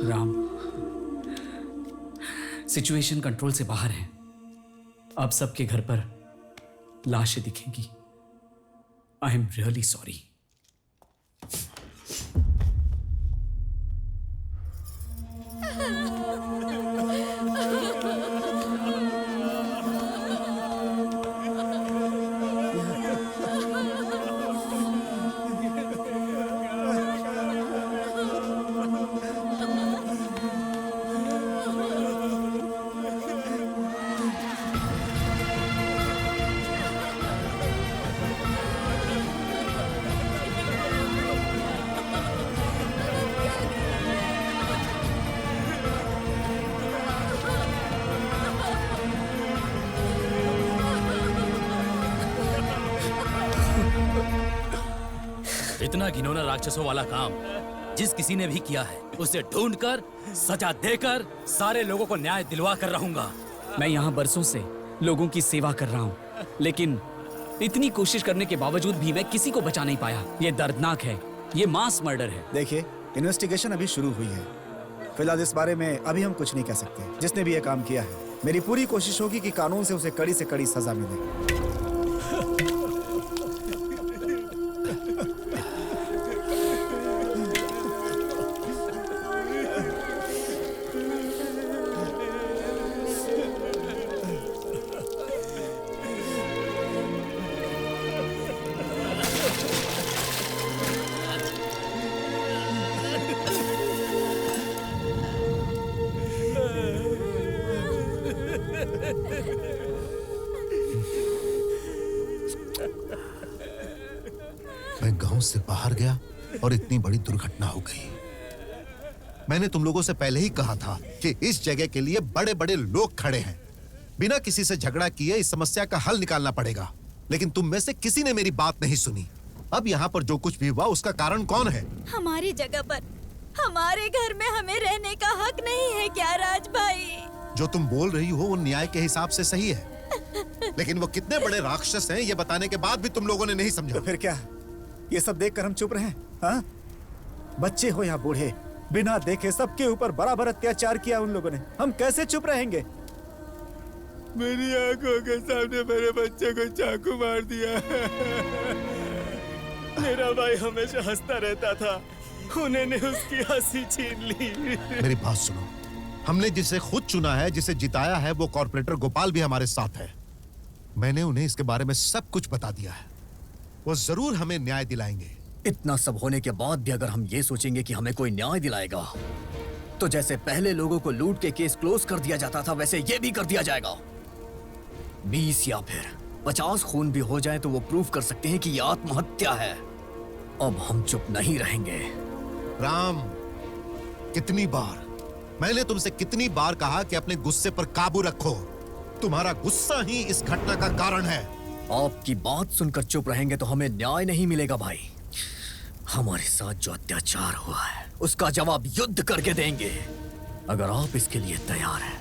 राम, सिचुएशन कंट्रोल से बाहर है. अब सबके घर पर लाशें दिखेंगी. I am really sorry. इतना घिनौना राक्षसों वाला काम जिस किसी ने भी किया है उसे ढूंढकर सजा देकर सारे लोगों को न्याय दिलवा कर रहूंगा. मैं यहाँ बरसों से लोगों की सेवा कर रहा हूँ, लेकिन इतनी कोशिश करने के बावजूद भी मैं किसी को बचा नहीं पाया. ये दर्दनाक है, ये मास मर्डर है. देखिए, इन्वेस्टिगेशन अभी शुरू हुई है. फिलहाल इस बारे में अभी हम कुछ नहीं कह सकते. जिसने भी ये काम किया है, मेरी पूरी कोशिश होगी कि कानून से उसे कड़ी से कड़ी सजा मिले. मैं गांव से बाहर गया और इतनी बड़ी दुर्घटना हो गई. मैंने तुम लोगों से पहले ही कहा था कि इस जगह के लिए बड़े बड़े लोग खड़े हैं. बिना किसी से झगड़ा किए इस समस्या का हल निकालना पड़ेगा. लेकिन तुम में से किसी ने मेरी बात नहीं सुनी. अब यहाँ पर जो कुछ भी हुआ उसका कारण कौन है? हमारी जगह पर हमारे घर में हमें रहने का हक नहीं है क्या राज भाई? जो तुम बोल रही हो वो न्याय के हिसाब से सही है, लेकिन वो कितने बड़े राक्षस हैं ये बताने के बाद भी तुम लोगों ने नहीं समझा. तो फिर क्या, ये सब देखकर हम चुप रहे? हाँ? बच्चे हो या बूढ़े, बिना देखे सबके ऊपर बराबर अत्याचार किया उन लोगों ने. हम कैसे चुप रहेंगे? मेरी आंखों के सामने मेरे बच्चे को चाकू मार दिया. मेरा भाई हमेशा हंसता रहता था, उन्होंने उसकी हंसी छीन ली. मेरी बात सुनो, हमने जिसे खुद चुना है, जिसे जिताया है, वो कॉर्पोरेटर गोपाल भी हमारे साथ है. मैंने उन्हें इसके बारे में सब कुछ बता दिया है. वो जरूर हमें न्याय दिलाएंगे. इतना सब होने के बाद भी अगर हम ये सोचेंगे कि हमें कोई न्याय दिलाएगा, तो जैसे पहले लोगों को लूट के केस क्लोज कर दिया जाता था वैसे ये भी कर दिया जाएगा. 20 या फिर 50 खून भी हो जाए तो वो प्रूफ कर सकते हैं कि ये आत्महत्या है. अब हम चुप नहीं रहेंगे. राम, कितनी बार मैंने तुमसे कितनी बार कहा कि अपने गुस्से पर काबू रखो. तुम्हारा गुस्सा ही इस घटना का कारण है. आपकी बात सुनकर चुप रहेंगे तो हमें न्याय नहीं मिलेगा भाई. हमारे साथ जो अत्याचार हुआ है उसका जवाब युद्ध करके देंगे. अगर आप इसके लिए तैयार हैं,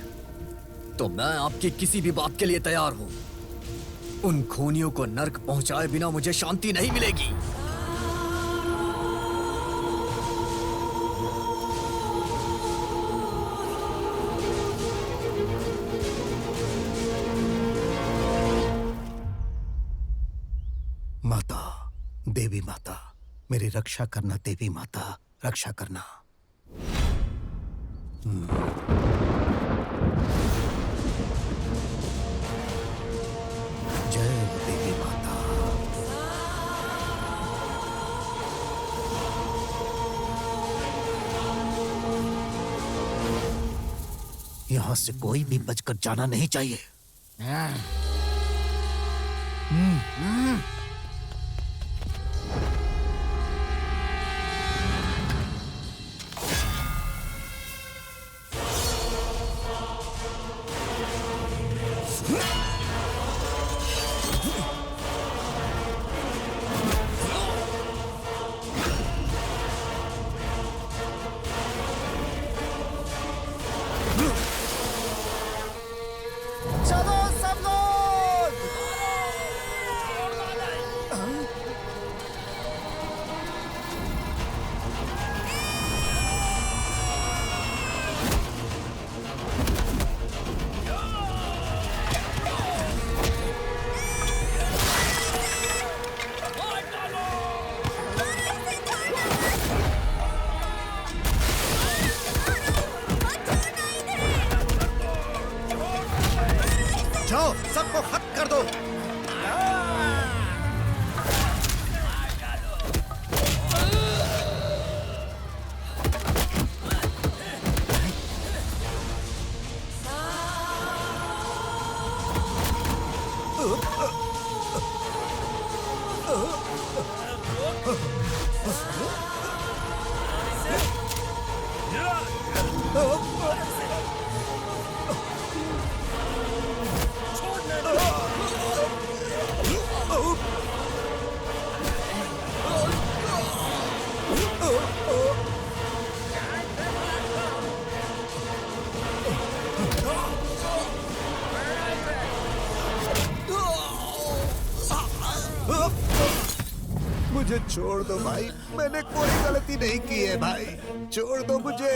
तो मैं आपकी किसी भी बात के लिए तैयार हूं. उन खूनियों को नर्क पहुंचाए बिना मुझे शांति नहीं मिलेगी. माता, देवी माता, मेरी रक्षा करना. देवी माता, रक्षा करना. जय देवी माता. यहां से कोई भी बचकर जाना नहीं चाहिए. मुझे छोड़ दो भाई, मैंने कोई गलती नहीं की है भाई, छोड़ दो मुझे।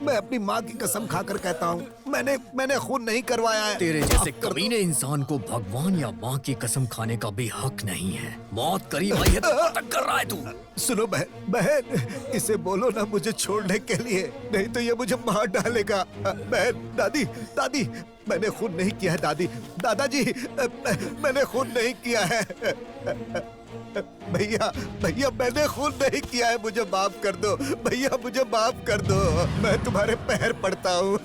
मैं अपनी माँ की कसम खाकर कहता हूँ, मैंने खून नहीं करवाया है। तेरे जैसे कमीने इंसान को भगवान या माँ की कसम खाने का भी हक नहीं है। मौत करीब आई है तो नाटक कर रहा है तू। सुनो बहन, इसे बोलो ना मुझे छोड़ने के लिए, नहीं तो ये मुझे मार डालेगा। बहन, दादी, मैंने खून नहीं किया है दादी, दादाजी, मैंने खून नहीं किया है। भैया, मैंने खून नहीं किया है, मुझे माफ कर दो भैया, मुझे माफ कर दो, मैं तुम्हारे पैर पड़ता हूँ।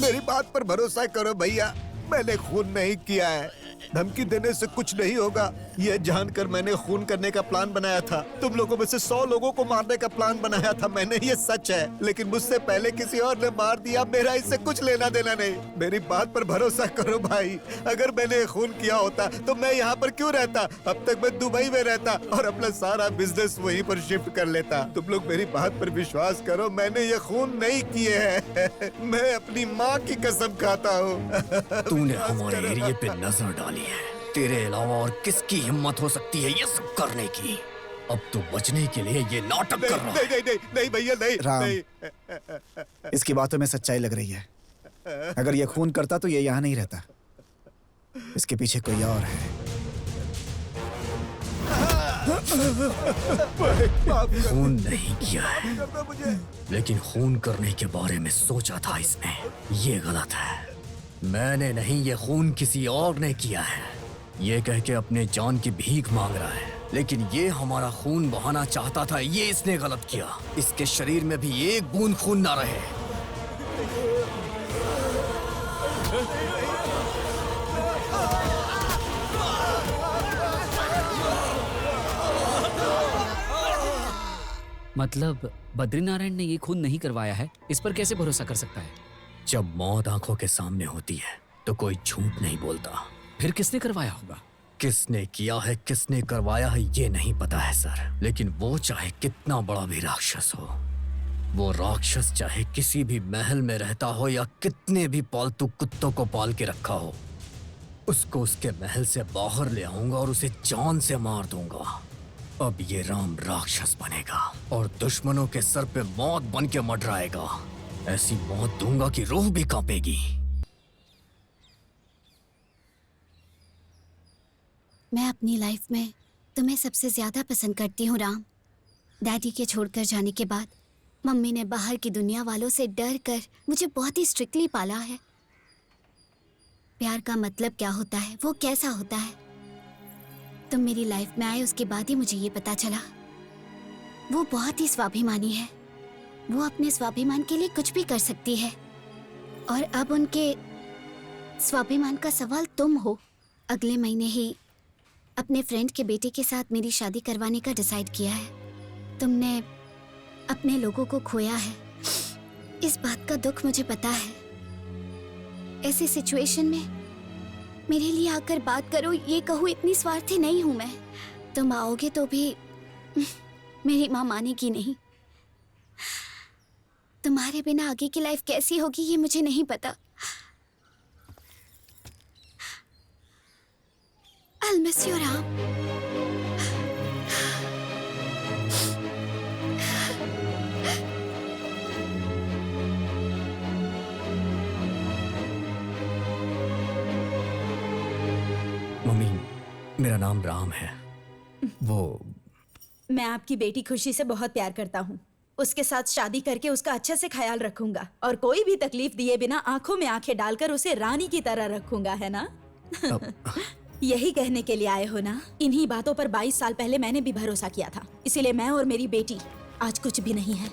मेरी बात पर भरोसा करो भैया, मैंने खून नहीं किया है। धमकी देने से कुछ नहीं होगा, ये जानकर मैंने खून करने का प्लान बनाया था। तुम लोगों में से 100 लोगों को मारने का प्लान बनाया था मैंने, ये सच है। लेकिन मुझसे पहले किसी और ने मार दिया, मेरा इससे कुछ लेना देना नहीं। मेरी बात पर भरोसा करो भाई, अगर मैंने खून किया होता तो मैं यहाँ पर क्यों रहता? अब तक मैं दुबई में रहता और अपना सारा बिजनेस वहीं पर शिफ्ट कर लेता। तुम लोग मेरी बात पर विश्वास करो, मैंने ये खून नहीं किए हैं। मैं अपनी माँ की कसम खाता हूँ। तूने हमारे एरिया पे नजर डाली है, तेरे अलावा और किसकी हिम्मत हो सकती है ये सब करने की? अब तू बचने के लिए ये नाटक कर रहा है। नहीं भैया, नहीं राम, नहीं। इसकी बातों में सच्चाई लग रही है। अगर ये खून करता तो ये यहाँ नहीं रहता, इसके पीछे कोई और है। खून नहीं किया है, लेकिन खून करने के बारे में सोचा था इसने, ये गलत है। मैंने नहीं, ये खून किसी और ने किया है। ये कह के अपने जान की भीख मांग रहा है, लेकिन ये हमारा खून बहाना चाहता था, ये इसने गलत किया। इसके शरीर में भी एक बूंद खून ना रहे। मतलब बद्रीनारायण ने ये खून नहीं करवाया है, इस पर कैसे भरोसा कर सकता है? जब मौत आंखों के सामने होती है तो कोई झूठ नहीं बोलता। फिर किसने करवाया होगा? किसने किया है, किसने करवाया है, ये नहीं पता है सर। लेकिन वो चाहे कितना बड़ा भी राक्षस हो, वो राक्षस चाहे किसी भी महल में रहता हो या कितने भी पालतू कुत्तों को पाल के रखा हो, उसको उसके महल से बाहर ले आऊंगा और उसे जान से मार दूंगा। अब ये राम राक्षस बनेगा और दुश्मनों के सर पे मौत बन के मंडराएगा। ऐसी मौत दूंगा कि रूह भी कांपेगी। मैं अपनी लाइफ में तुम्हें सबसे ज्यादा पसंद करती हूँ राम। डैडी के छोड़कर जाने के बाद मम्मी ने बाहर की दुनिया वालों से डर कर मुझे बहुत ही स्ट्रिक्टली पाला है। प्यार का मतलब क्या होता है, वो कैसा होता है, तुम मेरी लाइफ में आए उसके बाद ही मुझे ये पता चला। वो बहुत ही स्वाभिमानी है, वो अपने स्वाभिमान के लिए कुछ भी कर सकती है। और अब उनके स्वाभिमान का सवाल तुम हो। अगले महीने ही अपने फ्रेंड के बेटे के साथ मेरी शादी करवाने का डिसाइड किया है। तुमने अपने लोगों को खोया है, इस बात का दुख मुझे पता है। ऐसी सिचुएशन में मेरे लिए आकर बात करो, ये कहूँ इतनी स्वार्थी नहीं हूं मैं। तुम आओगे तो भी मेरी माँ मानेगी नहीं। तुम्हारे बिना आगे की लाइफ कैसी होगी ये मुझे नहीं पता। I'll miss you, Ram. Mummy, मेरा नाम राम है। वो मैं आपकी बेटी खुशी से बहुत प्यार करता हूँ। उसके साथ शादी करके उसका अच्छे से ख्याल रखूंगा और कोई भी तकलीफ दिए बिना आंखों में आंखें डालकर उसे रानी की तरह रखूंगा, है ना? यही कहने के लिए आए हो ना? इन्हीं बातों पर 22 साल पहले मैंने भी भरोसा किया था, इसीलिए मैं और मेरी बेटी आज कुछ भी नहीं है।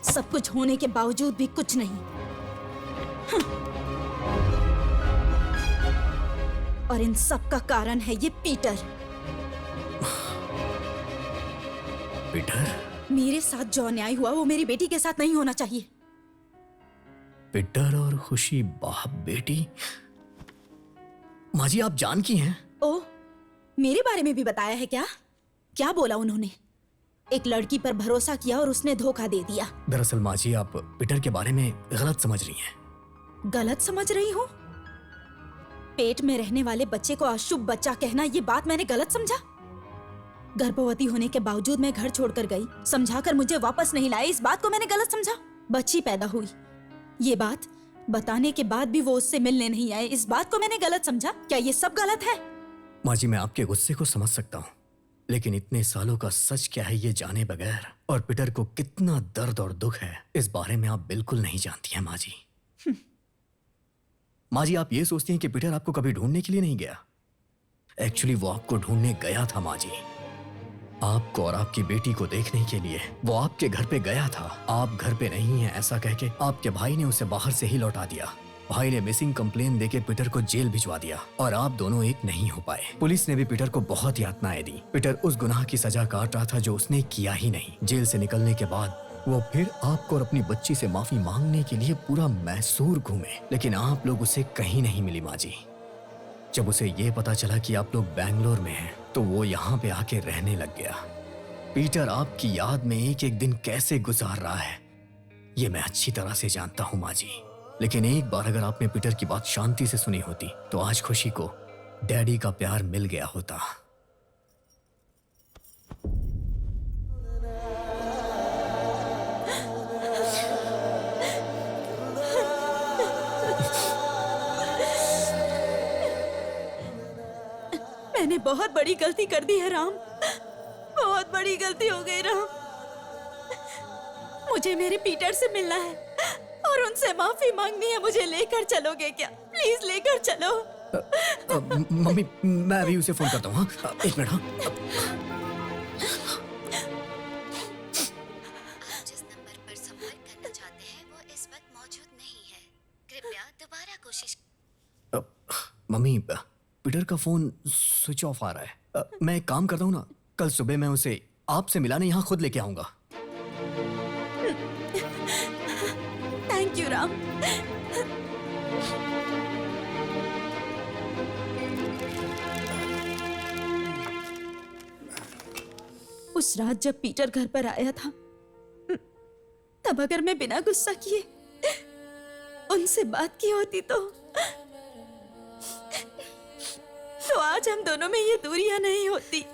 सब कुछ होने के बावजूद भी कुछ नहीं। और इन सब का कारण है ये पीटर। पीटर? मेरे साथ जो अन्याय हुआ वो मेरी बेटी के साथ नहीं होना चाहिए। पीटर और खुशी बाप बेटी? माँ जी, आप जान की हैं? ओह, मेरे बारे में भी बताया है क्या? क्या बोला उन्होंने? एक लड़की पर भरोसा किया और उसने धोखा दे दिया। दरअसल माँ जी, आप पीटर के बारे में गलत समझ रही हैं। गलत समझ रही हूँ? पेट में रहने वाले बच्चे को अशुभ बच्चा कहना, ये बात मैंने गलत समझा? गर्भवती होने के बावजूद मैं घर छोड़कर गई, समझाकर मुझे वापस नहीं लाए, इस बात को मैंने गलत समझा? बच्ची पैदा हुई, ये बात बताने के बाद भी वो उससे मिलने नहीं आए, इस बात को मैंने गलत समझा? क्या ये सब गलत है? माँ जी, मैं आपके गुस्से को समझ सकता हूँ, लेकिन इतने सालों का सच क्या है ये जाने बगैर और पीटर को कितना दर्द और दुख है, इस बारे में आप बिल्कुल नहीं जानती हैं माँ जी। माँ जी, आप ये सोचती हैं कि पीटर आपको कभी ढूंढने के लिए नहीं गया। एक्चुअली वो आपको ढूंढने गया था माँ जी, आपको और आपकी बेटी को देखने के लिए। वो आपके घर पे गया था, आप घर पे नहीं हैं ऐसा कह के आपके भाई ने उसे बाहर से ही लौटा दिया। भाई ने मिसिंग कंप्लेन देके पीटर को जेल भिजवा दिया और आप दोनों एक नहीं हो पाए। पुलिस ने भी पीटर को बहुत यातनाएं दी। पीटर उस गुनाह की सजा काट रहा था जो उसने किया ही नहीं। जेल से निकलने के बाद वो फिर आपको और अपनी बच्ची से माफी मांगने के लिए पूरा मैसूर घूमे, लेकिन आप लोग उसे कहीं नहीं मिली माँ जी। जब उसे ये पता चला कि आप लोग बैंगलोर में हैं, तो वो यहाँ पे आके रहने लग गया। पीटर आपकी याद में एक एक दिन कैसे गुजार रहा है ये मैं अच्छी तरह से जानता हूँ माँ जी। लेकिन एक बार अगर आपने पीटर की बात शांति से सुनी होती तो आज खुशी को डैडी का प्यार मिल गया होता। मैंने बहुत बड़ी गलती कर दी है राम, बहुत बड़ी गलती हो गई राम। मुझे मेरे पीटर से मिलना है और उनसे माफी मांगनी है। मुझे लेकर चलोगे क्या? प्लीज लेकर चलो। मम्मी, मैं अभी उसे फोन करता हूँ। एक मिनट। हाँ, जिस नंबर पर संपर्क करना चाहते हैं वो इस वक्त मौजूद नहीं है, कृपया दोबारा कोशिश। मम्मी, पीटर का फोन स्विच ऑफ आ रहा है। मैं एक काम करता हूँ ना, कल सुबह मैं उसे आपसे मिलाने यहाँ खुद लेके आऊंगा। Thank you Ram. उस रात जब पीटर घर पर आया था, तब अगर मैं बिना गुस्सा किए उनसे बात की होती तो आज हम दोनों में ये दूरियां नहीं होती।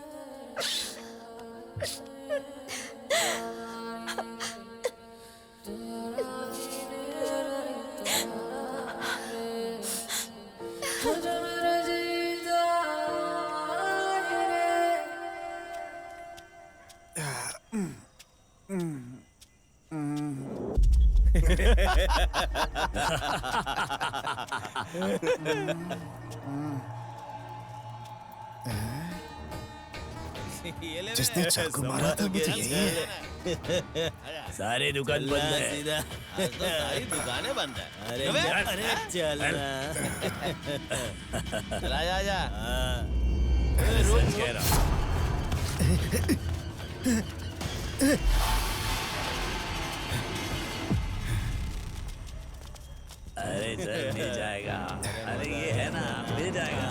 जिसने चाकू मारा था मुझे यही है। सारी दुकान बंद है। सारी दुकानें बंद है। अरे चल चला जा। रुक रहा। अरे चल मिल जाएगा। अरे ये है ना, मिल जाएगा।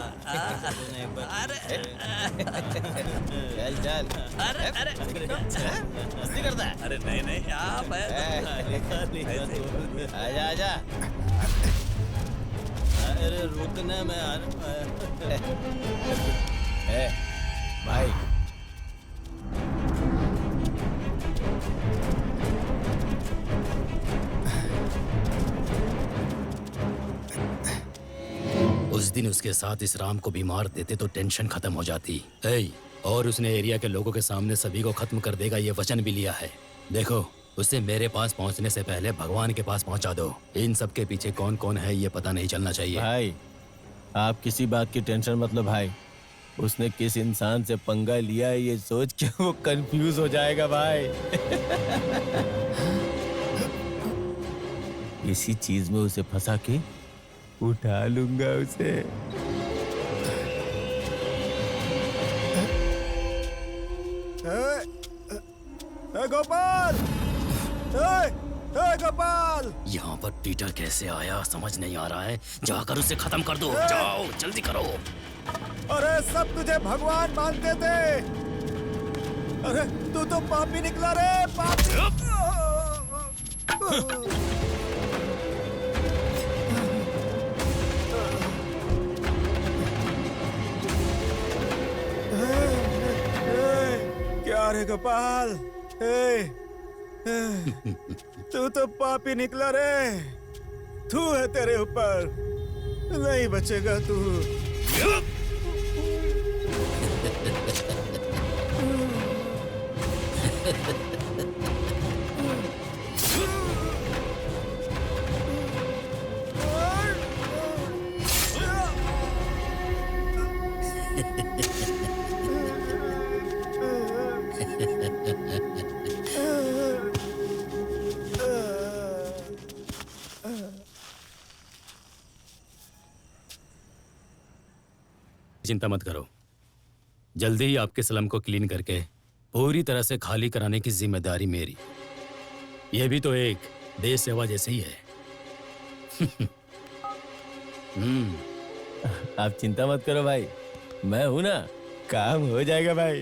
अरे चल चल। अरे अरे मस्ती करता है। अरे नहीं नहीं आप आजा आजा। अरे रुकना मैं आ रहा भाई। उस दिन उसके साथ इस राम को भी मार देते तो टेंशन खत्म हो जाती। और उसने एरिया के लोगों के सामने सभी को खत्म कर देगा ये वचन भी लिया है। देखो, उसे मेरे पास पहुंचने से पहले भगवान के पास पहुंचा दो। इन सब के पीछे कौन कौन है ये पता नहीं चलना चाहिए। भाई आप किसी बात की टेंशन मत लो भाई। उसने किस इंसान से पंगा लिया है ये सोच के वो कंफ्यूज हो जाएगा भाई। इसी चीज में उसे फंसा के उठा लूंगा उसे। गोपाल, गोपाल, यहाँ पर पीटर कैसे आया समझ नहीं आ रहा है। जाकर उसे खत्म कर दो। जाओ जल्दी करो। अरे सब तुझे भगवान मानते थे, अरे तू तो पापी निकला रे, पापी। क्या रे गोपाल, तू तो पापी निकला रे। तू है तेरे ऊपर, नहीं बचेगा तू। चिंता मत करो, जल्दी ही आपके स्लम को क्लीन करके पूरी तरह से खाली कराने की जिम्मेदारी मेरी। यह भी तो एक देश सेवा जैसे ही है। आप चिंता मत करो भाई, मैं हूं ना, काम हो जाएगा भाई।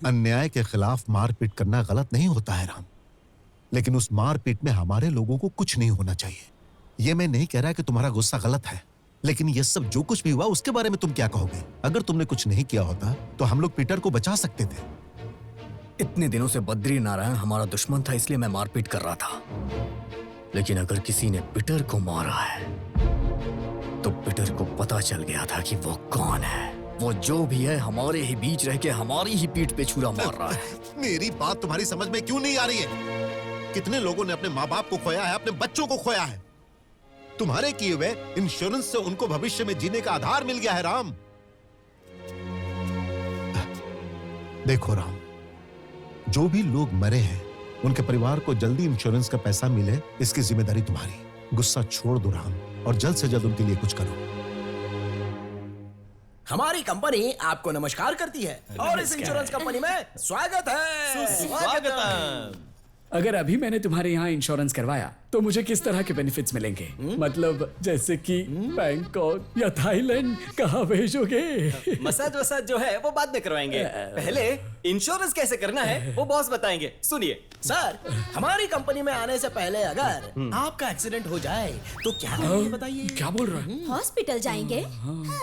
अन्याय के खिलाफ मारपीट करना गलत नहीं होता है राम, लेकिन उस मारपीट में हमारे लोगों को कुछ नहीं होना चाहिए। ये मैं नहीं कह रहा कि तुम्हारा गुस्सा गलत है, लेकिन ये सब जो कुछ भी हुआ उसके बारे में तुम क्या कहोगे? अगर तुमने कुछ नहीं किया होता तो हम लोग पीटर को बचा सकते थे। इतने दिनों से बद्री नारायण हमारा दुश्मन था, इसलिए मैं मारपीट कर रहा था। लेकिन अगर किसी ने पीटर को मारा है तो पीटर को पता चल गया था कि वो कौन है। वो जो भी है हमारे ही बीच रह के हमारी ही पीठ पे छुरा मार रहा है। मेरी बात तुम्हारी समझ में क्यों नहीं आ रही है? कितने लोगों ने अपने माँ बाप को खोया है, अपने बच्चों को खोया है। तुम्हारे किए हुए इंश्योरेंस से उनको भविष्य में जीने का आधार मिल गया है राम। देखो राम, जो भी लोग मरे हैं उनके परिवार को जल्दी इंश्योरेंस का पैसा मिले, इसकी जिम्मेदारी तुम्हारी। गुस्सा छोड़ दो राम और जल्द से जल्द उनके लिए कुछ करो। हमारी कंपनी आपको नमस्कार करती है और इस इंश्योरेंस कंपनी में स्वागत है। स्वागत। अगर अभी मैंने तुम्हारे यहाँ इंश्योरेंस करवाया तो मुझे किस तरह के बेनिफिट्स मिलेंगे? मतलब जैसे कि बैंकॉक या थाईलैंड कहाँ भेजोगे? मसाज वसाज जो है वो बाद में करवाएंगे, पहले इंश्योरेंस कैसे करना है वो बॉस बताएंगे। सुनिए सर, हमारी कंपनी में आने से पहले अगर आपका एक्सीडेंट हो जाए तो क्या करेंगे बताइए? क्या बोल रहा है? हॉस्पिटल जाएंगे?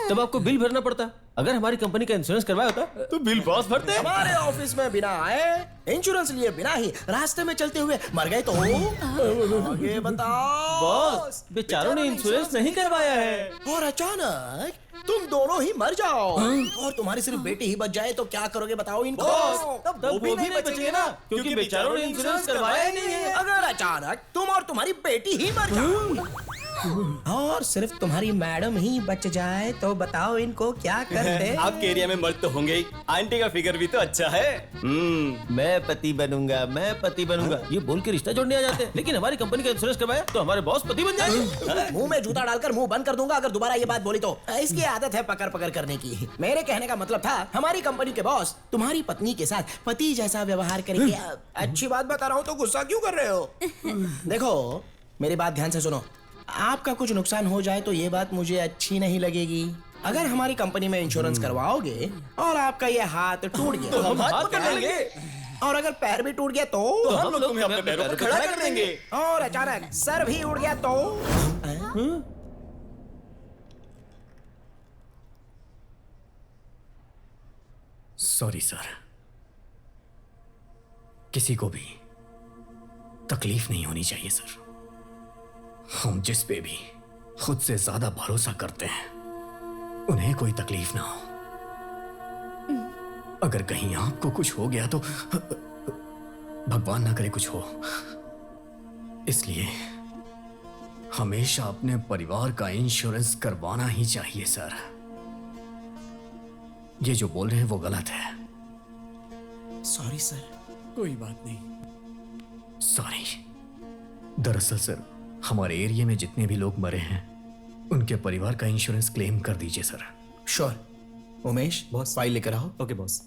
तब आपको बिल भरना पड़ता। अगर हमारी कंपनी का इंश्योरेंस करवाया होता तो बिल बॉस भरते। हमारे ऑफिस में बिना आए, इंश्योरेंस लिए बिना ही रास्ते में चलते हुए मर गए तो आगे बताओ। बॉस, बेचारों ने इंश्योरेंस नहीं करवाया है और अचानक तुम दोनों ही मर जाओ और तुम्हारी सिर्फ बेटी ही बच जाए तो क्या करोगे बताओ इनको? तब वो भी नहीं बचेंगे ना, क्योंकि बेचारों ने इंश्योरेंस करवाया ही नहीं है। अगर अचानक तुम और तुम्हारी बेटी ही मर जाओ और सिर्फ तुम्हारी मैडम ही बच जाए तो बताओ इनको क्या करते? आपके एरिया में मर्द तो होंगे ही, आंटी का फिगर भी तो अच्छा है। मैं पति बनूंगा, मैं पति बनूंगा, ये बोल के रिश्ता जोड़ने आ जाते हैं। लेकिन हमारी कंपनी का इंश्योरेंस करवाया तो हमारे बॉस पति बन जाएंगे। मुंह में जूता डालकर मुंह बंद कर दूंगा अगर दोबारा ये बात बोली तो। इसकी आदत है पकड़ पकड़ करने की। मेरे कहने का मतलब था हमारी कंपनी के बॉस तुम्हारी पत्नी के साथ पति जैसा व्यवहार करेंगे। अच्छी बात बता रहा हूँ तो गुस्सा क्यों कर रहे हो? देखो मेरी बात ध्यान से सुनो, आपका कुछ नुकसान हो जाए तो ये बात मुझे अच्छी नहीं लगेगी। अगर हमारी कंपनी में इंश्योरेंस करवाओगे और आपका ये हाथ टूट गया तो हम हाथ पकड़ लेंगे, और अगर पैर भी टूट गया तो हम लोग तुम्हें अपने पैरों पर खड़ा कर देंगे, और अचानक सर भी उड़ गया तो सॉरी सर, किसी को भी तकलीफ नहीं होनी चाहिए सर। हम जिस पे भी खुद से ज्यादा भरोसा करते हैं उन्हें कोई तकलीफ ना हो। अगर कहीं आपको कुछ हो गया तो भगवान ना करे कुछ हो, इसलिए हमेशा अपने परिवार का इंश्योरेंस करवाना ही चाहिए सर। ये जो बोल रहे हैं वो गलत है। Sorry sir. कोई बात नहीं। सॉरी। दरअसल सर, हमारे एरिया में जितने भी लोग मरे हैं उनके परिवार का इंश्योरेंस क्लेम कर दीजिए sir. Sure. Umesh boss, file लेकर आओ। Okay boss.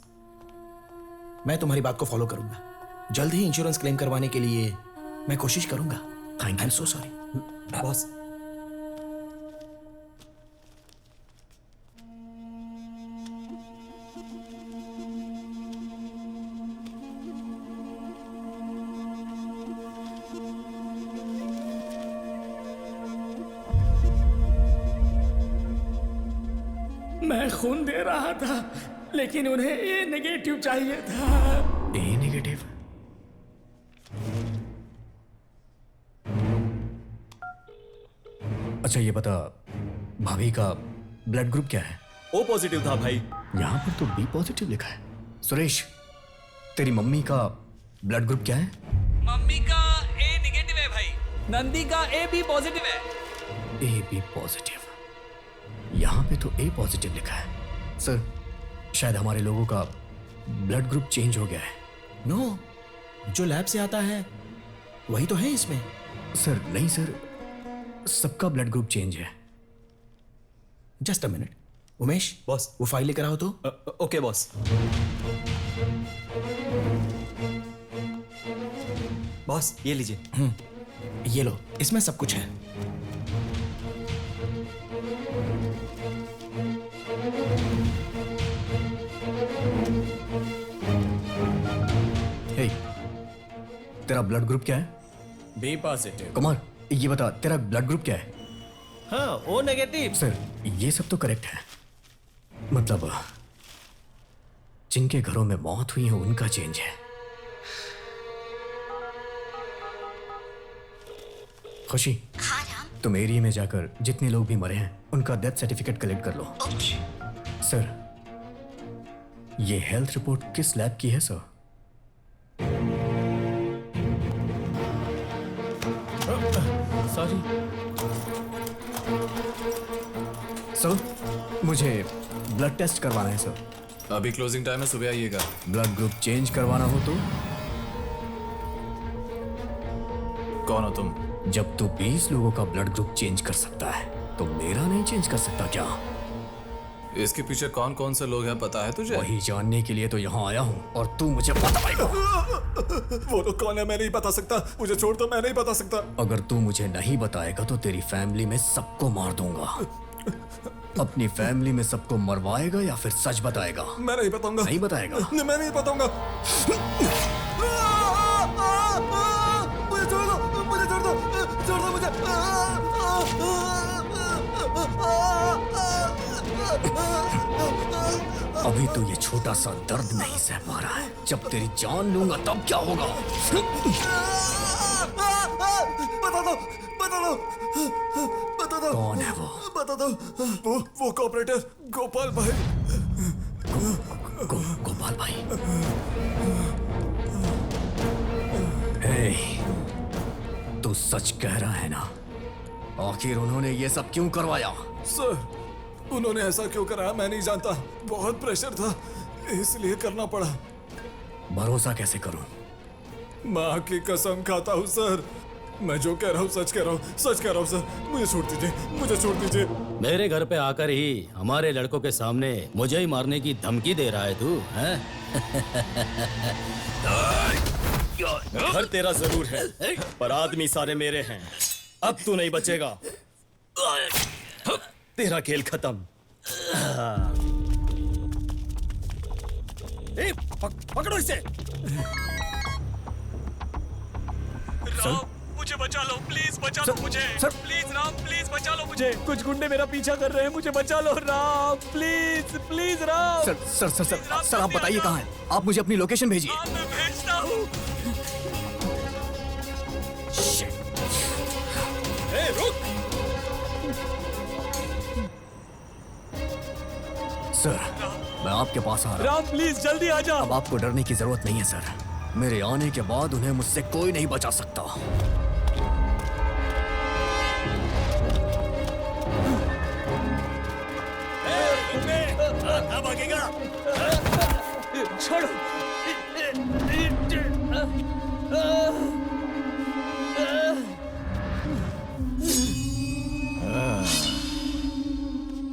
मैं तुम्हारी बात को फॉलो करूंगा। जल्द ही इंश्योरेंस क्लेम करवाने के लिए मैं कोशिश करूंगा। Thank you. So sorry boss. मैं खून दे रहा था, लेकिन उन्हें ए नेगेटिव चाहिए था। ए नेगेटिव? अच्छा ये बता, भाभी का ब्लड ग्रुप क्या है? ओ पॉजिटिव था भाई। यहाँ पर तो बी पॉजिटिव लिखा है। सुरेश, तेरी मम्मी का ब्लड ग्रुप क्या है? मम्मी का ए नेगेटिव है भाई। नंदी का ए बी पॉजिटिव है। A B positive. यहाँ पे तो ए पॉजिटिव लिखा है। सर, शायद हमारे लोगों का ब्लड ग्रुप चेंज हो गया है। नो, जो लैब से आता है वही तो है इसमें। सर नहीं सर, सबका ब्लड ग्रुप चेंज है। Just a minute. Umesh boss, वो फाइल लेकर आओ तो। Okay boss. बॉस ये लीजिए। ये लो, इसमें सब कुछ है। हे, तेरा ब्लड ग्रुप क्या है? B positive. कुमार, ये बता, तेरा ब्लड ग्रुप क्या है? हाँ, ओ नेगेटिव। सर, ये सब तो करेक्ट है। मतलब जिनके घरों में मौत हुई है उनका चेंज है। खुशी, तुम एरिया में जाकर जितने लोग भी मरे हैं उनका डेथ सर्टिफिकेट कलेक्ट कर लो। सर, ये हेल्थ रिपोर्ट किस लैब की है सर? सॉरी सर, मुझे ब्लड टेस्ट करवाना है सर। अभी क्लोजिंग टाइम है, सुबह आइएगा। ब्लड ग्रुप चेंज करवाना हो तो? कौन हो तुम? जब तू 20 लोगों का ब्लड ग्रुप चेंज कर सकता है तो मेरा नहीं चेंज कर सकता क्या? इसके पीछे कौन कौन से लोग हैं पता है तुझे? वही जानने के लिए तो यहाँ आया हूँ और तू मुझे बताएगा। वो लोग कौन है मैं नहीं बता सकता। मुझे छोड़ दो, मैं नहीं बता सकता। अगर तू मुझे नहीं बताएगा तो तेरी फैमिली में सबको मार दूंगा। अपनी फैमिली में सबको मरवाएगा या फिर सच बताएगा? मैं नहीं बताऊंगा। नहीं बताएगा? मैं नहीं बताऊंगा। मुझे छोड़ दो, मुझे छोड़ दो, छोड़ दो मुझे। अभी तो ये छोटा सा दर्द नहीं सह पा रहा है, जब तेरी जान लूंगा तब क्या होगा? बता दो, बता दो, बता दो। कौन है वो? बता दो। वो कॉपरेटर गोपाल भाई। गोपाल भाई। हे, तू सच कह रहा है ना? आखिर उन्होंने ये सब क्यों करवाया? सर, उन्होंने ऐसा क्यों करा मैं नहीं जानता। बहुत प्रेशर था इसलिए करना पड़ा। भरोसा कैसे करूं? माँ की कसम खाता हूँ सर, मैं जो कह रहा हूँ सच कह रहा हूँ, सच कह रहा हूँ सर। मुझे छोड़ दीजिए, मुझे छोड़ दीजिए। मेरे घर पे आकर ही हमारे लड़कों के सामने मुझे ही मारने की धमकी दे रहा है तू, हैं? घर तेरा जरूर है, पर आदमी सारे मेरे हैं। अब तू नहीं बचेगा। तेरा खेल खत्म। पकड़ो इसे। सर, मुझे बचा लो, प्लीज बचा लो मुझे। सर, प्लीज राम, प्लीज बचा लो मुझे। कुछ गुंडे मेरा पीछा कर रहे हैं, मुझे बचा लो Ram, please please Ram. Sir sir sir sir, sir आप बताइए कहाँ हैं? आप मुझे अपनी लोकेशन भेजिए। मैं भेजता हूँ। रुक। सर, मैं आपके पास आ रहा हूँ। राम प्लीज जल्दी आ जा। अब आपको डरने की जरूरत नहीं है सर। मेरे आने के बाद उन्हें मुझसे कोई नहीं बचा सकता। भागेगा? छोड़ो।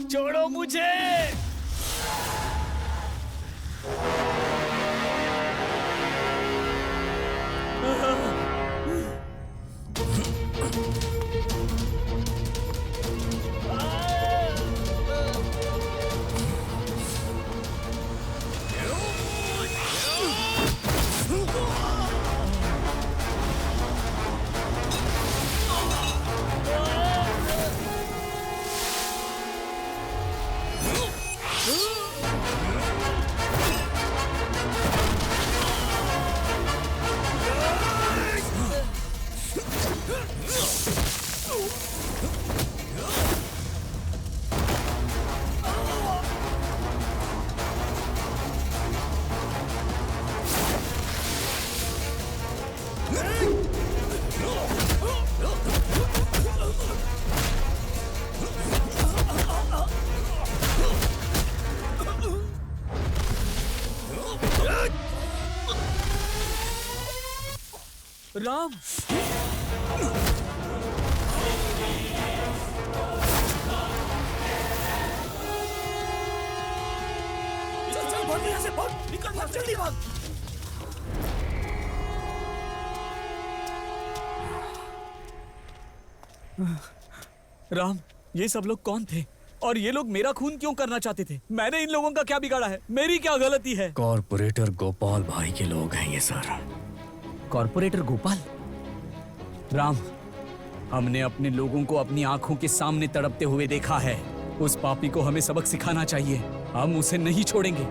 छोड़ो मुझे। राम चल भाग यहाँ से, भाग, निकल भाग, जल्दी भाग। राम, ये सब लोग कौन थे और ये लोग मेरा खून क्यों करना चाहते थे? मैंने इन लोगों का क्या बिगाड़ा है? मेरी क्या गलती है? कॉर्पोरेटर गोपाल भाई के लोग हैं ये सर। कॉर्पोरेटर गोपाल? राम, हमने अपने लोगों को अपनी आंखों के सामने तड़पते हुए देखा है। उस पापी को हमें सबक सिखाना चाहिए। हम उसे नहीं छोड़ेंगे।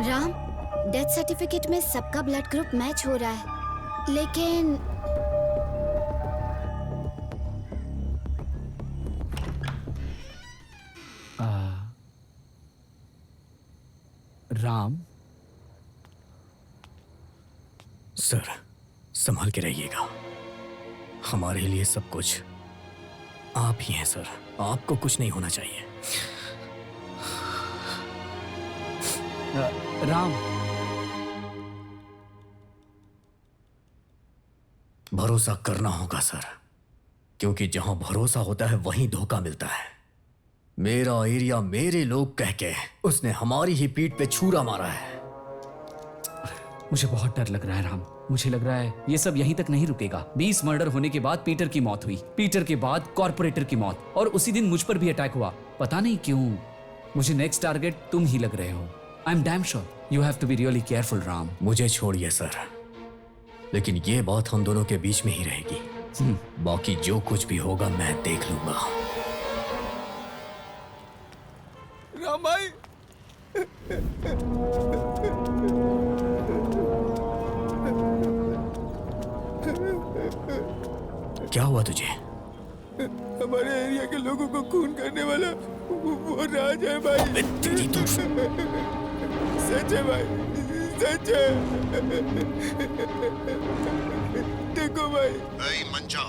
राम, डेथ सर्टिफिकेट में सबका ब्लड ग्रुप मैच हो रहा है, लेकिन राम, सर संभाल के रहिएगा। हमारे लिए सब कुछ आप ही हैं सर। आपको कुछ नहीं होना चाहिए। राम, भरोसा करना होगा सर, क्योंकि जहां भरोसा होता है वहीं धोखा मिलता है। मेरा एरिया मेरे लोग कह के उसने हमारी ही पीठ पे छुरा मारा है। मुझे बहुत डर लग रहा है राम। मुझे लग रहा है ये सब यहीं तक नहीं रुकेगा। 20 मर्डर होने के बाद पीटर की मौत हुई, पीटर के बाद कॉर्पोरेटर की मौत, और उसी दिन मुझ पर भी अटैक हुआ। पता नहीं क्यों मुझे नेक्स्ट टारगेट तुम ही लग रहे हो। I am damn sure you have to be really careful Ram. मुझे छोड़िए सर, लेकिन ये बात हम दोनों के बीच में ही रहेगी। बाकी जो कुछ भी होगा मैं देख लूंगा। राम भाई, क्या हुआ तुझे? हमारे एरिया के लोगों को खून करने वाला वो राज है भाई। सच है भाई, सच है। देखो भाई। मंजा,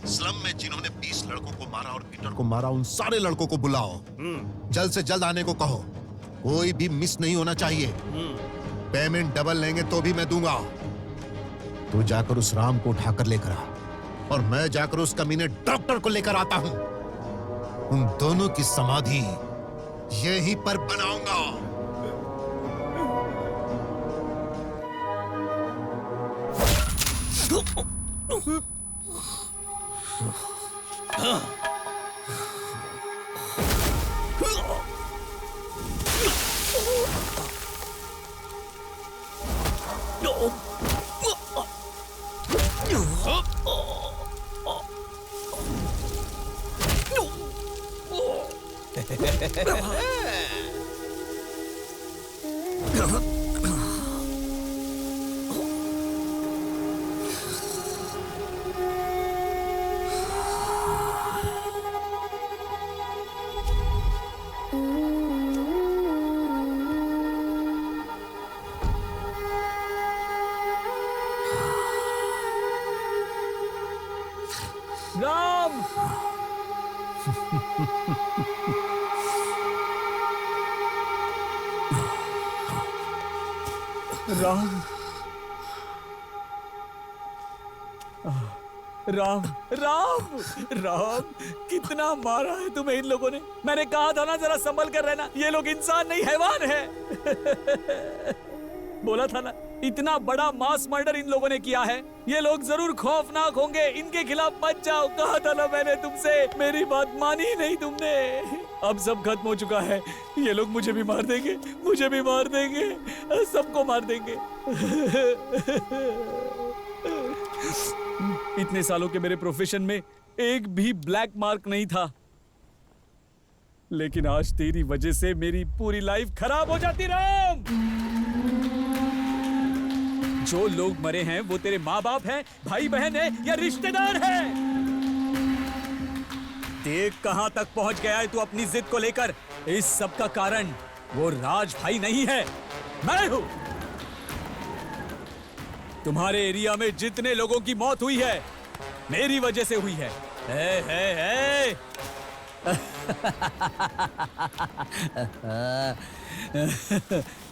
स्लम में जिन्होंने 20 लड़कों को मारा और पीटर को मारा, उन सारे लड़कों को बुलाओ। जल्द से जल्द आने को कहो। कोई भी मिस नहीं होना चाहिए। पेमेंट डबल लेंगे तो भी मैं दूंगा। तू जाकर उस राम को उठाकर लेकर आ, और मैं जाकर उस कमीने डॉक्टर को लेकर आता हूं। उन दोनों की समाधि यहीं पर बनाऊंगा। राम, राम, राम, राम, राम, कितना मारा है तुम्हें इन लोगों ने। मैंने कहा था ना जरा संभल कर रहना। ये लोग इंसान नहीं हैवान है। बोला था ना इतना बड़ा मास मर्डर इन लोगों ने किया है। ये लोग जरूर खौफनाक होंगे, इनके खिलाफ मत जाओ। कहा था ना मैंने तुमसे, मेरी बात मानी ही नहीं तुमने। अब सब खत्म हो चुका है। ये लोग मुझे भी मार देंगे, मुझे भी मार देंगे, सबको मार देंगे। इतने सालों के मेरे प्रोफेशन में एक भी ब्लैक मार्क नहीं था, लेकिन आज तेरी वजह से मेरी पूरी लाइफ खराब हो जाती। राम, जो लोग मरे हैं वो तेरे माँ बाप हैं, भाई बहन है या रिश्तेदार है। देख कहां तक पहुंच गया है तू अपनी जिद को लेकर। इस सब का कारण वो राज भाई नहीं है, मैं हूं। तुम्हारे एरिया में जितने लोगों की मौत हुई है मेरी वजह से हुई है।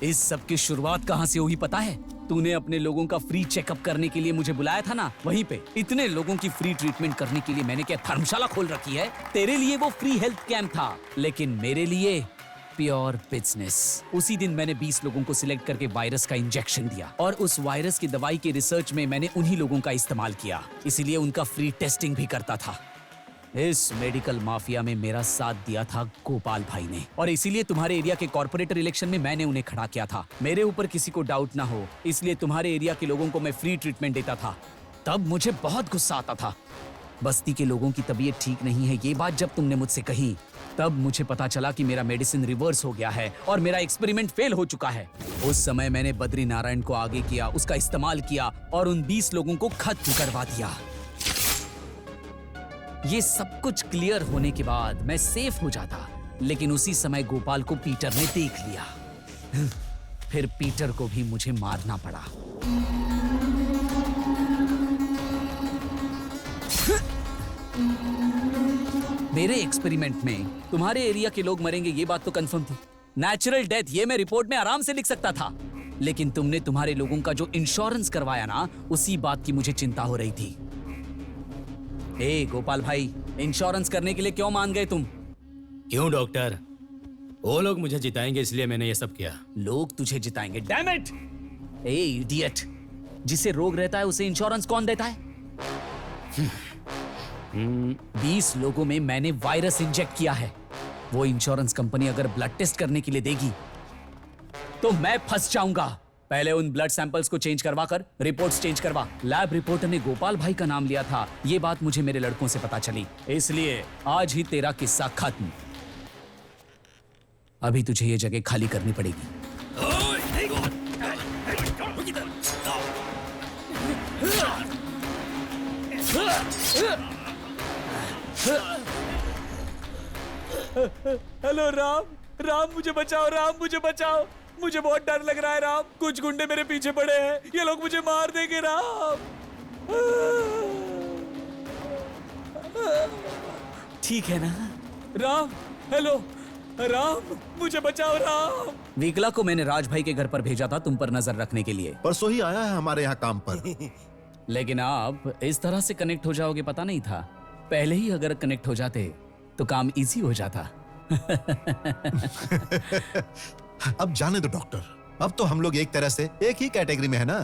इस सब की शुरुआत कहां से हुई पता है? तूने अपने लोगों का फ्री चेकअप करने के लिए मुझे बुलाया था ना, वहीं पे इतने लोगों की फ्री ट्रीटमेंट करने के लिए मैंने क्या धर्मशाला खोल रखी है? तेरे लिए वो फ्री हेल्थ कैंप था, लेकिन मेरे लिए प्योर बिजनेस। उसी दिन मैंने 20 लोगों को सिलेक्ट करके वायरस का इंजेक्शन दिया और उस वायरस की दवाई के रिसर्च में मैंने उन्हीं लोगों का इस्तेमाल किया, इसीलिए उनका फ्री टेस्टिंग भी करता था। इस मेडिकल माफिया में मेरा साथ दिया था गोपाल भाई ने, और इसीलिए तुम्हारे एरिया के कॉर्पोरेटर इलेक्शन में मैंने उन्हें खड़ा किया था। मेरे ऊपर किसी को डाउट ना हो, इसलिए तुम्हारे एरिया के लोगों को मैं फ्री ट्रीटमेंट देता था। तब मुझे बहुत गुस्सा आता था। बस्ती के लोगों की तबीयत ठीक नहीं है, ये बात जब तुमने मुझसे कही तब मुझे पता चला कि मेरा मेडिसिन रिवर्स हो गया है और मेरा एक्सपेरिमेंट फेल हो चुका है। उस समय मैंने बद्री नारायण को आगे किया, उसका इस्तेमाल किया और उन 20 लोगों को खत्म करवा दिया। ये सब कुछ क्लियर होने के बाद मैं सेफ हो जाता, लेकिन उसी समय गोपाल को पीटर ने देख लिया। फिर पीटर को भी मुझे मारना पड़ा। मेरे एक्सपेरिमेंट में तुम्हारे एरिया के लोग मरेंगे ये बात तो कंफर्म थी। नेचुरल डेथ ये मैं रिपोर्ट में आराम से लिख सकता था, लेकिन तुमने तुम्हारे लोगों का जो इंश्योरेंस करवाया ना, उसी बात की मुझे चिंता हो रही थी। ए गोपाल भाई, इंश्योरेंस करने के लिए क्यों मान गए तुम? क्यों डॉक्टर? वो लोग मुझे जिताएंगे इसलिए मैंने ये सब किया। लोग तुझे जिताएंगे? Damn it! ए इडियट, जिसे रोग रहता है उसे इंश्योरेंस कौन देता है? 20 लोगों में मैंने वायरस इंजेक्ट किया है। वो इंश्योरेंस कंपनी अगर ब्लड टेस्ट करने के लिए देगी तो मैं फंस जाऊंगा। पहले उन ब्लड सैंपल्स को चेंज करवा कर रिपोर्ट्स चेंज करवा। लैब रिपोर्टर ने गोपाल भाई का नाम लिया था, ये बात मुझे मेरे लड़कों से पता चली, इसलिए आज ही तेरा किस्सा खत्म। अभी तुझे ये जगह खाली करनी पड़ेगी। हेलो राम, राम मुझे बचाओ, राम मुझे बचाओ, मुझे बहुत डर लग रहा है राम। कुछ गुंडे मेरे पीछे पड़े हैं, ये लोग मुझे मार देंगे राम। ठीक है ना राम? हेलो राम, मुझे बचाओ राम। वीकला को मैंने राज भाई के घर पर भेजा था तुम पर नजर रखने के लिए। परसों ही आया है हमारे यहाँ काम पर। लेकिन आप इस तरह से कनेक्ट हो जाओगे पता नहीं था। पहले ही अगर कनेक्ट हो जाते तो काम इजी हो जाता। अब जाने दो डॉक्टर, अब तो हम लोग एक तरह से एक ही कैटेगरी में है ना।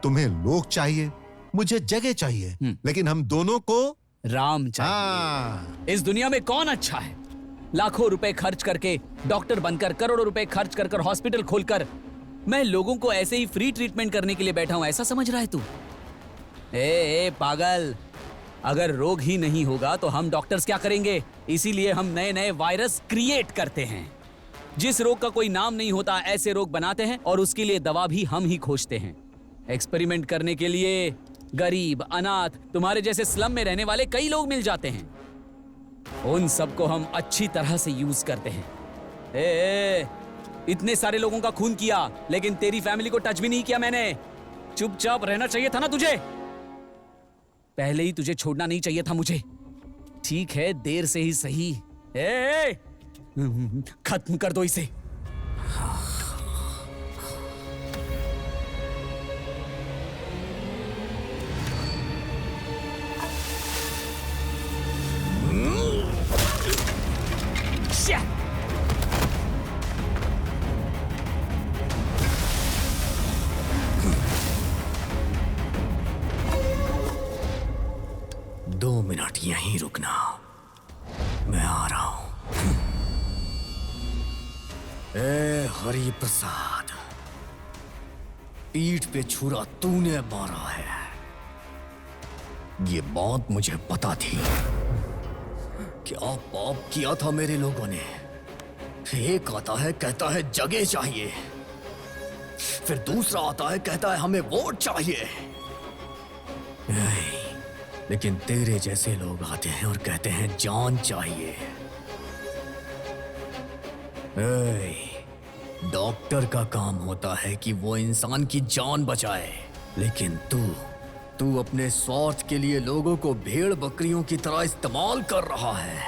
तुम्हें लोग चाहिए, मुझे जगह चाहिए, लेकिन हम दोनों को राम चाहिए। इस दुनिया में कौन अच्छा है? लाखों रुपए खर्च करके डॉक्टर बनकर, करोड़ों रुपए खर्च कर हॉस्पिटल खोलकर मैं लोगों को ऐसे ही फ्री ट्रीटमेंट करने के लिए बैठा हूं, ऐसा समझ रहा है तू? ए पागल, अगर रोग ही नहीं होगा तो हम डॉक्टर्स क्या करेंगे? इसीलिए हम नए नए वायरस क्रिएट करते हैं। जिस रोग का कोई नाम नहीं होता ऐसे रोग बनाते हैं और उसके लिए दवा भी हम ही खोजते हैं। एक्सपेरिमेंट करने के लिए गरीब, अनाथ, तुम्हारे जैसे स्लम में रहने वाले कई लोग मिल जाते हैं। उन सबको हम अच्छी तरह से यूज करते हैं। इतने सारे लोगों का खून किया, लेकिन तेरी फैमिली को टच भी नहीं किया मैंने। चुपचाप रहना चाहिए था ना तुझे? पहले ही तुझे छोड़ना नहीं चाहिए था मुझे। ठीक है, देर से ही सही। खत्म कर दो इसे। मिनट यहीं रुकना, मैं आ रहा हूं। ए हरि प्रसाद, पीठ पे छुरा तूने मारा है, ये बात मुझे पता थी। क्या पाप किया था मेरे लोगों ने। एक आता है कहता है जगह चाहिए, फिर दूसरा आता है कहता है हमें वोट चाहिए। नहीं, लेकिन तेरे जैसे लोग आते हैं और कहते हैं जान चाहिए। डॉक्टर का काम होता है कि वो इंसान की जान बचाए, लेकिन तू अपने स्वार्थ के लिए लोगों को भेड़ बकरियों की तरह इस्तेमाल कर रहा है।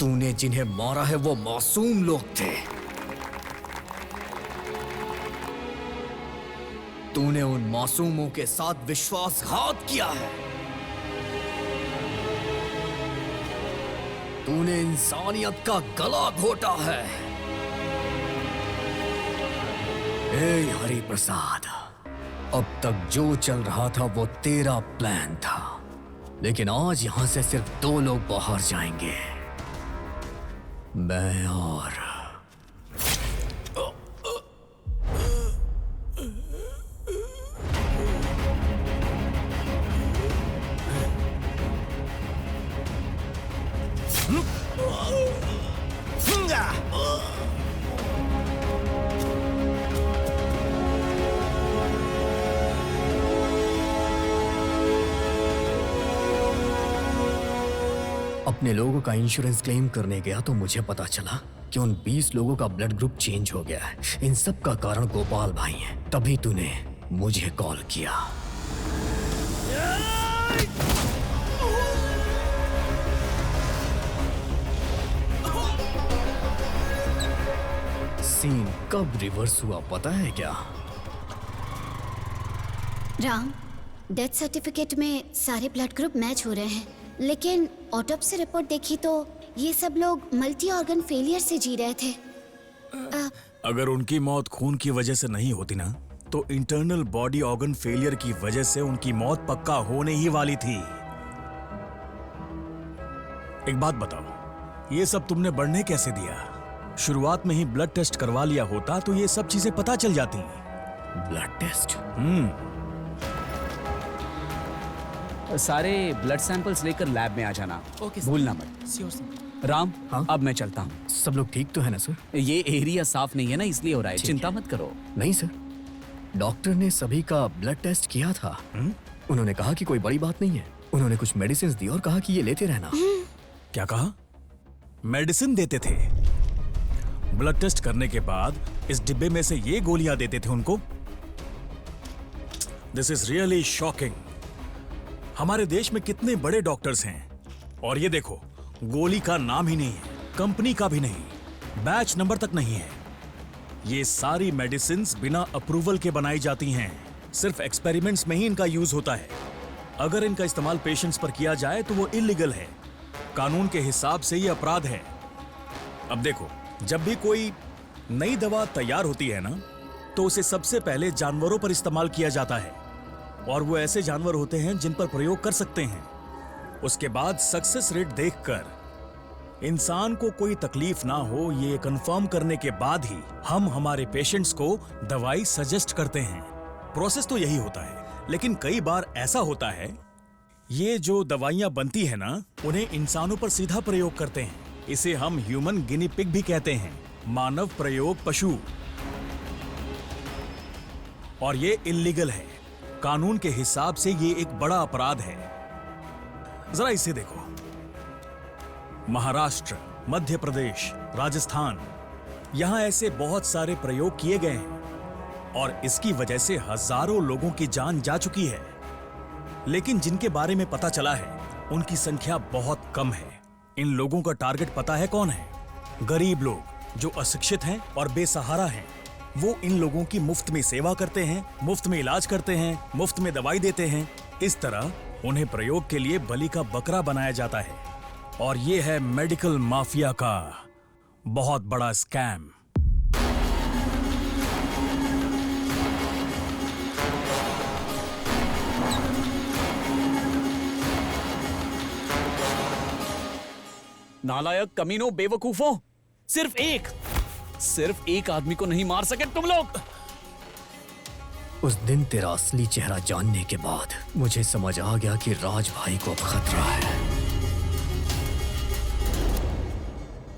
तूने जिन्हें मारा है वो मासूम लोग थे। तूने उन मासूमों के साथ विश्वासघात किया है। तूने इंसानियत का गला घोटा है। ए हरि प्रसाद, अब तक जो चल रहा था वो तेरा प्लान था, लेकिन आज यहां से सिर्फ 2 लोग बाहर जाएंगे, मैं और अपने लोगों का इंश्योरेंस क्लेम करने गया तो मुझे पता चला कि उन 20 लोगों का ब्लड ग्रुप चेंज हो गया है। इन सब का कारण गोपाल भाई है। तभी तूने मुझे कॉल किया। सीन कब रिवर्स हुआ पता है क्या? राम, डेथ सर्टिफिकेट में सारे ब्लड ग्रुप मैच हो रहे हैं, लेकिन ऑटोप्सी रिपोर्ट देखी तो ये सब लोग मल्टी ऑर्गन फेलियर से जी रहे थे। अगर उनकी मौत खून की वजह से नहीं होती ना, तो इंटरनल बॉडी ऑर्गन फेलियर की वजह से उनकी मौत पक्का होने ही वाली थी। एक बात बताओ, ये सब तुमने बढ़ने कैसे दिया? शुरुआत में ही ब्लड टेस्ट करवा लिया होता तो ये सब चीजें पता चल जाती। Blood test? सारे ब्लड सैंपल्स लेकर लैब में आ जाना। भूलना मत। राम, हाँ? अब मैं चलता हूँ। सब लोग ठीक तो है ना सर? ये एरिया साफ नहीं है ना, इसलिए हो रहा है। चिंता मत करो। नहीं सर, डॉक्टर ने सभी का ब्लड टेस्ट किया था। उन्होंने कहा कि कोई बड़ी बात नहीं है। उन्होंने कुछ मेडिसिन दी और कहा कि ये लेते रहना। क्या कहा? मेडिसिन देते थे? ब्लड टेस्ट करने के बाद इस डिब्बे में से ये गोलियां देते थे उनको? This is really shocking. हमारे देश में कितने बड़े डॉक्टर्स हैं और ये देखो, गोली का नाम ही नहीं है, कंपनी का भी नहीं, बैच नंबर तक नहीं है। ये सारी मेडिसिन्स बिना अप्रूवल के बनाई जाती हैं। सिर्फ एक्सपेरिमेंट्स में ही इनका यूज होता है। अगर इनका इस्तेमाल पेशेंट्स पर किया जाए तो वो इलीगल है। कानून के हिसाब से ये अपराध है। अब देखो, जब भी कोई नई दवा तैयार होती है ना, तो उसे सबसे पहले जानवरों पर इस्तेमाल किया जाता है, और वो ऐसे जानवर होते हैं जिन पर प्रयोग कर सकते हैं। उसके बाद सक्सेस रेट देखकर इंसान को कोई तकलीफ ना हो ये कंफर्म करने के बाद ही हम हमारे पेशेंट्स को दवाई सजेस्ट करते हैं। प्रोसेस तो यही होता है, लेकिन कई बार ऐसा होता है ये जो दवाइयां बनती है ना, उन्हें इंसानों पर सीधा प्रयोग करते हैं। इसे हम ह्यूमन गिनी पिग भी कहते हैं, मानव प्रयोग पशु, और ये इल्लीगल है। कानून के हिसाब से ये एक बड़ा अपराध है। जरा इसे देखो, महाराष्ट्र, मध्य प्रदेश, राजस्थान, यहां ऐसे बहुत सारे प्रयोग किए गए हैं और इसकी वजह से हजारों लोगों की जान जा चुकी है। लेकिन जिनके बारे में पता चला है उनकी संख्या बहुत कम है। इन लोगों का टारगेट पता है कौन है? गरीब लोग जो अशिक्षित हैं और बेसहारा हैं। वो इन लोगों की मुफ्त में सेवा करते हैं, मुफ्त में इलाज करते हैं, मुफ्त में दवाई देते हैं। इस तरह उन्हें प्रयोग के लिए बलि का बकरा बनाया जाता है, और ये है मेडिकल माफिया का बहुत बड़ा स्कैम। नालायक, कमीनों, बेवकूफों, सिर्फ एक आदमी को नहीं मार सके तुम लोग। उस दिन तेरा असली चेहरा जानने के बाद मुझे समझ आ गया कि राज भाई को अब खतरा है।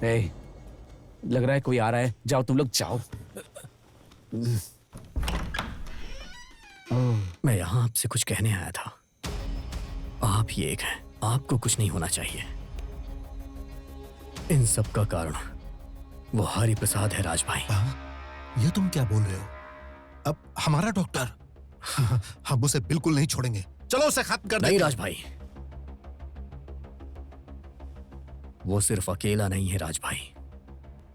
ए, लग रहा है कोई आ रहा है, जाओ तुम लोग जाओ। मैं यहाँ आपसे कुछ कहने आया था। आप ही एक हैं, आपको कुछ नहीं होना चाहिए। इन सब का कारण वो हरि प्रसाद है राज भाई। ये तुम क्या बोल रहे हो? अब हमारा डॉक्टर? हम उसे बिल्कुल नहीं छोड़ेंगे। चलो उसे खत्म कर दें। नहीं राज भाई, वो सिर्फ अकेला नहीं है राज भाई।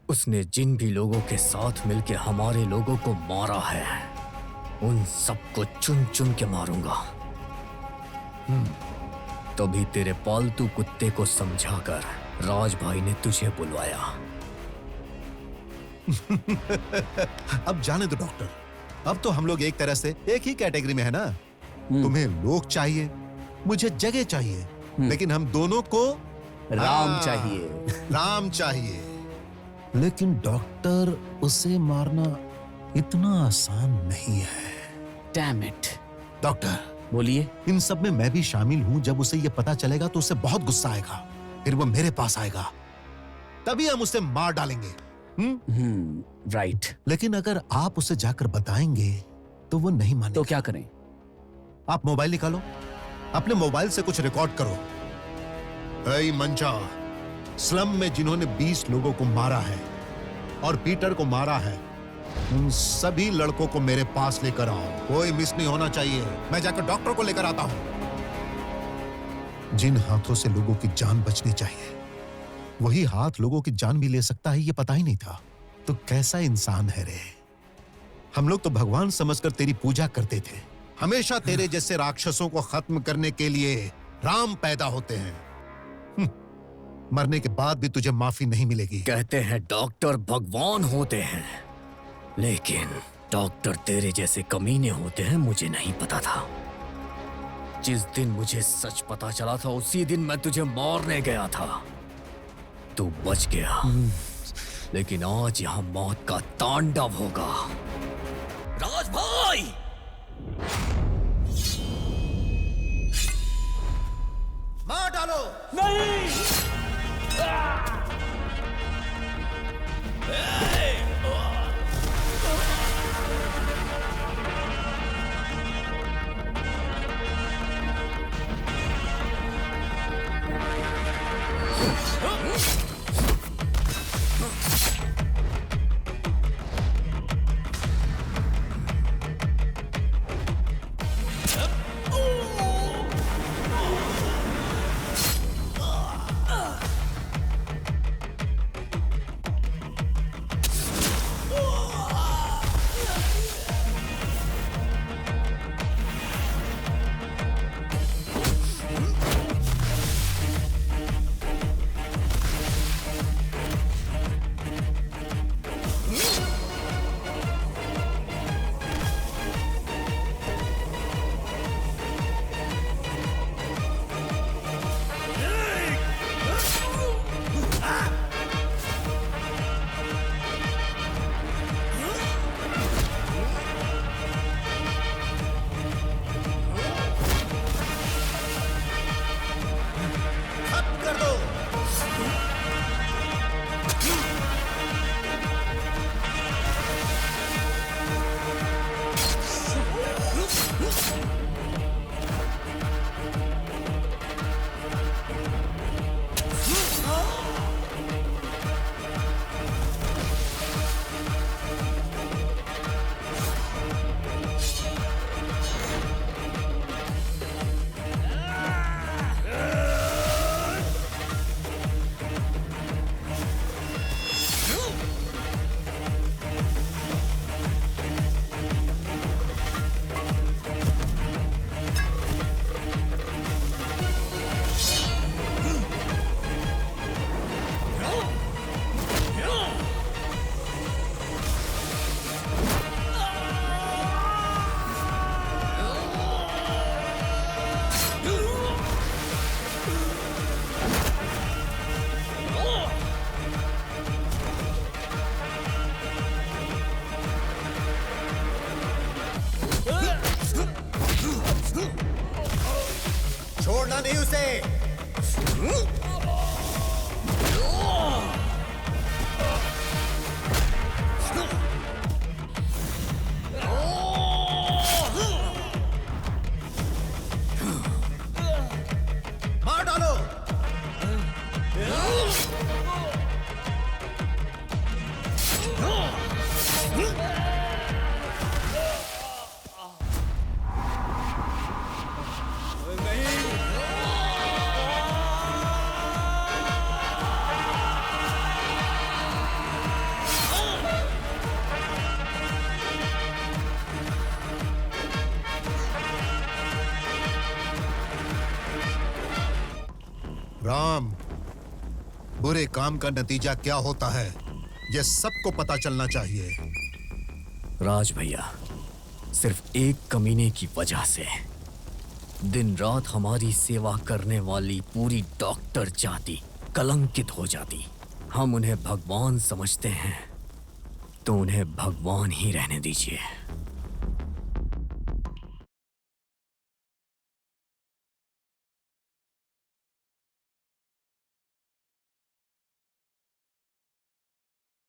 उसने जिन भी लोगों के साथ मिलकर हमारे लोगों को मारा है, उन सबको चुन चुन के मारूंगा। तभी तेरे पालतू कुत्ते को समझाकर राज भाई ने तुझे बुलवाया। अब जाने दो डॉक्टर, अब तो हम लोग एक तरह से एक ही कैटेगरी में है ना। तुम्हें लोग चाहिए, मुझे जगह चाहिए, लेकिन हम दोनों को राम चाहिए। राम चाहिए। लेकिन डॉक्टर, उसे मारना इतना आसान नहीं है। Damn it. डॉक्टर बोलिए। इन सब में मैं भी शामिल हूं। जब उसे ये पता चलेगा तो उसे बहुत गुस्सा आएगा, फिर वो मेरे पास आएगा, तभी हम उसे मार डालेंगे। राइट। लेकिन अगर आप उसे जाकर बताएंगे तो वो नहीं मानेगा। तो क्या करें? आप मोबाइल निकालो, अपने मोबाइल से कुछ रिकॉर्ड करो। ऐ मंजा, स्लम में जिन्होंने 20 लोगों को मारा है और पीटर को मारा है, उन सभी लड़कों को मेरे पास लेकर आओ। कोई मिस नहीं होना चाहिए। मैं जाकर डॉक्टर को लेकर आता हूं। जिन हाथों से लोगों की जान बचनी चाहिए, वही हाथ लोगों की जान भी ले सकता है, ये पता ही नहीं था। तो कैसा इंसान है रे। हम लोग तो भगवान समझकर तेरी पूजा करते थे। हमेशा तेरे जैसे राक्षसों को खत्म करने के लिए राम पैदा होते हैं। मरने के बाद भी तुझे माफी नहीं मिलेगी। कहते हैं डॉक्टर भगवान होते हैं, लेकिन डॉक्टर तेरे जैसे कमीने होते हैं, मुझे नहीं पता था। जिस दिन मुझे सच पता चला था, उसी दिन मैं तुझे मारने गया था। तू बच गया, लेकिन आज यहाँ मौत का तांडव होगा। राज भाई! मार डालो। नहीं। छोड़ना नहीं उसे। मार डालो। राम, बुरे काम का नतीजा क्या होता है ये सबको पता चलना चाहिए। राज भैया, सिर्फ एक कमीने की वजह से दिन रात हमारी सेवा करने वाली पूरी डॉक्टर जाति कलंकित हो जाती। हम उन्हें भगवान समझते हैं तो उन्हें भगवान ही रहने दीजिए।